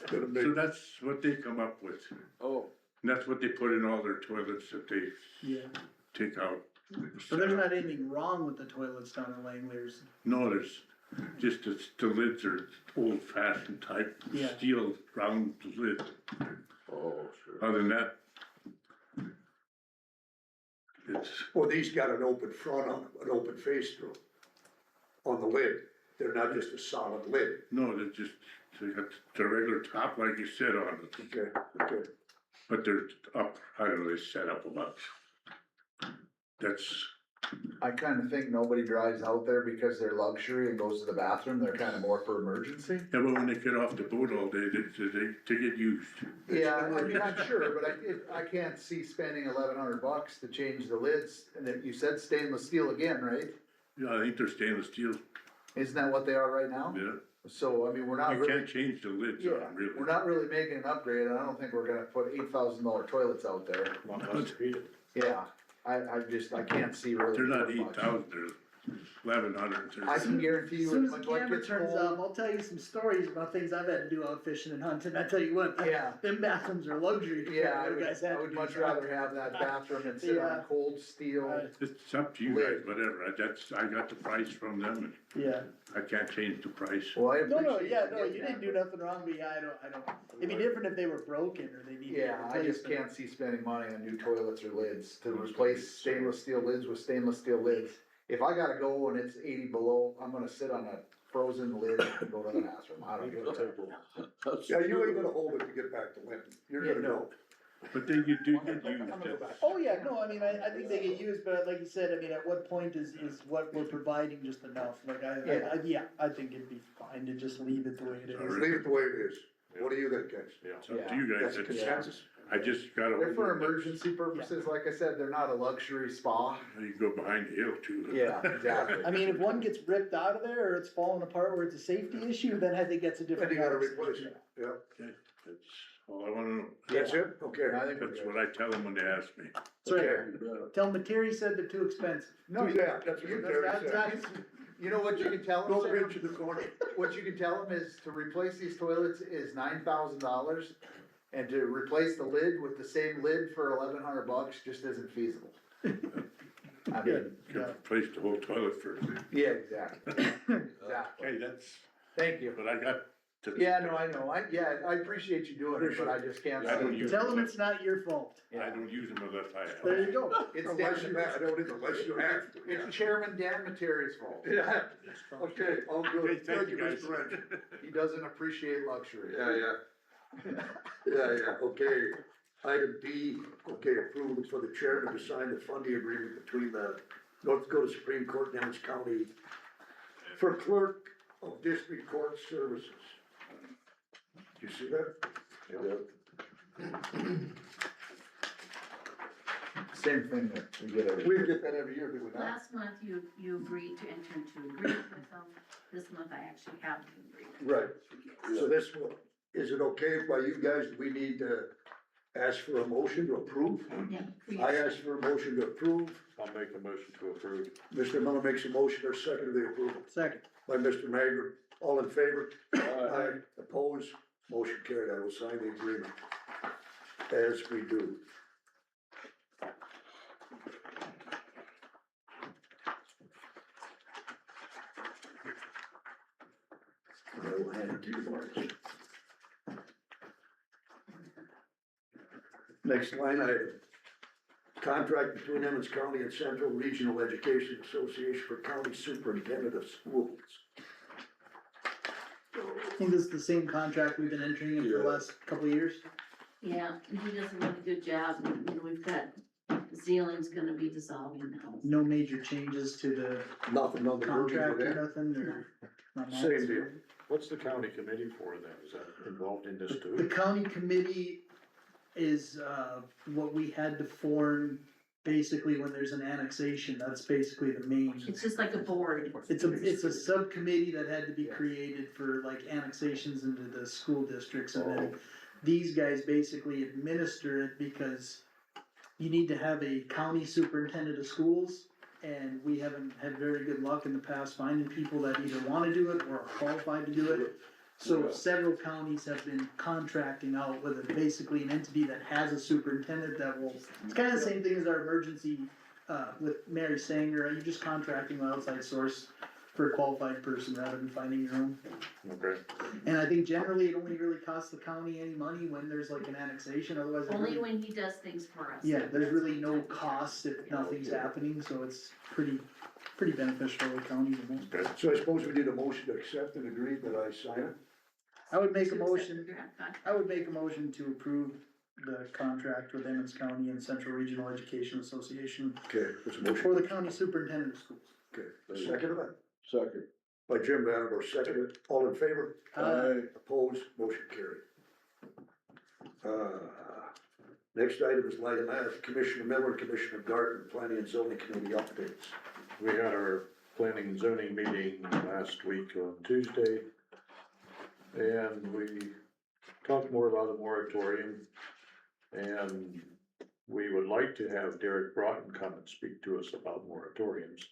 So that's what they come up with. Oh. And that's what they put in all their toilets that they Yeah. take out. So there's not anything wrong with the toilets down in Langley's. No, there's just the lids are old fashioned type, Yeah. steel round lid. Oh, sure. Other than that, it's, Well, these got an open front on them, an open face through on the lid. They're not just a solid lid. no, they're just, they got the regular top like you said on it, Okay. but they're up, I don't know, they set up about, that's I kinda think nobody drives out there because they're luxury and goes to the bathroom, they're kinda more for emergency. Yeah, but when they get off the boat all day, they get used. Yeah, I mean, I'm sure, but I can't see spending $1,100 to change the lids, and then you said stainless steel again, right? Yeah, I think they're stainless steel, Isn't that what they are right now? yeah. So, I mean, we're not You really, can't change the lids on yeah, them, really. we're not really making an upgrade, and I don't think we're gonna put $8,000 toilets out there. Not much heated. Yeah, I can't see really. They're not doing much. 8,000, they're 1,100. I can guarantee As you, soon when as my the blood camera gets turns cold. off, I'll tell you some stories about things I've had to do out fishing and hunting, I tell you what. Yeah. Them bathrooms are luxury. compared Yeah, to what I you guys had I to would do, much so. rather have that bathroom than sit on Yeah. cold steel. Right. It's up to you guys, whatever, I got the price from them, Yeah, and I can't change the price. Well, I no, appreciate. yeah, no, getting you that, didn't do but- nothing wrong, but yeah, I don't, it'd be different if they were broken or they needed. Yeah, I just can't see spending money on new toilets or lids to replace stainless steel lids with stainless steel lids. If I gotta go and it's 80 below, I'm gonna sit on a frozen lid and go to the bathroom, I don't give a damn. Yeah, you ain't gonna hold it to get back to Linton, you're Yeah, gonna no. go. But then you do get used. I'm gonna go back. Oh, yeah, no, I mean, I think they get used, but like you said, I mean, at what point is what we're providing just enough? Like, I think it'd be fine to just leave it the way it is. Leave it the way it is. What do you think, guys? It's up to you guys, That's a It's- consensus? I just gotta. They're for emergency purposes, like I said, they're not a luxury spa. You can go behind the hill too. Yeah, exactly. I mean, if one gets ripped out of there or it's falling apart where it's a safety issue, then I think that's a Then different. you gotta conversation. replace it, yeah. Okay, that's all I wanna know. That's it? Okay. I think we're That's good. what I tell them when they ask me. That's right. Tell Materi said they're too expensive. No, Yeah, that's what you, Terry that- said. that's, you know what you can tell Go them? pinch in the corner. What you can tell them is to replace these toilets is $9,000, and to replace the lid with the same lid for $1,100 just isn't feasible. I mean, You replace the whole toilet first. yeah, exactly, exactly, Okay, that's, thank you. but I got to. Yeah, no, I know, I appreciate you doing it, but I just can't. I don't see- use Tell them it's not your fault. I don't use them unless I have. There you go. It's Unless you have, I don't even, unless you have. It's Chairman Dan Materi's fault. Yeah, okay, all Okay, good. thank you guys. Mr. Wrench. He doesn't appreciate luxury. Yeah. Yeah, okay. Item D, okay, approval for the chairman to sign the funding agreement between the North Dakota Supreme Court and Emmons County for clerk of district court services. Do you see that? Same thing that we get every. We get that every year, do we not? Last month, you agreed to enter into agreement with them. This month, I actually have an agreement. Right. So this one, is it okay by you guys, do we need to ask for a motion to approve? Yeah. I ask for a motion to approve. I'll make a motion to approve. Mr. Miller makes a motion or second to the approval Second. by Mr. Magrum. All in favor? Aye. Opposed? Motion carried. I will sign the agreement as we do. I will hand it to you, Mark. Next line item. Contract between Emmons County and Central Regional Education Association for County Superintendent of Schools. I think this is the same contract we've been entering in for the last couple of years. Yeah, and he does a really good job, and, you know, we've got, Zealand's gonna be dissolving now. No major changes to the Nothing on the verbiage contract of or that. nothing, or? not much. Same deal. What's the county committee for then? Is that involved in this The too? county committee is, what we had to form basically when there's an annexation, that's basically the main. It's just like a board. It's a subcommittee that had to be created for like annexations into the school districts, and then these guys basically administer it because you need to have a county superintendent of schools, and we haven't had very good luck in the past finding people that either wanna do it or are qualified to do it. So several counties have been contracting out with basically an entity that has a superintendent that will, it's kinda the same thing as our emergency, with Mary Sanger, you're just contracting an outside source for a qualified person rather than finding your own. Okay. And I think generally it only really costs the county any money when there's like an annexation, otherwise. Only when he does things for us. Yeah, there's really no cost if nothing's happening, so it's pretty beneficial to the county. the most part. So I suppose we need a motion to accept and agree that I sign it? I would make a motion, Yeah, contract. I would make a motion to approve the contract with Emmons County and Central Regional Education Association Okay, there's a motion. for the county superintendent of schools. Okay, second of that, Second. by Jim Vanderboer, second, all in favor? Aye. Opposed, motion carried. Next item is item F, Commissioner Miller, Commissioner Garten, Planning and Zoning Committee updates. We had our planning and zoning meeting last week on Tuesday. And we talked more about the moratorium. And we would like to have Derek Broughton come and speak to us about moratoriums.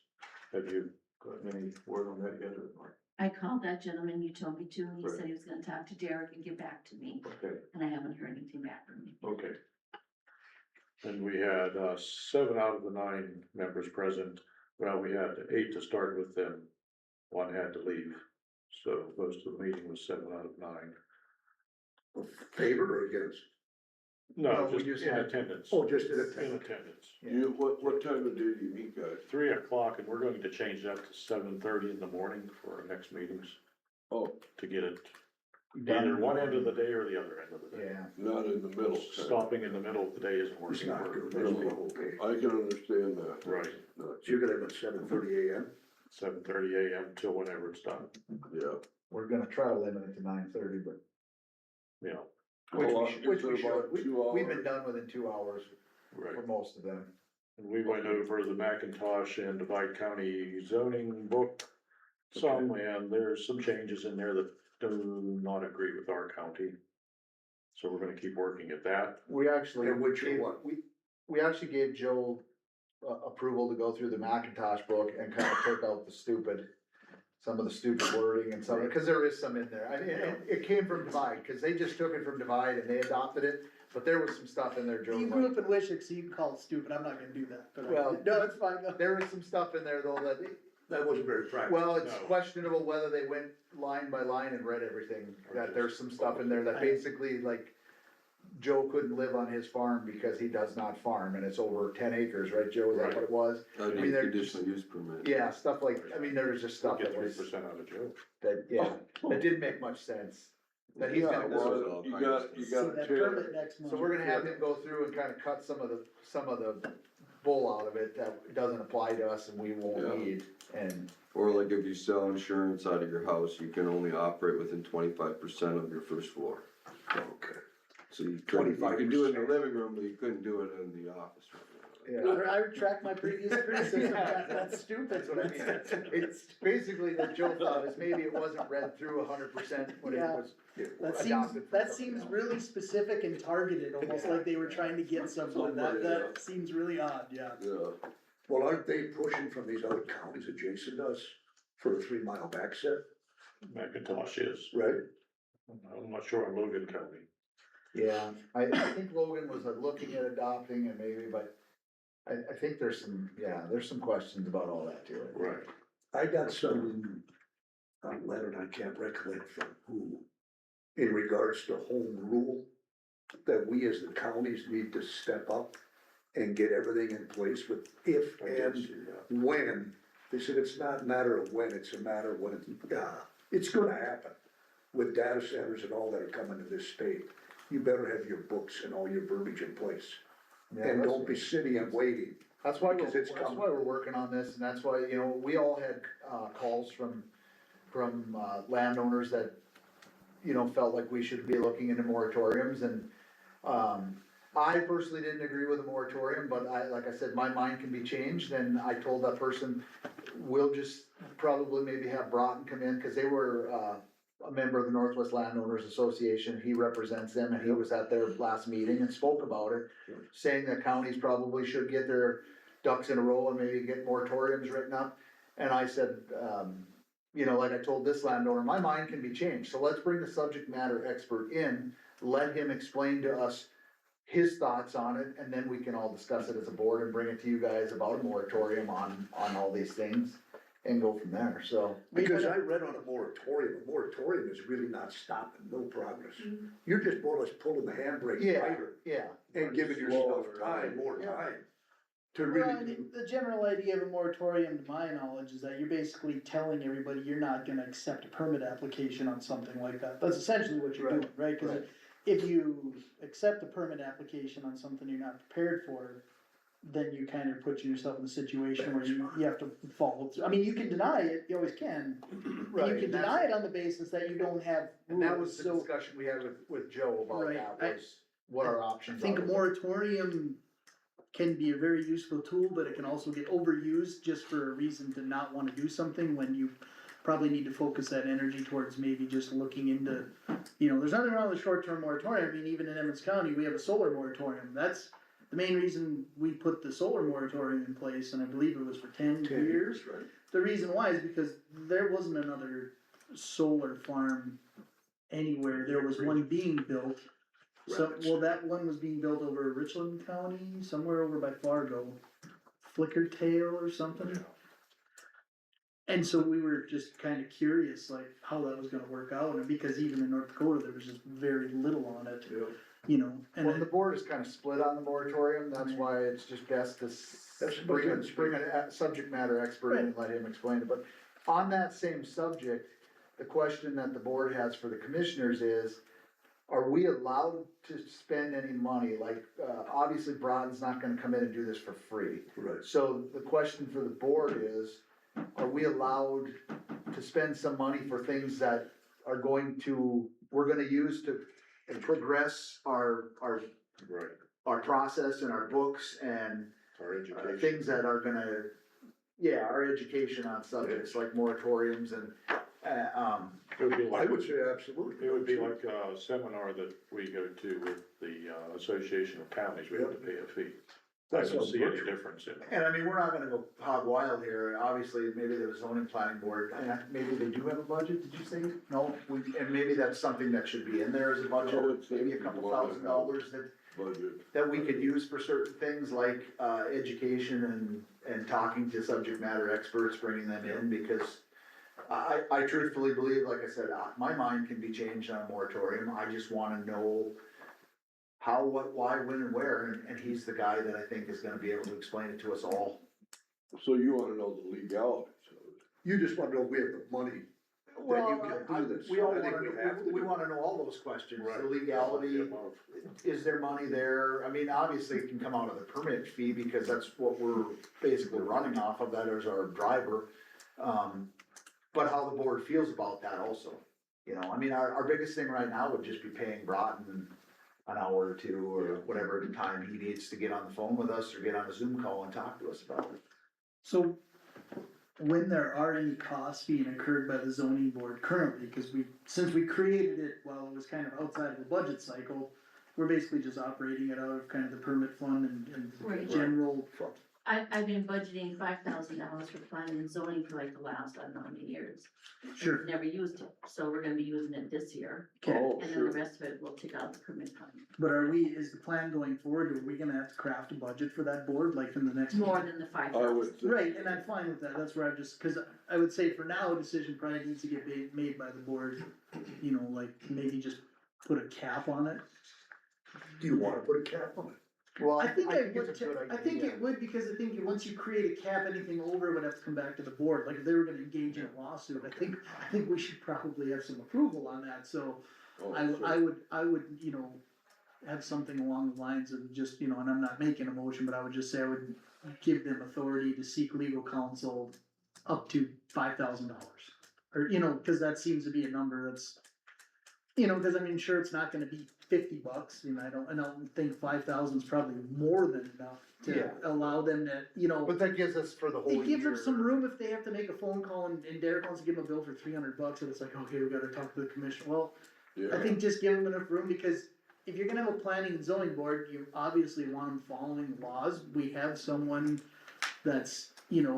Have you got any word on that yet, or Mark? I called that gentleman you told me to, and he Right. said he was gonna talk to Derek and get back to me, Okay. and I haven't heard anything back from him. Okay. And we had, 7 out of the 9 members present. Well, we had 8 to start with, then 1 had to leave. So most of the meeting was 7 out of 9. Favor or against? No, we just just in had- attendance. Oh, just in In attendance. attendance. What time of day do you meet, guys? 3 o'clock, and we're going to change that to 7:30 in the morning for our next meetings, Oh, to get it either one end of the day or the other end of the day. Yeah, not in the middle. Stopping in the middle of the day isn't It's working not for good, most no, people. okay. I can understand that. Right, No, So you're gonna have at 7:30 AM? 7:30 AM till whenever it's done, Yeah. we're gonna try to limit it to 9:30, but, you know, which How long- we should, which is it we about should. We- 2 We've been hours? done within 2 hours right. for most of them. And we went over the McIntosh and Divide County zoning book some, and there's some changes in there that do not agree with our county. So we're gonna keep working at that. We actually, And which gave- one? we actually gave Joe approval to go through the Macintosh book and kind of take out some of the stupid wording and some, because there is some in there. I mean, it came from Divide, because they just took it from Divide and they adopted it, but there was some stuff in there, Joe. You was grew like- up in Wishick, so you can call it stupid, I'm not gonna do that, but. Well, No, it's fine, though. There was some stuff in there though that, That wasn't very practical. well, it's No. questionable whether they went line by line and read everything. That there's some stuff in there that basically like Joe couldn't live on his farm because he does not farm and it's over 10 acres, right, Joe? Is that Right. what it was? I mean, need they're conditional use permit. Yeah, stuff like, I mean, there was just stuff Get that was, 3% out of Joe. that, yeah, that didn't make much sense. That he's Yeah, gonna, well, you got See to that tear permit next month. so we're gonna have him go through and kind of cut some of the bull out of it that doesn't apply to us and we Yeah. won't need. And Or like if you sell insurance out of your house, you can only operate within 25% of your first floor. Okay. So you could do it in the 25%. living room, but you couldn't do it in the office room. yeah. I retract my previous criticism, that's stupid. That's what I mean. It's basically that Joe thought is maybe it wasn't read through 100% when it Yeah. was That seems, adopted from that something seems else. really specific and targeted, almost like they were trying to get someone, that seems really odd, yeah. Yeah. Well, aren't they pushing from these other counties adjacent to us for a 3-mile backset, McIntosh is, right? I'm not sure on Logan County. Yeah, I think Logan was looking at adopting it maybe, but I think there's some questions about all that too. Right. I got some letter, and I can't recollect from who, in regards to home rule, that we as the counties need to step up and get everything in place with if I did and see that. when. They said it's not a matter of when, it's a matter of when it's gonna happen. With data centers and all that are coming to this state, you better have your books and all your verbiage in place. Yeah, And that's- don't be sitting and waiting. That's why, Because it's that's coming. why we're working on this, and that's why, you know, we all had, calls from landowners that, you know, felt like we should be looking into moratoriums, and, I personally didn't agree with the moratorium, but like I said, my mind can be changed, and I told that person, we'll just probably maybe have Broughton come in, cause they were, a member of the Northwest Landowners Association, he represents them, and he was at their last meeting and spoke about it, saying that counties probably should get their ducks in a row and maybe get moratoriums written up. And I said, you know, like I told this landowner, my mind can be changed, so let's bring the subject matter expert in, let him explain to us his thoughts on it, and then we can all discuss it as a board and bring it to you guys about a moratorium on all these things, and go from there, so. Because I read on a moratorium is really not stopping, no progress. You're just more or less pulling the handbrake Yeah, tighter yeah. and giving yourself time, more Yeah. time to Well, I really mean, the general idea of a moratorium, to my knowledge, is that you're basically telling everybody you're not gonna accept a permit application on something like that. That's essentially what you're Right, doing, right? Cause right. if you accept a permit application on something you're not prepared for, then you kind of put yourself in a situation where you have to follow through. I mean, you can deny it, you always can. And Right, you can and that's- deny it on the basis that you don't have And that rules, was the so discussion we had with Joe about Right, that, was what our I options are. think a moratorium can be a very useful tool, but it can also get overused just for a reason to not wanna do something when you probably need to focus that energy towards maybe just looking into, there's nothing wrong with a short-term moratorium. I mean, even in Emmons County, we have a solar moratorium. That's the main reason we put the solar moratorium in place, and I believe it was for 10 years. Right. The reason why is because there wasn't another solar farm anywhere. There was one being built. So, well, that one was being built over Richland County, somewhere over by Fargo, Flicker Tail or something. And so we were just kinda curious, like, how that was gonna work out, and because even in North Dakota, there was just very little on it, and Well, the board is kinda split on the moratorium, that's why it's just best to bring a subject matter expert in and let him explain it, but on that same subject, the question that the board has for the commissioners is, are we allowed to spend any money, like, obviously Broad's not gonna come in and do this for free. Right. So the question for the board is, are we allowed to spend some money for things that are we're gonna use to progress our Right. our process and our books and Our education. things that are gonna, our education on subjects like moratoriums and, It would be I like, would say absolutely. it would be like a seminar that we go to with the Association of Counties, we have to pay a fee. I That's don't see any virtual. difference in it. and I mean, we're not gonna go hog wild here, obviously, maybe the zoning planning board, and maybe they do have a budget, did you say? No, and maybe that's something that should be in there as a budget, maybe a couple $1,000s that we could use for certain things like, education and talking to subject matter experts, bringing them in, because I truthfully believe, like I said, my mind can be changed on a moratorium, I just wanna know how, what, why, when, and where, and he's the guy that I think is gonna be able to explain it to us all. So you wanna know the legalities of it? You just wanna know if we have the money that Well, you can do this. we all I think wanna, we have to we do it. wanna know all those questions, Right. the legality, is there money there? I mean, obviously it can come out of the permit fee, because that's what we're basically running off of, that is our driver. But how the board feels about that also, I mean, our biggest thing right now would just be paying Broughton an hour or two, or whatever time he needs to get on the phone with us, or get on a Zoom call and talk to us about it. So, when there are any costs being incurred by the zoning board currently, cause since we created it while it was kind of outside of the budget cycle, we're basically just operating it out of kind of the permit fund and Right. general. I've been budgeting $5,000 for planning and zoning for like the last, I don't know how many years. Sure. We've never used it, so we're gonna be using it this year, Okay, Oh, and then the rest of it we'll take out the permit fund. but is the plan going forward, are we gonna have to craft a budget for that board, like in the next? More than the I 5,000. would think. Right, and I'm fine with that, that's where cause I would say for now, a decision probably needs to get made by the board, like maybe just put a cap on it. Do you wanna put a cap on it? Well, I think it it's a good would, I think idea. it would, because I think once you create a cap, anything over it would have to come back to the board, like if they were gonna engage in a lawsuit, I think we should probably have some approval on that, so. Oh, I would, have something along the lines of just, and I'm not making a motion, but I would just say I would give them authority to seek legal counsel up to $5,000. Or, cause that seems to be a number that's, cause I mean, sure, it's not gonna be $50, I don't think 5,000 is probably more than enough to Yeah. allow them to, But that gives us for the whole year. it gives them some room if they have to make a phone call and Derek wants to give them a bill for $300 and it's like, okay, we gotta talk to the commission. Well, I Yeah, think just give them enough room, because if you're gonna have a planning and zoning board, you obviously want them following laws. We have someone that's,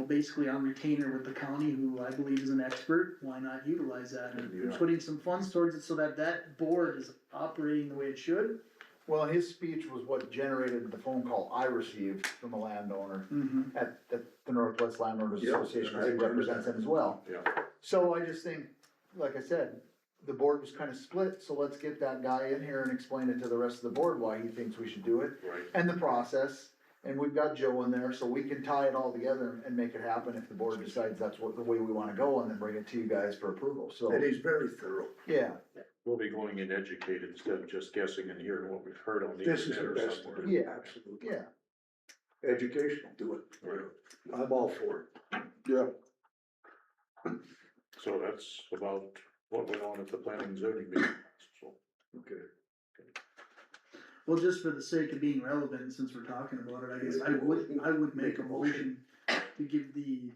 basically on retainer with the county who I believe is an expert. Why not utilize that and Yeah. putting some funds towards it so that board is operating the way it should? Well, his speech was what generated the phone call I received from a landowner Mm-hmm. at the Northwest Landowners Yeah, Association, and I because he attended represents that. them as well. Yeah. So I just think, like I said, the board was kinda split, so let's get that guy in here and explain it to the rest of the board why he thinks we should do it, Right. and the process. And we've got Joe in there, so we can tie it all together and make it happen if the board decides that's the way we wanna go, and then bring it to you guys for approval, so. And he's very thorough. Yeah, We'll be going in educated instead of just guessing and hearing what we've heard on the This is internet the or best, somewhere. yeah, absolutely. Yeah. Educational, do it. I'm all for it. Yeah. So that's about what went on at the planning and zoning meeting, so. Okay. Well, just for the sake of being relevant, since we're talking about it, I guess I would make a motion to give the,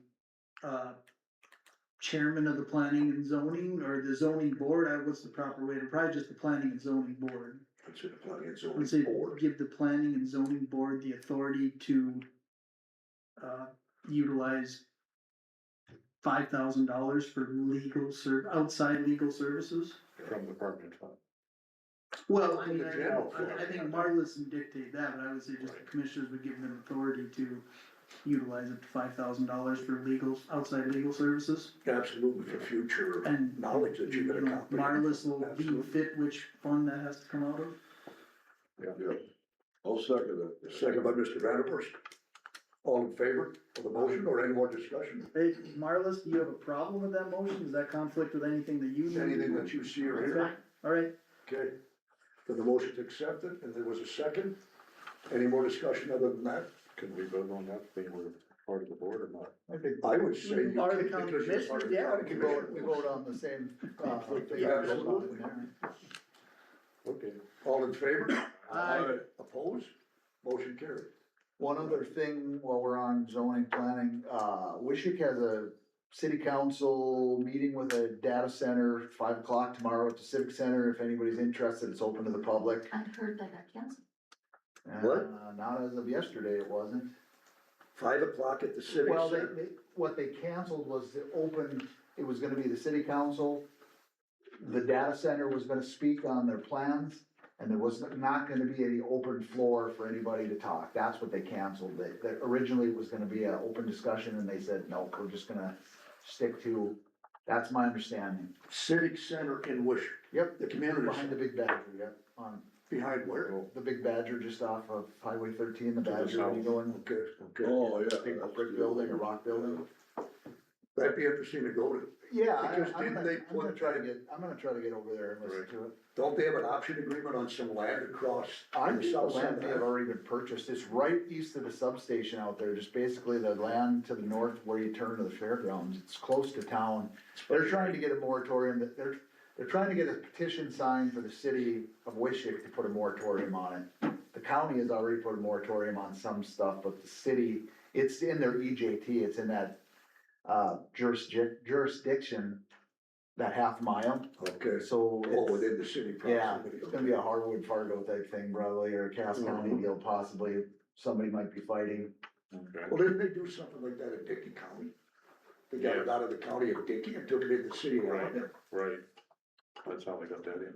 chairman of the planning and zoning, or the zoning board, what's the proper way, probably just the planning and zoning board. Consider planning and I would say zoning board. give the planning and zoning board the authority to, utilize $5,000 for outside legal services. From the permanent fund. Well, I From mean, the general fund. I think Marlis can dictate that, but I would say just the commissioners would give them authority to utilize up to $5,000 for outside legal services. Absolutely, for future And, knowledge that you're gonna accomplish. Marlis will deem Absolutely. fit which fund that has to come out of. Yeah. I'll second that. Second by Mr. Vanderhorst. All in favor of the motion or any more discussion? Hey, Marlis, do you have a problem with that motion? Does that conflict with anything that you need? Anything that you see or hear? All right, Okay, then the motion's accepted, and there was a second. Any more discussion other than that? Can we vote on that, being we're part of the board or not? I think I would say you Are the can, county because you're part of the commissioners? county we vote, commission. we vote on the same, thing. Yeah, absolutely. Okay. All in favor? Aye. Opposed? Motion carried. One other thing while we're on zoning planning, Wishick has a city council meeting with a data center, 5 o'clock tomorrow at the Civic Center. If anybody's interested, it's open to the public. I heard that got canceled. What? Not as of yesterday, it wasn't. 5 o'clock at the Civic Well, Center. what they canceled was the open, it was gonna be the city council. The data center was gonna speak on their plans, and there was not gonna be any open floor for anybody to talk. That's what they canceled. Originally it was gonna be an open discussion, and they said, no, we're just gonna stick to, that's my understanding. Civic Center in Wishick. Yep, The community behind the center. Big Badger, yep, on Behind where? the Big Badger, just off of Highway 13, the To the Badger, when you south. go in, Okay, okay. Oh, yeah. big brick building or rock building. That'd be interesting to go to. Yeah, Because I'm didn't gonna, they I'm gonna put try to that- get, I'm gonna try to get over there and listen Right. to it. Don't they have an option agreement on some land across? I the think the south side land of may have that? already been purchased, it's right east of the substation out there, just basically the land to the north where you turn to the fairgrounds, it's close to town. They're trying to get a moratorium, they're trying to get a petition signed for the city of Wishick to put a moratorium on it. The county has already put a moratorium on some stuff, but the city, it's in their EJT, it's in that, jurisdiction, that half mile, Okay, so oh, it's, within the city yeah, proximity. it's gonna be a Harwood Fargo type thing probably, or a Cass County deal possibly, somebody might be fighting. Okay. Well, didn't they do something like that in Dickey County? They got it out of the county of Dickey and took it into the city of Right. London. Right. That's how they got that in.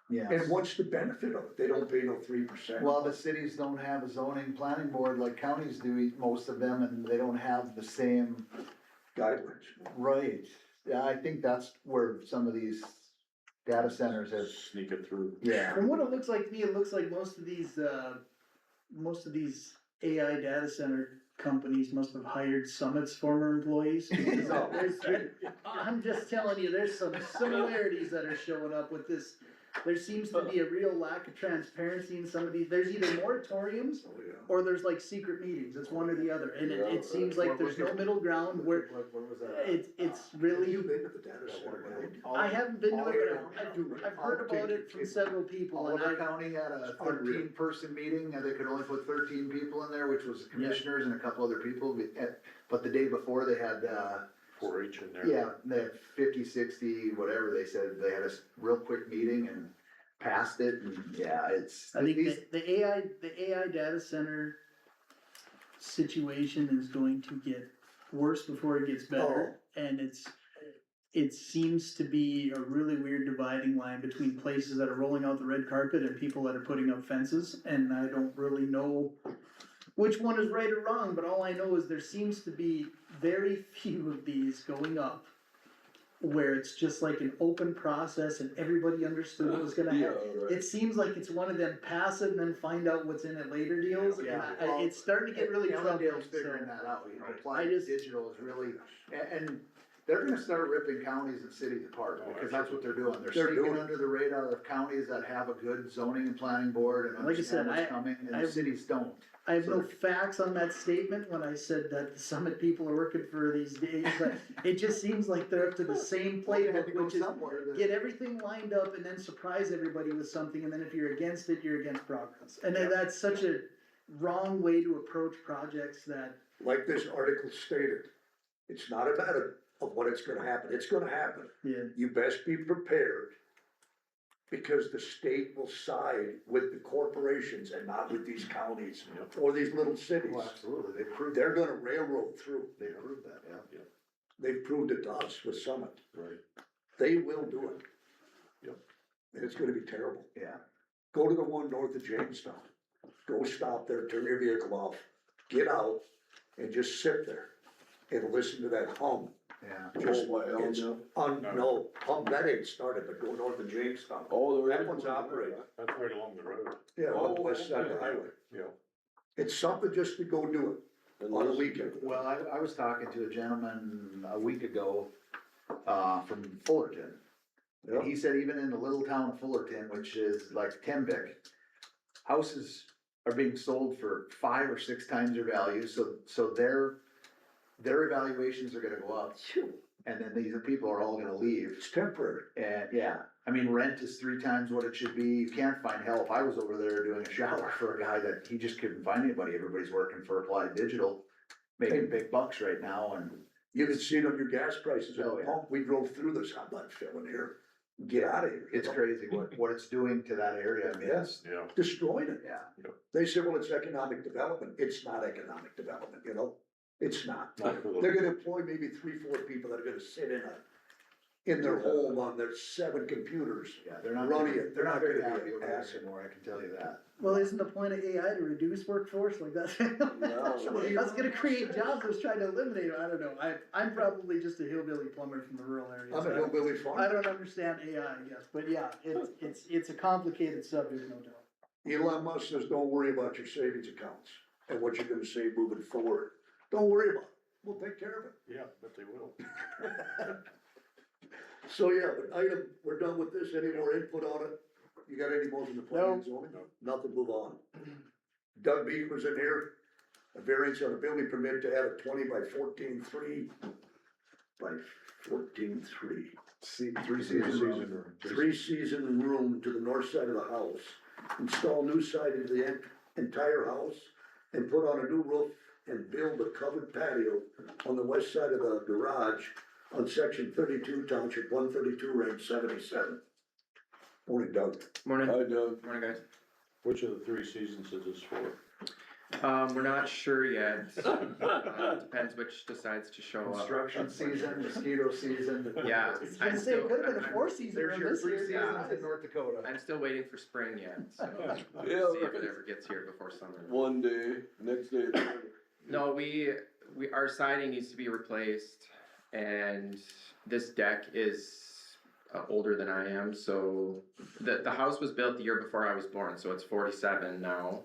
Yeah. And what's the benefit of it? They don't pay no 3%. Well, the cities don't have a zoning planning board like counties do, most of them, and they don't have the same. Guidelines. Right. Yeah, I think that's where some of these data centers have, Sneak it through. yeah. from what it looks like to me, it looks like most of these AI data center companies must have hired Summit's former employees. Because I'm just telling you, there's some similarities that are showing up with this. There seems to be a real lack of transparency in some of these, there's either moratoriums Oh, yeah. or there's like secret meetings, it's one or the other, and it seems like there's no middle ground where What was that? it's Have really. you been to the data center? I haven't been to it, Oliver- but I've heard about it from several people, and Oliver I, County had a Unreal. 13-person meeting, and they could only put 13 people in there, which was the commissioners and a couple other people, but the day before they had, 4-H in there. yeah, they had 50, 60, whatever, they said, they had a real quick meeting and passed it, and yeah, it's. I think these- the AI data center situation is going to get worse before it gets better, and it seems to be a really weird dividing line between places that are rolling out the red carpet and people that are putting up fences, and I don't really know which one is right or wrong, but all I know is there seems to be very few of these going up where it's just like an open process and everybody understood what was gonna happen. It seems like it's one of them pass it and then find out what's in it later deals, and it's starting to get really troubling, Allendale's figuring that out, you know, applied I just- digital is really, and they're gonna start ripping counties and cities apart, because that's what they're doing. They're They're sneaking doing it. under the radar of counties that have a good zoning and planning board and Like I said, understand what's coming, and the I've- cities don't. I have no facts on that statement when I said that the summit people are working for these days, but it just seems like they're up to the same Well, they had to playbook, go which is somewhere to- get everything lined up and then surprise everybody with something, and then if you're against it, you're against progress. And then that's such a wrong way to approach projects that, Like this article stated, it's not a matter of what it's gonna happen, it's gonna happen. yeah, You best be prepared, because the state will side with the corporations and not with these counties or these little cities. Oh, absolutely, they proved, They're gonna railroad through. they proved that, yeah. They've proved it to us with Summit. Right. They will do it. Yep. And it's gonna be terrible. Yeah. Go to the one north of Jamestown. Go stop there, turn your vehicle off, get out, and just sit there and listen to that hum. Yeah. Just, Oh, by Elm it's, now? no, hum, that ain't started, but go north of Jamestown. Oh, That one's operating. That's right along the road. Yeah, on the Oh, west side of the okay. highway. Yeah. It's something just to go do it on a weekend. Well, I was talking to a gentleman a week ago, from Fullerton. Yeah. And he said even in the little town of Fullerton, which is like Tembec, houses are being sold for 5 or 6 times their value, so their evaluations are gonna go up. And then these people are all gonna leave, It's temporary. and yeah, I mean, rent is 3 times what it should be, you can't find help. I was over there doing a shower for a guy that he just couldn't find anybody, everybody's working for Applied Digital, making big bucks right now, and You can see it on your gas prices at Oh, the yeah. pump. We drove through this, I'm not filling here. Get out of here. it's crazy what it's doing to that area, I mean, it's, Yeah. Destroying it. yeah. They say, well, it's economic development. It's not economic development, you know? It's not. Not for the- They're gonna employ maybe 3, 4 people that are gonna sit in their home on their 7 computers. Yeah, they're not, Running it. they're not very gonna happy be over an there asset. anymore, I can tell you that. well, isn't the point of AI to reduce workforce, like that's, that's gonna create jobs, that's trying to eliminate them, I don't know, I'm probably just a hillbilly plumber from the rural areas. I'm a hillbilly I farmer. don't understand AI, I guess, but yeah, it's a complicated subject, no doubt. Elon Musk says, don't worry about your savings accounts and what you're gonna save moving forward. Don't worry about it. We'll take care of it. Yeah, but they will. So, yeah, but item, we're done with this. Any more input on it? You got any more from the planning and zoning? Nothing, move on. Doug Beaker's in here. A variance on a building permit to add a 20 by 14.3 by 14.3. 3-season room to the north side of the house. Install new siding to the entire house and put on a new roof and build a covered patio on the west side of the garage on section 32, township 132, range 77. Morning, Doug. Morning, Hi, Doug. morning guys. Which of the 3 seasons is this for? We're not sure yet. Depends which decides to show up. Construction season, mosquito season. Yeah. I was gonna say, it could've been a 4-season There's room your this 3 year. seasons in North Dakota. I'm still waiting for spring yet, so Yeah, see if it right. ever gets here before summer. One day, next day. No, our siding needs to be replaced, and this deck is older than I am, so the house was built the year before I was born, so it's 47 now.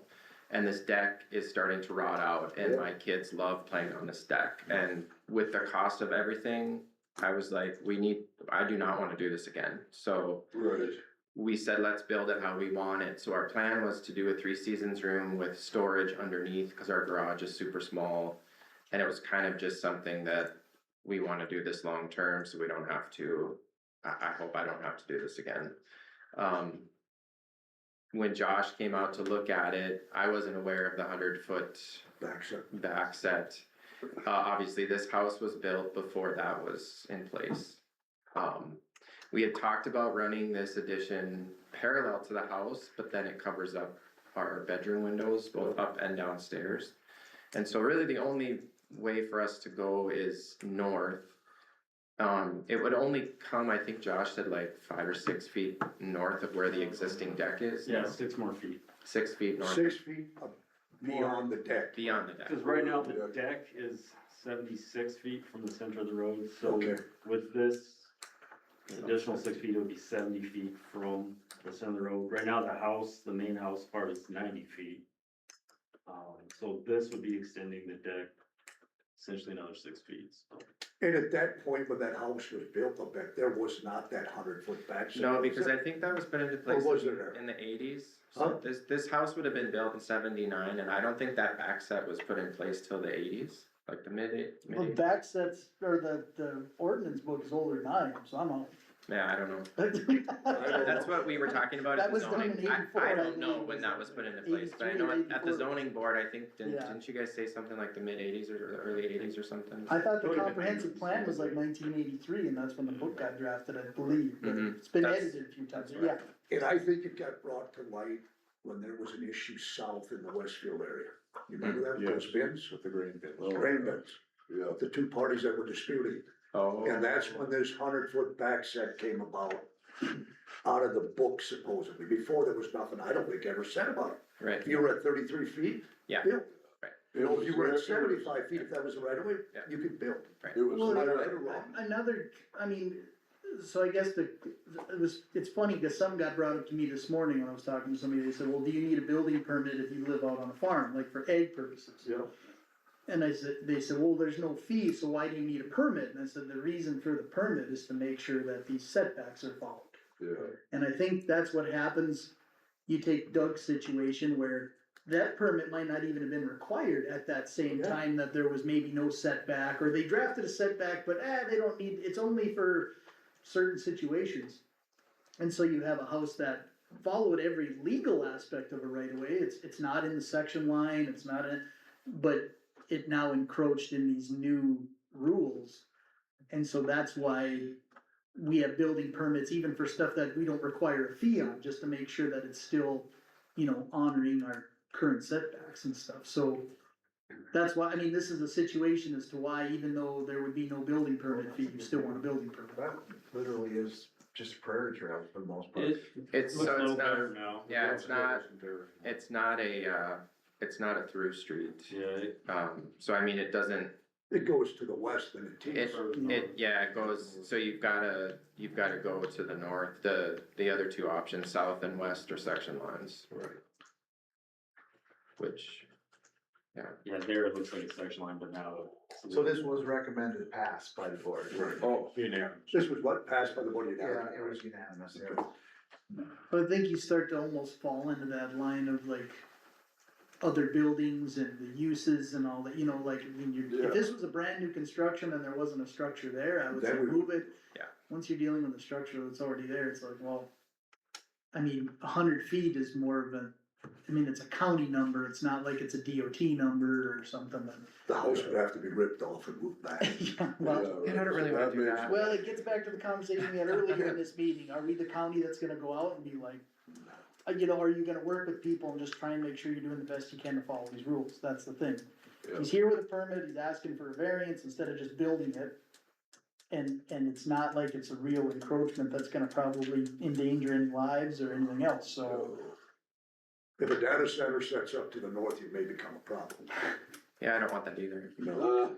And this deck is starting to rot out, and my kids love playing on this deck. And with the cost of everything, I was like, I do not want to do this again. So Right. we said, let's build it how we want it. So our plan was to do a 3-seasons room with storage underneath, because our garage is super small. And it was kind of just something that we want to do this long term, so we don't have to, I hope I don't have to do this again. When Josh came out to look at it, I wasn't aware of the 100-foot back set. Obviously, this house was built before that was in place. We had talked about running this addition parallel to the house, but then it covers up our bedroom windows, both up and downstairs. And so really the only way for us to go is north. It would only come, I think Josh said, like 5 or 6 feet north of where the existing deck is. Yeah, 6 more feet. 6 feet north. 6 feet beyond the deck. Beyond the deck. Cause right now the deck is 76 feet from the center of the road, so Okay. with this additional 6 feet, it would be 70 feet from the center of the road. Right now, the main house part is 90 feet. So this would be extending the deck essentially another 6 feet, so. And at that point, when that house was built up back, there was not that 100-foot back. No, because I think that was put into place was it there? in the eighties. Huh? So this house would have been built in 79, and I don't think that back set was put in place till the eighties, like the mid. Well, back sets, or the ordinance book is older than I am, so I'm all. Yeah, I don't know. That's what we were talking about That at the was done zoning. in 84, I I don't know believe, when was that it? was put into place, but I 83 know or at the 84. zoning board, I think, Yeah. didn't you guys say something like the mid eighties or the early eighties or something? I thought the comprehensive plan was like 1983, and that's when the book got drafted, I believe, but Mhm. it's been That's- edited a few times, that's right. yeah. And I think it got brought to light when there was an issue south in the Westfield area. You remember that, those bins? With the grain bins. Grain bins, Yeah. the two parties that were disputing. Oh. And that's when this 100-foot back set came about, out of the book supposedly. Before, there was nothing, I don't think ever said about it. Right, If you were at 33 feet, yeah, build. Right. You know, if you were at 75 feet, if that was the right of way, Yeah. you could build. It was Well, Right right or wrong. Another, I mean, so I guess it's funny, cause some got brought up to me this morning when I was talking to somebody, they said, well, do you need a building permit if you live out on a farm, like for egg purposes? Yeah. And they said, well, there's no fee, so why do you need a permit? And I said, the reason for the permit is to make sure that these setbacks are followed. Yeah. And I think that's what happens, you take Doug's situation where that permit might not even have been required at that same Yeah. time that there was maybe no setback, or they drafted a setback, but they don't need, it's only for certain situations. And so you have a house that followed every legal aspect of a right of way, it's not in the section line, it's not in, but it now encroached in these new rules. And so that's why we have building permits, even for stuff that we don't require a fee on, just to make sure that it's still, honoring our current setbacks and stuff, so. That's why, I mean, this is a situation as to why, even though there would be no building permit fee, you still want a building permit. That literally is just prairie trails for the most part. it's, Looks so a it's little not, better now. yeah, it's not a through street. Yeah, So I mean, it doesn't, It goes to the west and it tees. it goes, so you've gotta go to the north, the other two options, south and west are section lines. Right. Which, yeah, there it looks like a section line, but now. So this was recommended pass by the board. Oh, Unanimous. this was what, passed by the board Yeah, unanimously? it was unanimous, yeah. But I think you start to almost fall into that line of like other buildings and the uses and all that, like, when if this was a brand new construction and there wasn't a structure there, I would say Then we- move it. Yeah. Once you're dealing with a structure that's already there, it's like, well, I mean, 100 feet is more of it's a county number, it's not like it's a DOT number or something that. The house would have to be ripped off and moved back. Yeah, well, and I don't really wanna do that. well, it gets back to the conversation we had earlier in this meeting, are we the county that's gonna go out and be like, are you gonna work with people and just try and make sure you're doing the best you can to follow these rules, that's the thing. He's here with a permit, he's asking for a variance instead of just building it. And it's not like it's a real encroachment that's gonna probably endanger any lives or anything else, so. If a data center sets up to the north, it may become a problem. Yeah, I don't want that either. No.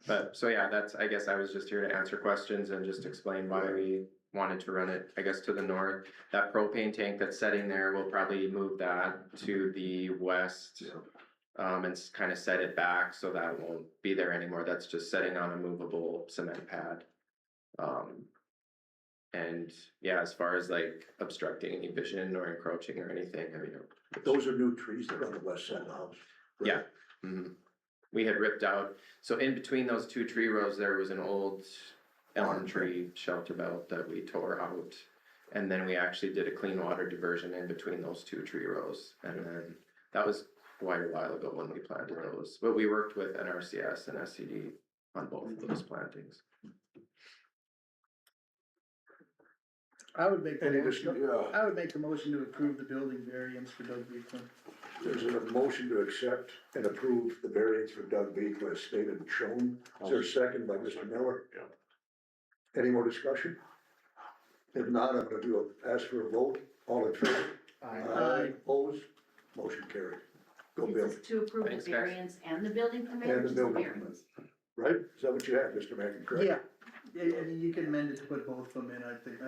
But, so yeah, I guess I was just here to answer questions and just explain why we wanted to run it, I guess, to the north. That propane tank that's setting there, we'll probably move that to the west. And kind of set it back, so that won't be there anymore, that's just setting on a movable cement pad. And yeah, as far as like obstructing any vision or encroaching or anything, I mean. Those are new trees that are on the west side of the house. right? Yeah. Mhm. We had ripped out, so in between those two tree rows, there was an old elm tree shelter belt that we tore out. And then we actually did a clean water diversion in between those two tree rows, and then that was quite a while ago when we planted those. But we worked with NRCS and SCD on both of those plantings. I would make the Any motion, discussion? I would make the motion to approve the building variance for Doug Beekman. There's a motion to accept and approve the variance for Doug Beekman as stated and shown. Is there a second by Mr. Miller? Yeah. Any more discussion? If not, I'm gonna ask for a vote. All in favor? Aye. Opposed? Motion carried. Go Bill. Is this to approve the Thanks, guys. variance and the building permit, And or the just the building variance? Right? Is that what you have, Mr. Mackin, correct? Yeah, I mean, you can amend it to put both of them in, I think,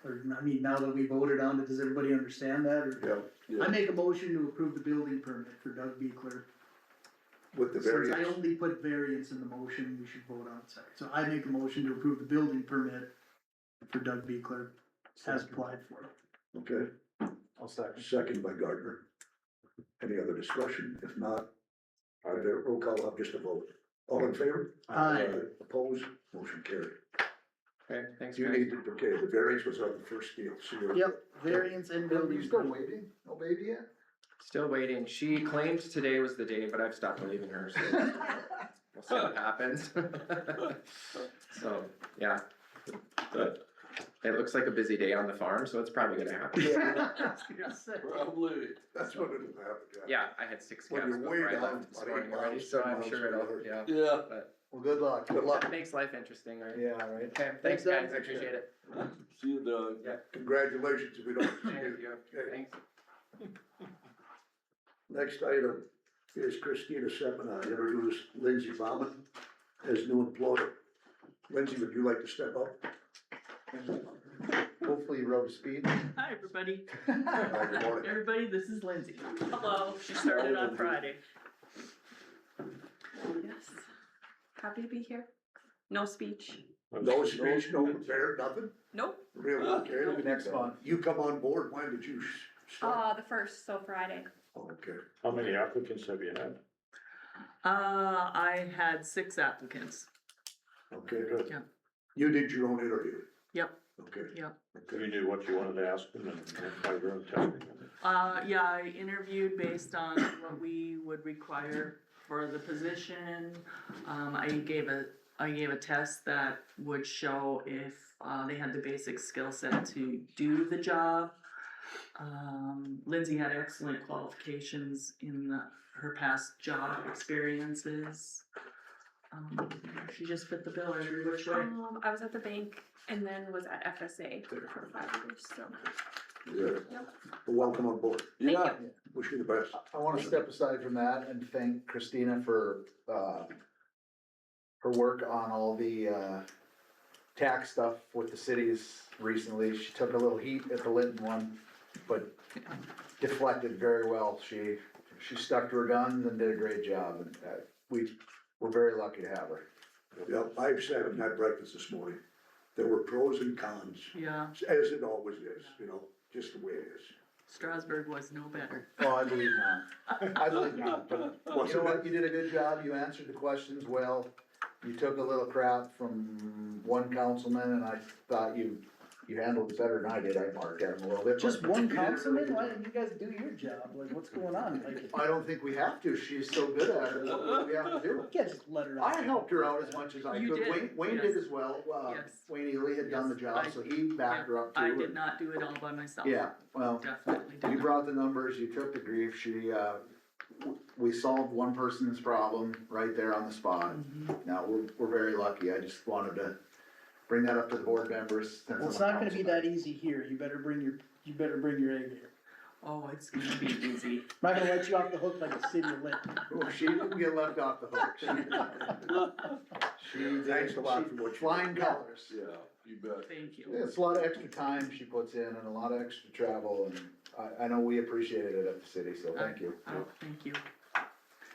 Or, I mean, now that we voted on it, does everybody understand that, or? Yeah, I make a motion to approve the building permit for Doug Beekler. with the Since I variance. only put variance in the motion, we should vote on it, sorry. So I make a motion to approve the building permit for Doug Beekler as applied for. Okay, I'll second. second by Gardner. Any other discussion? If not, I have a roll call up, just a vote. All in favor? Aye. Opposed? Motion carried. Okay, thanks, You guys. need to, okay, the variance was on the first deal, so you're. Yep, variance and Are building. you still permit. waiting? No baby yet? Still waiting. She claimed today was the day, but I've stopped believing her, so we'll see what happens. So, yeah. But it looks like a busy day on the farm, so it's probably gonna happen. Probably. That's what it'll happen, yeah. Yeah, I had 6 When calves you're way before I down left this on morning 8 already, miles, so 10 I'm miles sure per it'll, hour. yeah. Yeah. But Well, good luck. Good luck. that makes life interesting, right? Yeah, right. Okay, thanks, Doug. guys. I appreciate it. See you, Doug. Yeah. Congratulations if we don't. see Thank you. you. Okay. Thanks. Next item is Christina Sepina, introduce Lindsay Bauman as new employee. Lindsay, would you like to step up? Hopefully you rode speed. Hi, everybody. Good morning. Everybody, this is Lindsay. Hello, she started on Friday. Yes, happy to be here. No speech. No speech, no prepared, nothing? Nope. Really, okay. Next month. You come on board, when did you start? The first, so Friday. Okay, How many applicants have you had? I had 6 applicants. okay, good. Yeah. You did your own interview? Yep, Okay. yep. You knew what you wanted to ask them and by your own testing. Yeah, I interviewed based on what we would require for the position. I gave a test that would show if, they had the basic skill set to do the job. Lindsay had excellent qualifications in her past job experiences. She just fit the bill every which way. I was at the bank and then was at FSA for 5 years, so. Good. Yep. Well, welcome on board. Yeah. Wish you the best. I wanna step aside from that and thank Christina for, her work on all the, tax stuff with the cities recently. She took a little heat at the Linton one, but deflected very well. She stuck to her guns and did a great job, and, we're very lucky to have her. Yep, I've sat and had breakfast this morning. There were pros and cons, Yeah, as it always is, you know, just the way it is. Strasburg was no better. Oh, I believe not. I believe not, but you know what, you did a good job, you answered the questions well. You took a little crap from one councilman, and I thought you handled it better than I did. I barked at him a little bit. Just but one you did a really councilman? good Why job. didn't you guys do your job? Like, what's going on? Like, I don't think we have to, she's so good at it, what do we have to do? you can't just let her out. I helped her out as much as I You could, did, Wayne yes. did as well, Yes. Wayne Ely had done the Yes, job, I- so he backed her up too. I did not do it all by myself. Yeah, well, Definitely did you not. brought the numbers, you took the grief, we solved one person's problem right there on the spot. Mhm. Now, we're very lucky, I just wanted to bring that up to the board members. Well, it's not gonna be that easy here. You better bring your A game. Oh, it's gonna be easy. I'm not gonna let you off the hook like a city of Linton. Oh, she didn't get left off the hook. She Thanks a lot for what you flying colors. Yeah, you bet. Thank you. It's a lot of extra time she puts in and a lot of extra travel, and I know we appreciated it at the city, so thank you. Oh, thank you.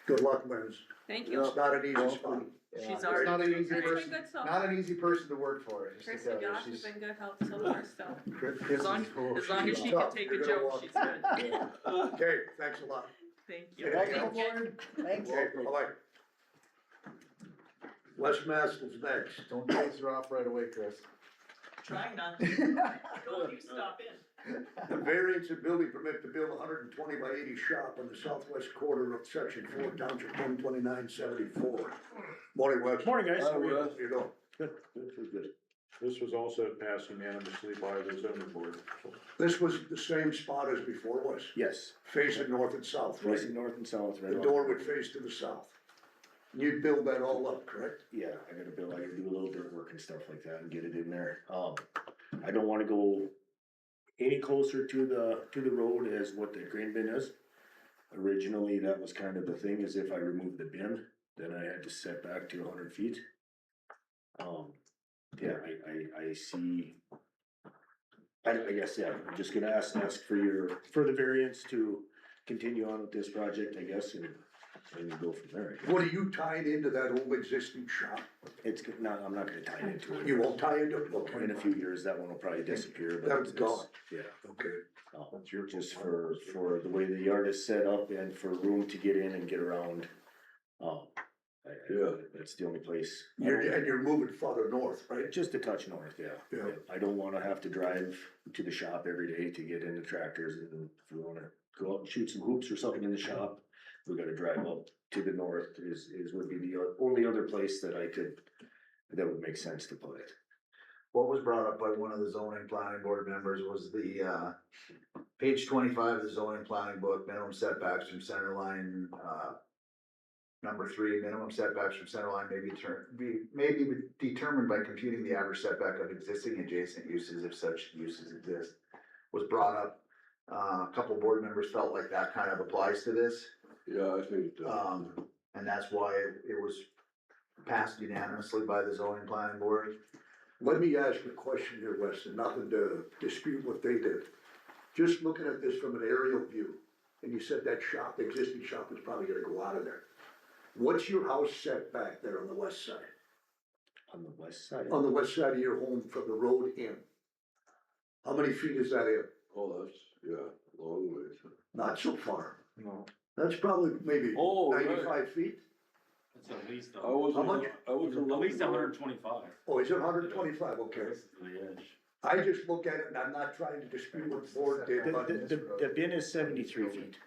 Good luck, Linz. Thank you. It's not an easy spot. Yeah, She's it's already- not an easy It's been person, good so not far. an easy person to work for, just to Chris tell and you, Josh have she's. been good help so far, so. Chris As long is full of as long as shit. she Tough. can take You're a gonna joke, walk- she's good. Okay, thanks a lot. Thank you. Thank Thanks. Okay, bye-bye. Les Maskell's next. Don't chase her off right away, Chris. Trying not to. Don't you stop in. The variance and building permit to build a 120 by 80 shop on the southwest quarter of section 4, township 12974. Morning, Wes. Morning, guys. How you doing? Good. This was also passed unanimously by the zoning board. So This was the same spot as before, was? Yes, Facing north and south, right? facing north and south, right? The door would face to the south. You'd build that all up, correct? Yeah, I gotta do a little dirt work and stuff like that and get it in there. I don't wanna go any closer to the road as what the grain bin is. Originally, that was kind of the thing, is if I removed the bin, then I had to set back to 100 feet. Yeah, I see I guess, yeah, I'm just gonna ask for the variance to continue on with this project, I guess, and go from there. What are you tying into that old existing shop? I'm not gonna tie into it. You won't tie into it? Okay. In a few years, that one will probably disappear, but. That's gone. Yeah. Okay. Just for the way the yard is set up and for room to get in and get around. That's the only place. And you're moving farther north, right? Just a touch north, yeah. Yeah. I don't wanna have to drive to the shop every day to get into tractors, and if we wanna go out and shoot some hoops or something in the shop, we gotta drive up to the north would be the only other place that would make sense to put it. What was brought up by one of the zoning planning board members was the, page 25 of the zoning planning book, minimum setbacks from center line, number 3, minimum setbacks from center line may be determined by computing the average setback of existing adjacent uses if such uses exist, was brought up. A couple board members felt like that kind of applies to this. Yeah, I think it does. And that's why it was passed unanimously by the zoning planning board. Let me ask you a question here, Weston, nothing to dispute what they did. Just looking at this from an aerial view, and you said that shop, the existing shop is probably gonna go out of there. What's your house set back there on the west side? On the west side? On the west side of your home from the road in? How many feet is that in? Oh, that's, long ways. Not so far. No. That's probably maybe Oh, right. 95 feet? It's at least, How much? at least 125. Oh, is it 125? Okay. This is the edge. I just look at it and I'm not trying to dispute what Ford did, but The bin is 73 feet.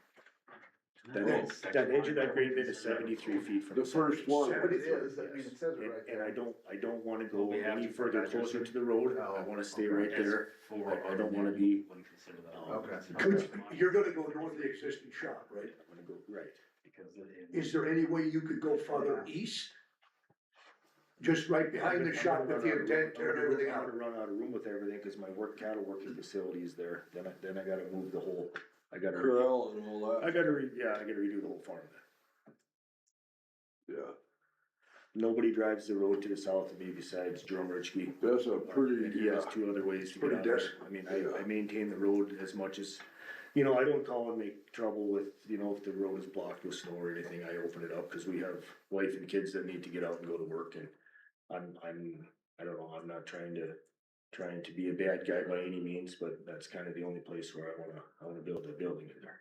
That edge of that grade bin is 73 feet from the first one. It is, I mean, it says it right And there. I don't wanna go We have any to further provide closer to the road, I wanna stay right there. I don't wanna be. Wouldn't consider that. Okay. you're gonna go north of the existing shop, right? I wanna go, right. Because it. Is there any way you could go farther east? Just right behind the shop with the intent to tear everything I'm out? gonna run out of room with everything, cause my cattle working facility is there, then I gotta move the whole, I gotta. Corral and all that. I gotta redo the whole farm then. Yeah. Nobody drives the road to the south of me besides Joe Murchke. That's a And he has 2 other ways to get Pretty out there. desperate. I mean, I maintain the road as much as, I don't call and make trouble with, if the road is blocked with snow or anything, I open it up, cause we have wife and kids that need to get out and go to work, and I don't know, I'm not trying to be a bad guy by any means, but that's kind of the only place where I wanna build a building in there.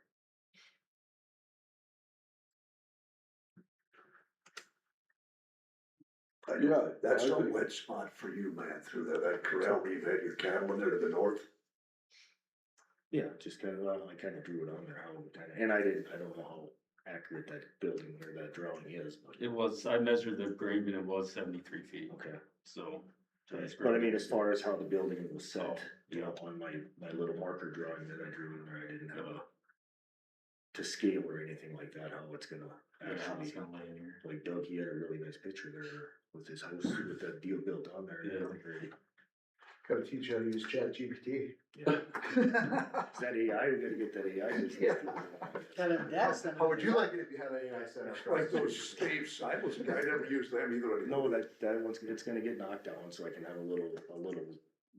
Yeah, that's a wet spot for you, man, through that corral where you've had your cattle in there to the north. Yeah, just kinda, I kinda drew it on there, and I don't know how accurate that building or that drawing is, but. It was, I measured the grade and it was 73 feet, Okay. so. But I mean, as far as how the building was set, Oh, on my little marker drawing that I drew in there, I didn't have to scale or anything like that, how it's gonna Yeah, it's actually, gonna lay in here. like Doug, he had a really nice picture there with his house, with that deal built on there. Yeah. Gotta teach you how to use ChatGPT. Yeah. Is that AI, we gotta get that AI business. Kind of, that's. How would you like it if you had an AI set up? Like those Steve Simons, I never used them either. No, that one's, it's gonna get knocked down, so I can have a little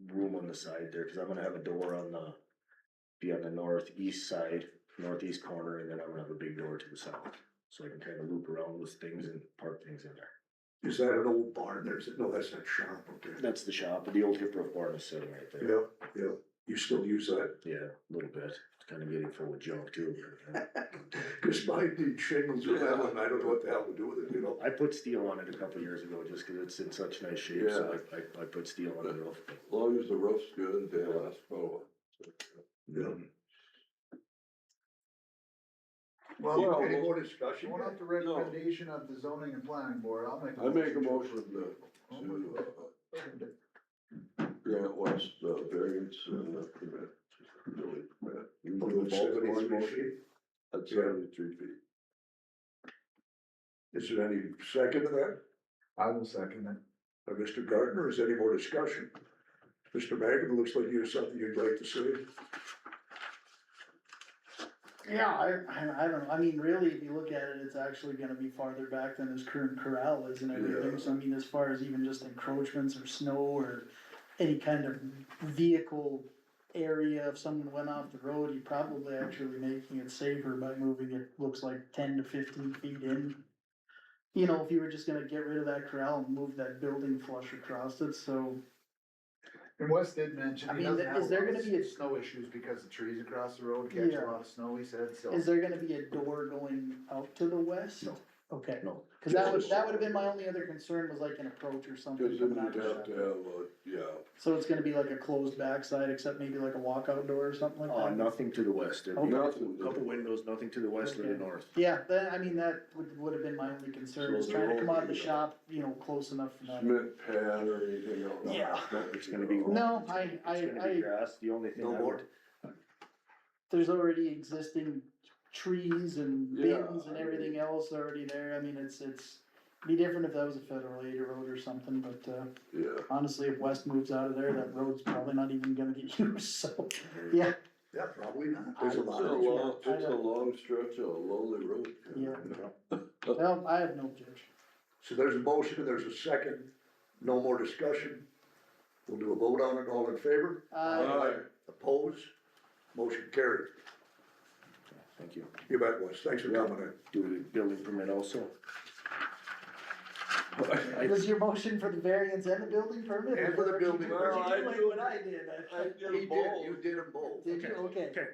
room on the side there, cause I'm gonna have a door be on the northeast northeast corner, and then I'm gonna have a big door to the south. So I can kinda loop around with things and park things in there. Is that an old barn there? No, that's not shop, okay. That's the shop, the old hip roof barn is sitting right there. Yeah. You still use that? Yeah, a little bit, it's kinda getting full of junk too. Cause mine need shingles or metal, and I don't know what the hell to do with it, I put steel on it a couple years ago, just cause it's in such nice shape, so I put steel on the roof. As long as the roof's good, they last for a while. Yeah. Well, Any more discussion? going off the recommendation of the zoning and planning board, I'll make a. I make a motion to grant West variance and permit, building permit. You can do both in one motion? At 73 feet. Is there any second to that? I will second it. Mr. Gardner, is there any more discussion? Mr. Magrum, looks like you have something you'd like to say. Yeah, I don't know, I mean, really, if you look at it, it's actually gonna be farther back than his current corral is and everything, so I mean, as far as even just encroachments or snow or any kind of vehicle area, if someone went off the road, you're probably actually making it safer by moving it, looks like 10 to 15 feet in. You know, if you were just gonna get rid of that corral and move that building flush across it, so. And Wes did mention, I he mean, doesn't have is there a lot gonna of be a- snow issues because the trees across the road catch Yeah. a lot of snow, he said, so. Is there gonna be a door going out to the west? No. Okay. No. Cause that would have been my only other concern, was like an approach or something. Cause then coming out you'd the have to shop. have yeah. So it's gonna be like a closed backside, except maybe like a walkout door or something like that? Nothing to the west, there'd be Okay. a couple windows, nothing to the west or the Okay. north. Yeah, that, I mean, that would have been my only concern, was So trying to there come out of the won't be, shop, you know, close enough for that. Cement pad or anything else. Yeah. It's gonna be. No, It's gonna be grass, the only thing No I more. would, There's already existing trees and Yeah, bins and I everything else already there, I mean, it's be different if that was a federal aid road or something, but, Yeah. honestly, if West moves out of there, that road's probably not even gonna get used, so, yeah, Yeah, probably not. There's a It's lot a of. long, it's a long stretch of lonely road. yeah. Well, I have no objection. So there's a motion and there's a second, no more discussion. We'll do a vote on it, all in favor? Aye. Opposed? Motion carried. thank you. You bet, Wes, thanks for coming in. Do the building permit also. Was your motion for the variance and the building permit? And for the building Or permit. did you do like what I did? He did, you did them both. Did you? Okay. Okay,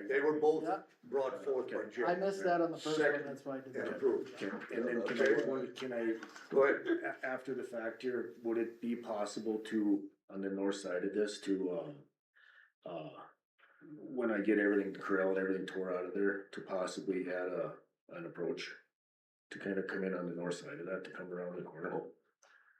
They were both Yeah. brought forth by Jim. I missed that on the first one, Second. that's why I did And that. approved. And then can I, Go ahead. after the fact here, would it be possible to, on the north side of this, to, when I get everything corralled, everything tore out of there, to possibly add an approach? To kind of come in on the north side of that, to come around the corner?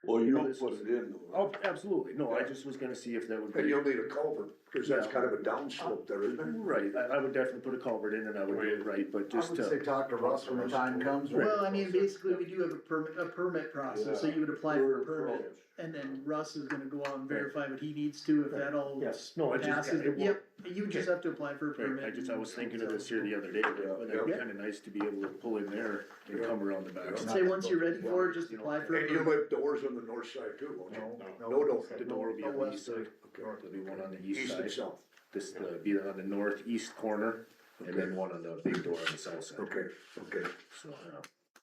Well, you know, don't this put is- it in though. Oh, absolutely, no, I just was gonna see if that would And be. you'll need a culvert, cause that's kind of a downslope there, isn't it? Right, I would definitely put a culvert in and I would do it right, but I just would say talk to Russ when the time comes. right? Well, I mean, basically, we do have a permit process, so you would apply for a permit, and then Russ is gonna go out and verify what he needs to, if that all Yes, no, I just, passes. it Yep, you just have to apply for a permit. I was thinking of this here the other day, but it'd be kinda nice to be able to pull in there and come around the back. Say, once you're ready for it, just apply for a And you'll permit. have doors on the north side too, won't you? No, No, The door will be on the east side, Okay. there'll be one on the east East and side, south. this, be on the northeast corner, and then one on the big door on the south side. Okay, okay. So,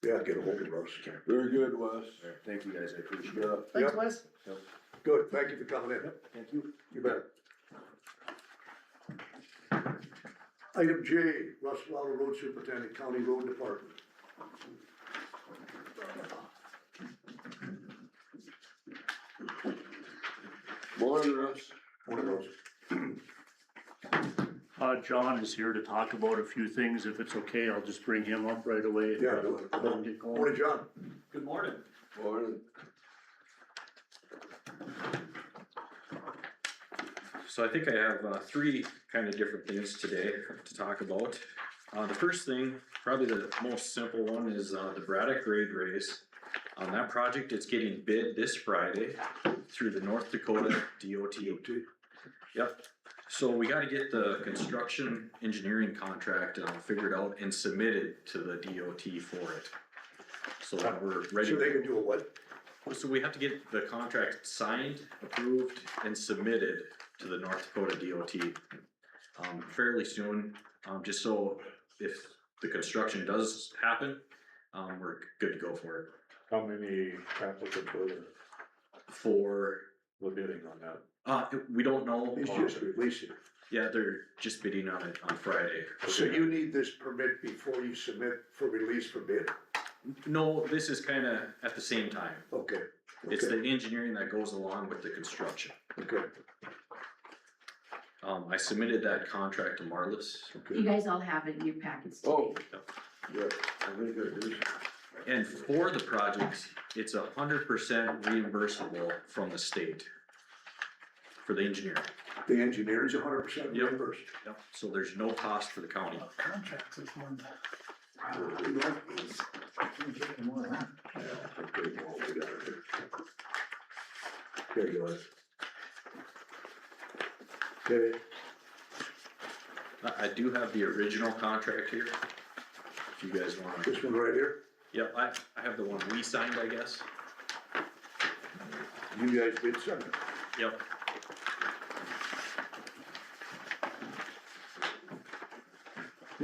Yeah, get a hold of Russ. Very good, Wes. alright, thank you guys, I appreciate Yeah. it. Thanks, Yep. Wes. Good, thank you for coming in. Thank you. You bet. Item J, Russ Lawler, Road Superintendent, County Road Department. Morning, Russ. Morning, Russ. John is here to talk about a few things. If it's okay, I'll just bring him up right away. Yeah, do it. Let him get going. Morning, John. Good morning. Morning. So I think I have three kind of different things today to talk about. The first thing, probably the most simple one, is the Braddock grade raise. On that project, it's getting bid this Friday through the North Dakota DOT. Yep, so we gotta get the construction engineering contract figured out and submitted to the DOT for it. So that we're ready. So they can do a what? So we have to get the contract signed, approved, and submitted to the North Dakota DOT fairly soon, just so if the construction does happen, we're good to go for it. How many applicants were there For, for bidding on that? we don't know. He's just releasing it. Yeah, they're just bidding on it on Friday. So you need this permit before you submit for release for bid? No, this is kinda at the same time. Okay. It's Okay. the engineering that goes along with the construction. Okay. I submitted that contract to Marlis. You guys all have it in your packets today. Oh, yeah, I think I do. And for the project, it's 100% reimbursable from the state for the engineering. The engineer is 100% Yep. reimbursed. Yep, so there's no cost for the county. Contracts is one. Okay, well, we got it. There you go. Okay, I do have the original contract here, if you guys wanna. this one right here, Yep, I have the one we signed, I guess. you guys did something. Yep.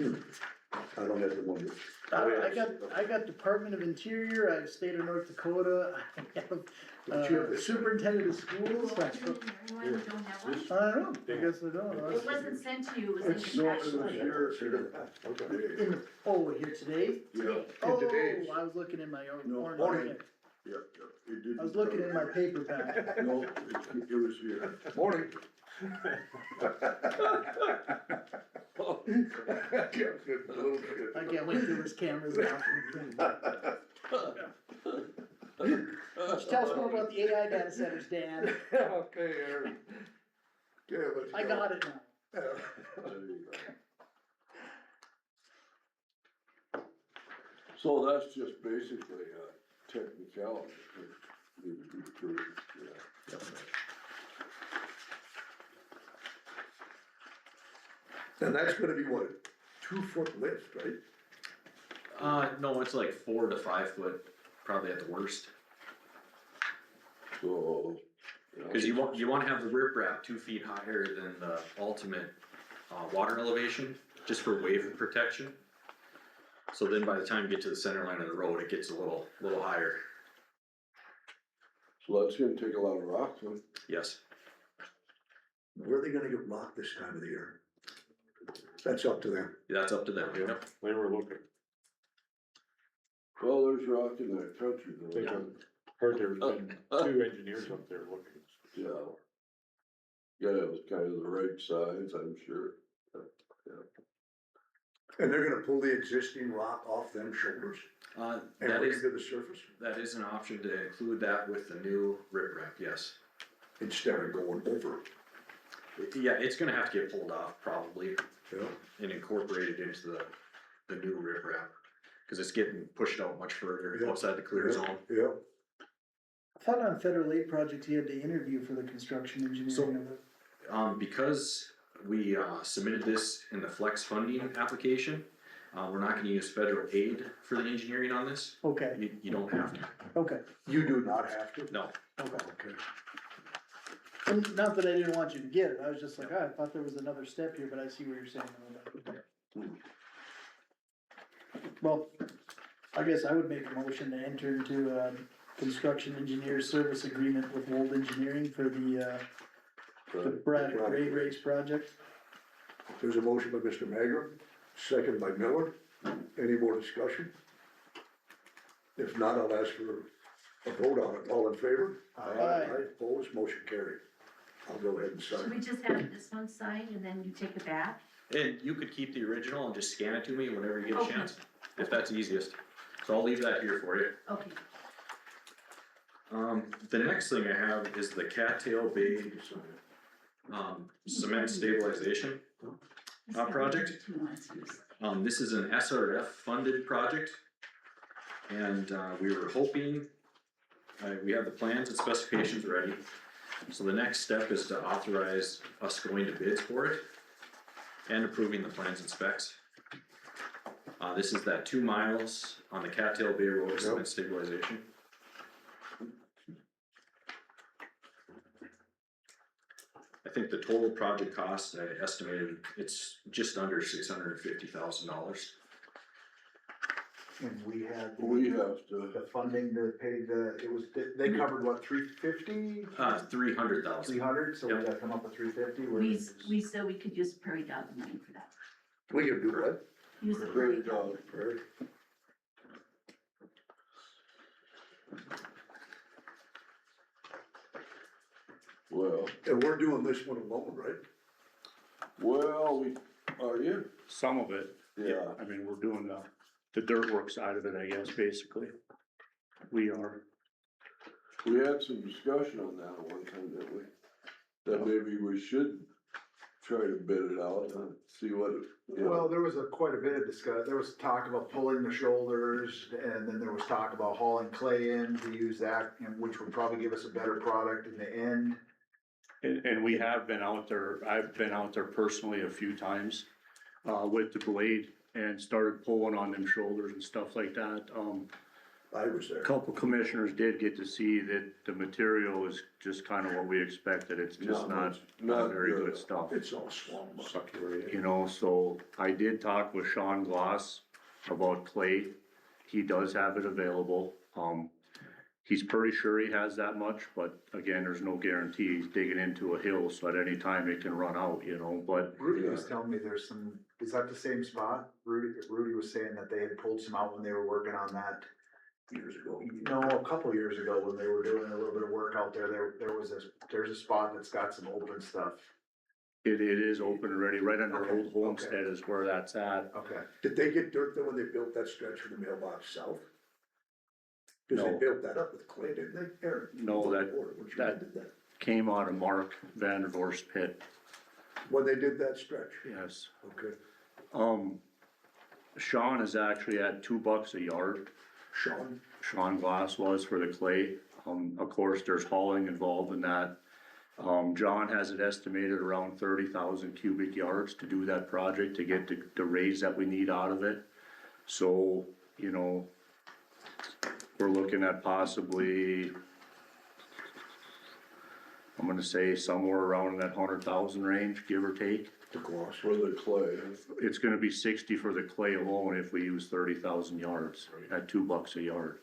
I don't have the one. I got Department of Interior, I have State of North Dakota, I have, Superintendent of Schools. I Anyone don't have one? don't know, I guess I don't. It wasn't sent to you, it was in No, your it was packet. here. Oh, here today? Yeah. Oh, Today's. I was looking in my No, orange morning. packet. Yep, it didn't. I was looking in my paper packet. No, it was here. Morning. I can't wait till this camera's off. Tell us more about the AI data centers, Dan. Okay, Aaron. Okay, let's go. I got it now. So that's just basically a technicality. Need to be approved, yeah. And that's gonna be what, 2-foot lift, right? No, it's like 4 to 5 foot, probably at the worst. So. Cause you wanna have the riprap 2 feet higher than the ultimate, water elevation, just for wave protection. So then by the time you get to the center line of the road, it gets a little higher. So that's gonna take a lot of rock, huh? Yes. Where are they gonna get rock this time of the year? That's up to them. That's up to them, yep. They were looking. Well, there's rock in that country though. Yeah. Heard there's been 2 engineers up there looking. Yeah. Yeah, it was kind of the right size, I'm sure. And they're gonna pull the existing rock off them shoulders and That bring is, it to the surface that is an option to include that with the new riprap, yes. instead of going over. Yeah, it's gonna have to get pulled off probably Yeah. and incorporated into the new riprap. Cause it's getting pushed out much further Yeah. outside the clear zone. Yeah. I thought on federal aid projects, you had to interview for the construction engineering of it. Because we submitted this in the flex funding application, we're not gonna use federal aid for the engineering on this. Okay, You don't have to, okay, You do not have to? no. okay. Okay. And not that I didn't want you to get it, I was just like, I thought there was another step here, but I see what you're saying. Well, I guess I would make a motion to enter into a construction engineer service agreement with Wold Engineering for the Braddock grade race project. There's a motion by Mr. Magrum, second by Miller. Any more discussion? If not, I'll ask for a vote on it. All in favor? Aye. Opposed, motion carried. I'll go ahead and Should sign. we just have this one signed and then you take it back? And you could keep the original and just scan it to me whenever you get a Okay. chance, if that's easiest. So I'll leave that here for you. Okay. The next thing I have is the Cattail Bay, cement stabilization, project. This is an SRF funded project. And, we were hoping, we have the plans and specifications ready. So the next step is to authorize us going to bids for it and approving the plans and specs. This is that 2 miles on the Cattail Bay Road cement stabilization. I think the total project cost, I estimated, it's just under $650,000. And we had the funding to pay they covered what, 350? 300,000. 300, so we Yep. gotta come up with 350. We said we could use Prairie Dog money for that. We can do what? Use the Prairie Dog. Well, And we're doing this one alone, right? well, are you? Some of it, Yeah. I mean, we're doing the dirt work side of it, I guess, basically. We are. We had some discussion on that at one time, didn't we? That maybe we should try to bid it out and see what, Well, there was quite a bit of discuss, there was talk about pulling the shoulders, and then there was talk about hauling clay in to use that, and which would probably give us a better product in the end. And we have been out there, I've been out there personally a few times, with the blade and started pulling on them shoulders and stuff like that. I was there. Couple commissioners did get to see that the material is just kind of what we expected, it's just not very good stuff. It's all swamp muck. You know, so I did talk with Sean Gloss about clay. He does have it available. He's pretty sure he has that much, but again, there's no guarantee. He's digging into a hill, so at any time it can run out, you know, but. Rudy was telling me there's some, is that the same spot? Rudy was saying that they had pulled some out when they were working on that. Years ago. No, a couple years ago when they were doing a little bit of work out there, there's a spot that's got some open stuff. It is open already, right under Old Homestead is where that's at. Okay. Did they get dirt though when they built that stretch from the mailbox south? Cause they No. built that up with clay, didn't they, Aaron? No, that came out of Mark Vandervoort's pit. When they did that stretch? Yes. Okay. Sean is actually at $2 a yard. Sean Glass was for the clay. Of course, there's hauling involved in that. John has it estimated around 30,000 cubic yards to do that project, to get the raise that we need out of it. So, you know, we're looking at possibly, I'm gonna say somewhere around that 100,000 range, give or take. The gloss for the clay. It's gonna be 60 for the clay alone if we use 30,000 yards at $2 a yard.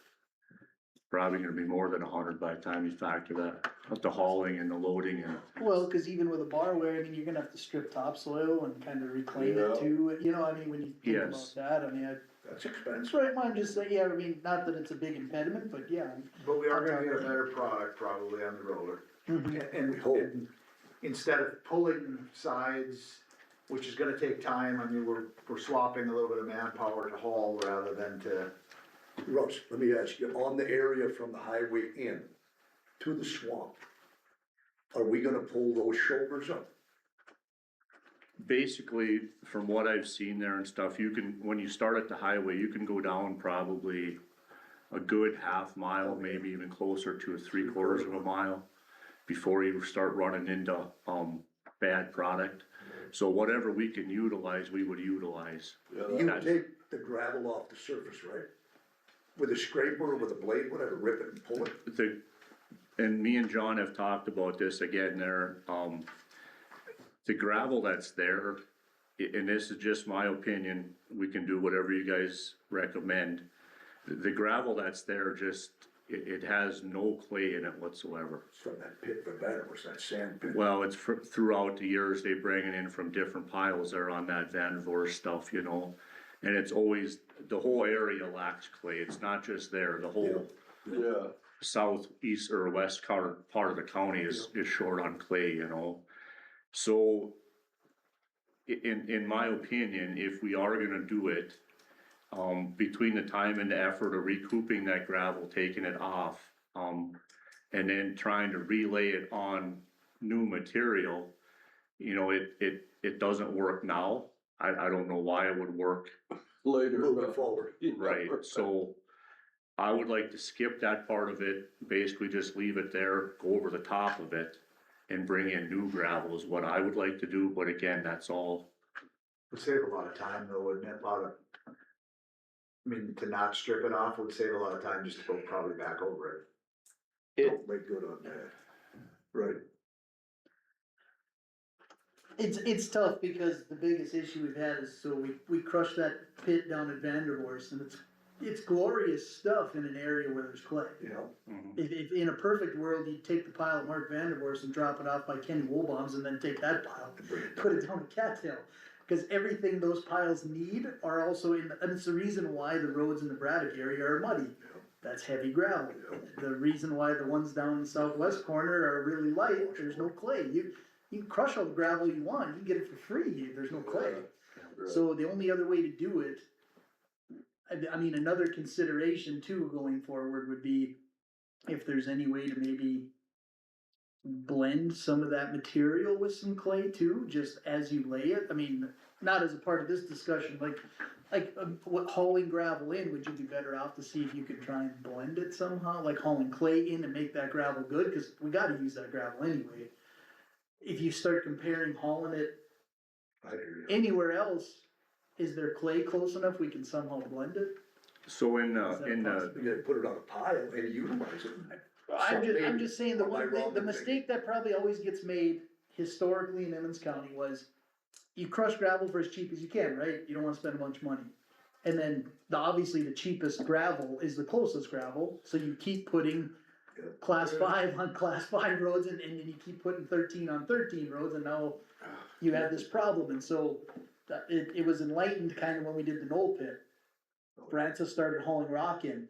Probably gonna be more than 100 by the time you factor that, with the hauling and the loading and. Well, cause even with a bar ware, I mean, you're gonna have to strip topsoil and kind of reclaim it too, you know, I mean, when you think about Yes. that, I mean, That's expensive. right, I'm just saying, yeah, I mean, not that it's a big impediment, but yeah. But we are gonna get a better product probably on the roller. Mhm. And instead of pulling sides, which is gonna take time, I mean, we're swapping a little bit of manpower to haul rather than to. Russ, let me ask you, on the area from the highway in to the swamp, are we gonna pull those shoulders up? Basically, from what I've seen there and stuff, you can, when you start at the highway, you can go down probably a good half mile, maybe even closer to a 3/4 of a mile before you start running into, bad product. So whatever we can utilize, we would utilize. You take the gravel off the surface, right? With a scraper or with a blade, whatever, rip it and pull it? And me and John have talked about this again there, the gravel that's there, and this is just my opinion, we can do whatever you guys recommend. The gravel that's there just, it has no clay in it whatsoever. It's from that pit for better, was that sand pit? Well, it's throughout the years, they bring it in from different piles there on that Vandervoort stuff, you know? And it's always, the whole area lacks clay, it's not just there, the whole southeast or west part of the county is short on clay, you know? So, in my opinion, if we are gonna do it, between the time and the effort of recouping that gravel, taking it off, and then trying to relay it on new material, you know, it doesn't work now. I don't know why it would work later. Moving forward. Right, so I would like to skip that part of it, basically just leave it there, go over the top of it, and bring in new gravel is what I would like to do, but again, that's all. Would save a lot of time though, wouldn't it? I mean, to not strip it off would save a lot of time just to go probably back over it. Don't make good on that. Right. It's tough because the biggest issue we've had is, so we crushed that pit down at Vandervoort's and it's glorious stuff in an area where there's clay. Yeah. If in a perfect world, you'd take the pile at Mark Vandervoort's and drop it off by Kenny Woolbaum's and then take that pile, put it down to Cattail. Cause everything those piles need are also and it's the reason why the roads in the Braddock area are muddy. That's heavy gravel. The reason why the ones down in the southwest corner are really light, there's no clay. You can crush all the gravel you want, you can get it for free, there's no clay. So the only other way to do it, I mean, another consideration too going forward would be if there's any way to maybe blend some of that material with some clay too, just as you lay it. I mean, not as a part of this discussion, what hauling gravel in, would you be better off to see if you could try and blend it somehow, like hauling clay in and make that gravel good, cause we gotta use that gravel anyway. If you start comparing hauling it anywhere else, is there clay close enough we can somehow blend it? So in Is that possible? You gotta put it on a pile and utilize it. I'm just saying, the Am I one, wrong the in mistake that probably always gets made historically in Emmons County was you crush gravel for as cheap as you can, right? You don't wanna spend a bunch of money. And then, obviously, the cheapest gravel is the closest gravel, so you keep putting class 5 on class 5 roads, and then you keep putting 13 on 13 roads, and now you have this problem, and so it was enlightened kind of when we did the Knoll pit. Francis started hauling rock in,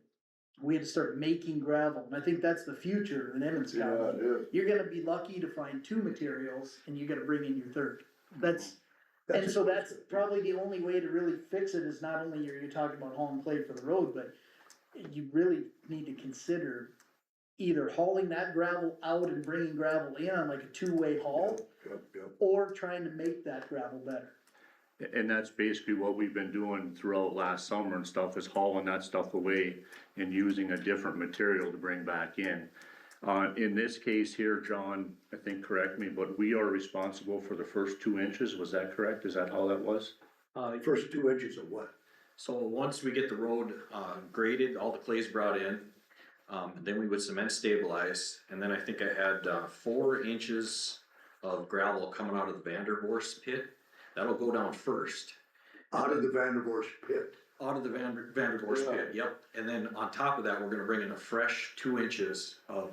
we had to start making gravel, and I think that's the future in Emmons County. You're gonna be lucky to find 2 materials, and you gotta bring in your third. And so that's probably the only way to really fix it, is not only you're talking about hauling clay for the road, but you really need to consider either hauling that gravel out and bringing gravel in on like a 2-way haul, or trying to make that gravel better. And that's basically what we've been doing throughout last summer and stuff, is hauling that stuff away and using a different material to bring back in. In this case here, John, I think, correct me, but we are responsible for the first 2 inches, was that correct? Is that how that was? First 2 inches of what? So once we get the road, graded, all the clay's brought in, then we would cement stabilize, and then I think I had, 4 inches of gravel coming out of the Vandervorst pit. That'll go down first. Out of the Vandervorst pit. Out of the Vandervorst pit, yep. And then on top of that, we're gonna bring in a fresh 2 inches of,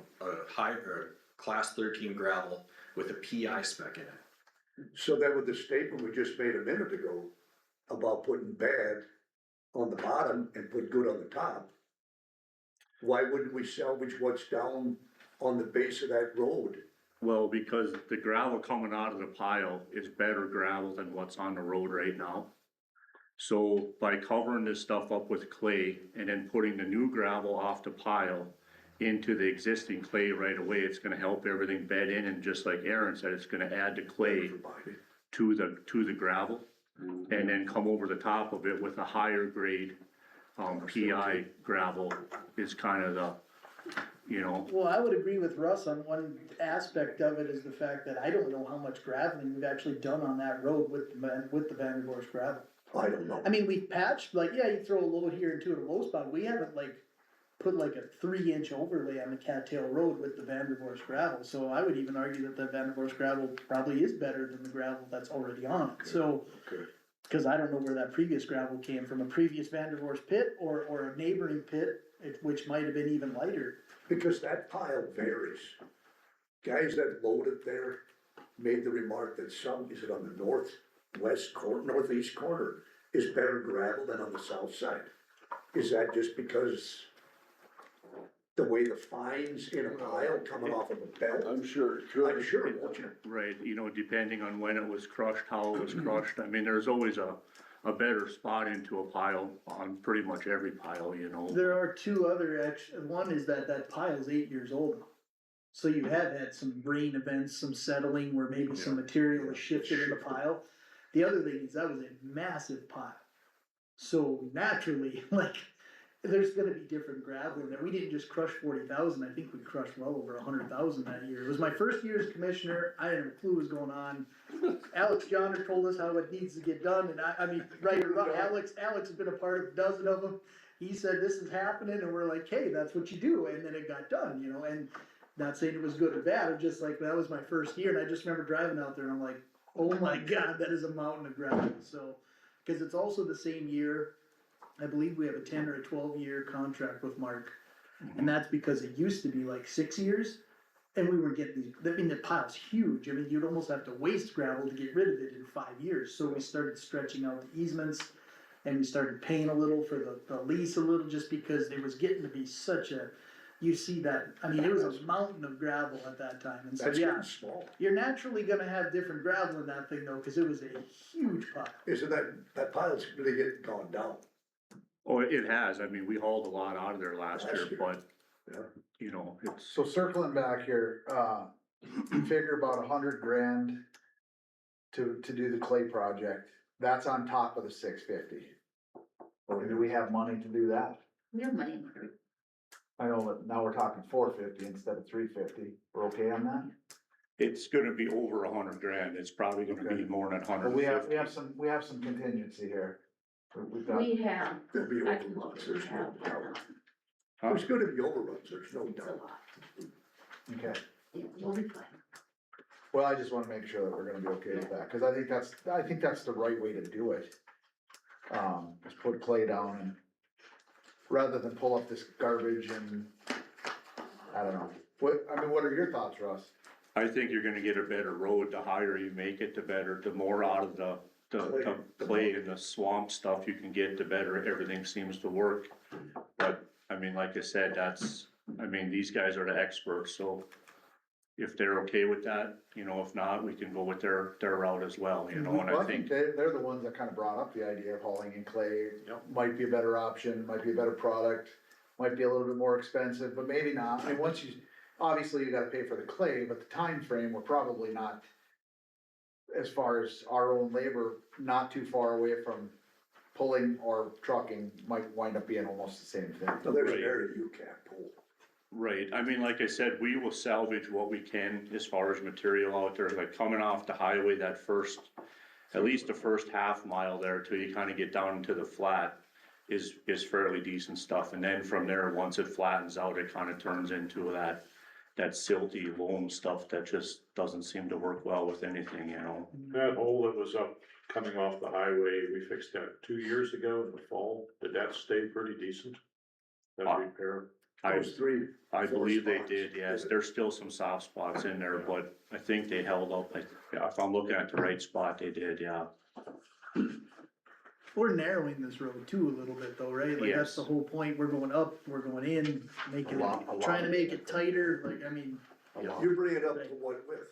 class 13 gravel with a PI spec in it. So that with the statement we just made a minute ago about putting bad on the bottom and put good on the top, why wouldn't we salvage what's down on the base of that road? Well, because the gravel coming out of the pile is better gravel than what's on the road right now. So by covering this stuff up with clay and then putting the new gravel off the pile into the existing clay right away, it's gonna help everything bed in, and just like Aaron said, it's gonna add the clay to the gravel. And then come over the top of it with a higher grade, PI gravel is kind of the, you know. Well, I would agree with Russ on one aspect of it, is the fact that I don't know how much graveling we've actually done on that road with the Vandervorst gravel. I don't know. I mean, we've patched, like, yeah, you throw a load here and 2 at a low spot, we haven't like put like a 3-inch overlay on the Cattail Road with the Vandervorst gravel, so I would even argue that the Vandervorst gravel probably is better than the gravel that's already on it, so. Cause I don't know where that previous gravel came from, a previous Vandervorst pit or a neighboring pit, which might have been even lighter. Because that pile varies. Guys that load it there made the remark that some, is it on the northwest corner, northeast corner, is better gravel than on the south side? Is that just because the way the fines in a pile coming off of a belt? I'm sure. I'm sure, won't you? Right, you know, depending on when it was crushed, how it was crushed, I mean, there's always a better spot into a pile on pretty much every pile, you know. There are 2 other one is that pile's 8 years old. So you have had some rain events, some settling where maybe some material is shifted in the pile. The other thing is that was a massive pile. So naturally, like, there's gonna be different gravel in there. We didn't just crush 40,000, I think we crushed well over 100,000 that year. It was my first year as commissioner, I had no clue what was going on. Alex Johnner told us how it needs to get done, and I mean, right or wrong, Alex has been a part of a dozen of them. He said, this is happening, and we're like, hey, that's what you do, and then it got done, you know, and not saying it was good or bad, it was just like, that was my first year, and I just remember driving out there, and I'm like, oh my God, that is a mountain of gravel, so. Cause it's also the same year, I believe we have a 10 or a 12-year contract with Mark. And that's because it used to be like 6 years, and we were getting these, I mean, the pile's huge, I mean, you'd almost have to waste gravel to get rid of it in 5 years. So we started stretching out the easements, and we started paying a little for the lease a little, just because it was getting to be such a, you see that, I mean, it was a mountain of gravel at that time, and so, That's yeah. getting small. You're naturally gonna have different gravel in that thing though, cause it was a huge pile. Isn't that pile's really getting gone down? Oh, it has, I mean, we hauled a lot out of there last year, but, you know, it's. So circling back here, figure about $100,000 to do the clay project, that's on top of the 650. Or do we have money to do that? We have money. I know that now we're talking 450 instead of 350, we're okay on that? It's gonna be over $100,000, it's probably gonna be more than But 150. we have some contingency here. We've got, We have, There'll be I can look, overruns, we there's no have, doubt. There's gonna be overruns, there's no it's a doubt. lot. okay. Yeah, we'll be fine. Well, I just wanna make sure that we're gonna be okay with that, cause I think that's the right way to do it. Just put clay down and, rather than pull up this garbage and, I don't know. What are your thoughts, Russ? I think you're gonna get a better road, the higher you make it, the more out of the clay and the swamp stuff you can get, the better everything seems to work. But, I mean, like I said, these guys are the experts, so if they're okay with that, if not, we can go with their route as well, and Well, I think. they're the ones that kinda brought up the idea of hauling in clay. Yep. Might be a better option, might be a better product, might be a little bit more expensive, but maybe not. I mean, obviously you gotta pay for the clay, but the time frame, we're probably not, as far as our own labor, not too far away from pulling or trucking, might wind up being almost the same thing. So there's an area you can't pull. Right, I mean, like I said, we will salvage what we can as far as material out there, like coming off the highway, at least the first half mile there till you kinda get down to the flat is fairly decent stuff, and then from there, once it flattens out, it kinda turns into that silty loam stuff that just doesn't seem to work well with anything, That hole that was up coming off the highway, we fixed that 2 years ago in the fall. Did that stay pretty decent? That repair? Those three. I four believe they spots. did, yes, there's still some soft spots in there, but I think they held up, if I'm looking at the right spot, they did, yeah. We're narrowing this road too a little bit though, right? Like, that's Yes. the whole point, we're going up, we're going in, making it, trying to make it tighter, like, I mean. You bring it up to what width?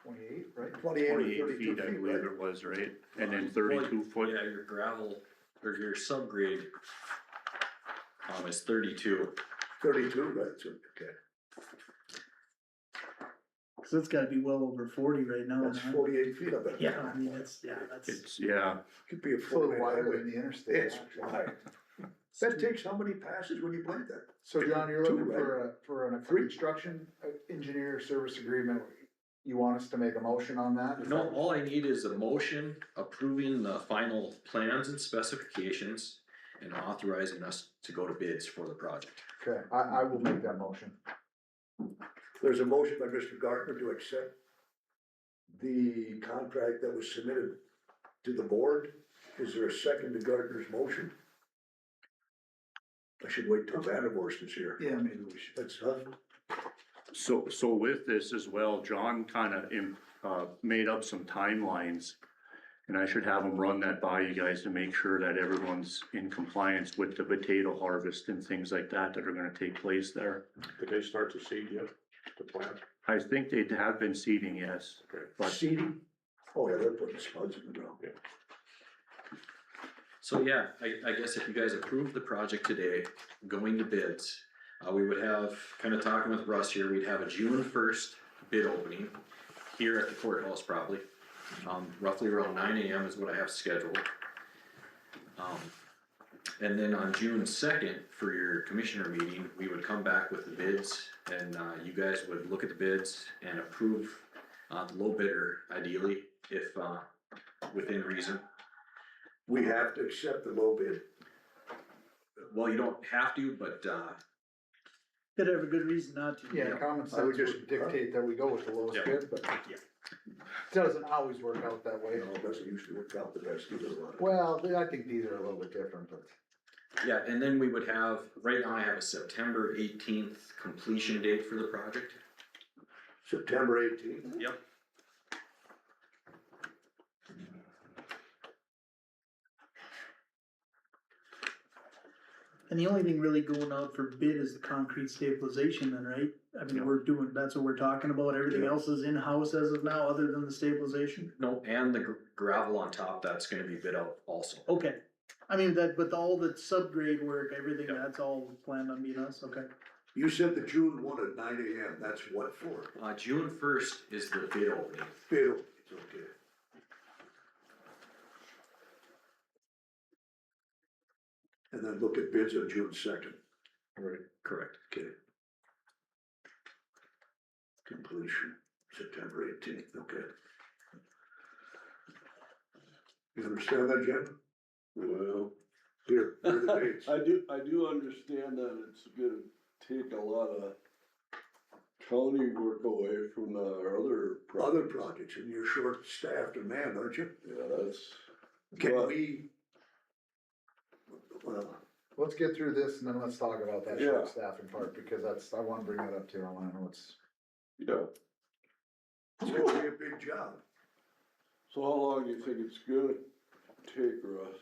28, right? 28 or 28 32 feet, I feet, believe right? it was, right? And then 32 foot. Yeah, your gravel, or your subgrade, is 32. 32, right, so, okay. Cause it's gotta be well over 40 right now. That's huh? 48 feet of it. Yeah, I mean, that's. Could be a It's a little 4-lane wider highway. than the interstate. It's actually. wide. That takes how many passes when you blade that? So John, you're Two, looking right? for a construction engineer service agreement. You want us to make a motion on that? No, all I need is a motion approving the final plans and specifications and authorizing us to go to bids for the project. Okay, I will make that motion. There's a motion by Mr. Gartner to accept the contract that was submitted to the board. Is there a second to Gartner's motion? I should wait till Vanderhorst is here. Yeah, maybe we should. That's, So with this as well, John made up some timelines. And I should have him run that by you guys to make sure that everyone's in compliance with the potato harvest and things like that are gonna take place there. Did they start to seed yet, the plant? I think they have been seeding, yes. But seeding? Oh, yeah, they're putting spuds in the ground. So yeah, I guess if you guys approve the project today, going to bids, we would have, kind of talking with Russ here, we'd have a June 1st bid opening here at the courthouse probably. Roughly around 9 AM is what I have scheduled. And then on June 2nd, for your commissioner meeting, we would come back with the bids and you guys would look at the bids and approve the low bidder ideally, if within reason. We have to accept the low bid. Well, you don't have to, but Gotta have a good reason not to. Yeah, common I would sense just- would dictate that we go with the lowest Yeah. bid, but it doesn't always work out that way. No, it doesn't usually work out the best either. Well, I think these are a little bit different, but. yeah, and then we would have, right now I have a September 18th completion date for the project. September 18th? Yep. And the only thing really going out for bid is the concrete stabilization then, right? I mean, that's what we're talking about, everything else is in-house as of now, other than the stabilization? No, and the gravel on top, that's gonna be bid out also. Okay, I mean, but all the subgrade work, everything, that's all planned on being us, okay? You said the June 1 at 9 AM, that's what for? June 1st is the bid opening. Bid opening, okay. And then look at bids on June 2nd. Right. Correct. Okay. Completion, September 18th, okay. You understand that, Jim? Well, Here are the dates. I do understand that it's gonna take a lot of county work away from our Other projects, and you're short-staffed and manned, aren't you? Yeah, that's. Can but- we? Well, Let's get through this and then let's talk about that Yeah. short staffing part, because I wanna bring that up too, I wanna know what's. Yeah, it's gonna be a big job. so how long do you think it's gonna take, Russ?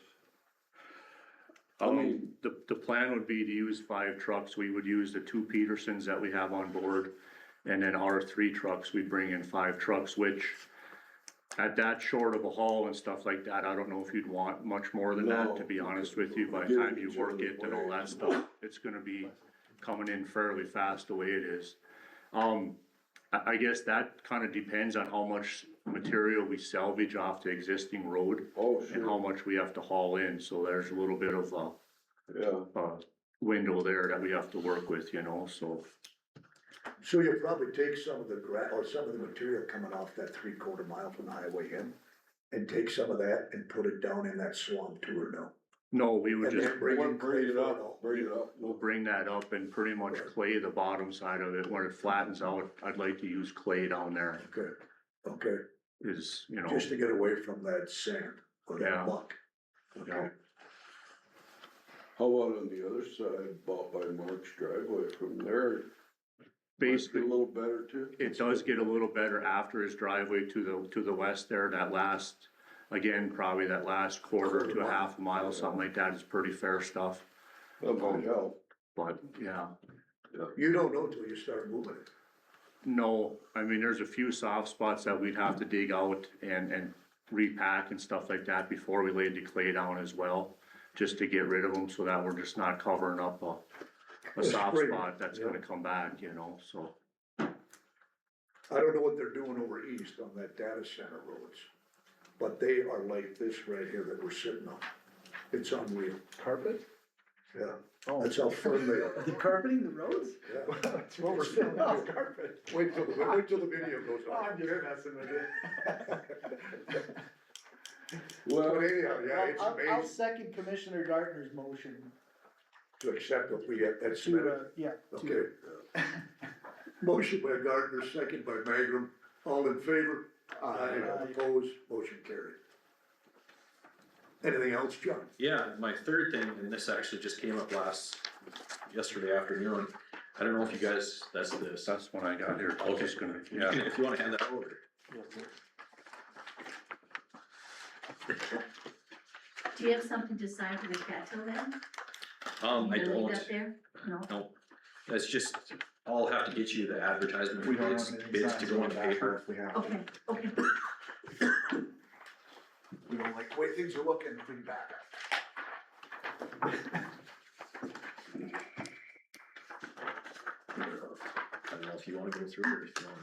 The plan would be to use 5 trucks. We would use the 2 Petersons that we have on board. And then our 3 trucks, we bring in 5 trucks, which at that short of a haul and stuff like that, I don't know if you'd want much more than that, to be honest with you. By the time you work it and all that stuff, it's gonna be coming in fairly fast the way it is. I guess that kinda depends on how much material we salvage off the existing road. Oh, And how much we have to haul in, so there's a little bit of Yeah, a window there that we have to work with, you know, so. So you'll probably take some of the or some of the material coming off that 3/4 mile from the highway in, and take some of that and put it down in that swamp too, or no? No, we would And just, then bring in clay it for up, bring it up. we'll bring that up and pretty much clay the bottom side of it. When it flattens out, I'd like to use clay down there, Okay, is, you know. just to get away from that sand or Yeah. that muck. Yeah. How about on the other side, bought by Mark's driveway from there? Basically, A little better too? it does get a little better after his driveway to the west there, that last, again, probably that last quarter to a half mile, something like that is pretty fair stuff. That might help. But, yeah. You don't know till you start moving it. No, I mean, there's a few soft spots that we'd have to dig out and repack and stuff like that before we laid the clay down as well, just to get rid of them so that we're just not covering up a soft Spring, spot that's yeah. gonna come back, you know, so. I don't know what they're doing over east on that data center roads, but they are like this right here that we're sitting on. It's unreal. Carpet? Yeah, Oh. that's how firm they are. The carpeting the roads? Yeah. That's what we're sitting on, carpet. Wait till the video goes Oh, on. I'm just messing with you. Well, anyhow, yeah, it's I'll amazing second Commissioner Gardner's motion to accept what we have, that's to, submitted. yeah. Okay. Motion by Gardner, second by Magrum, all in favor? Aye. Opposed, motion carried. Anything else, John? Yeah, my third thing, and this actually just came up yesterday afternoon. I don't know if you guys, that's this. That's when I got here. I was just gonna, yeah. If you wanna hand that over. Do you have something to sign for the cat till then? I You gonna leave don't, that there? No? no, that's just, I'll have to get you the advertisement We don't bids, want anything bids signed to go in the back paper. if we have. Okay, okay. We don't like the way things are looking, if we can back up. I don't know if you wanna go through it or if you wanna.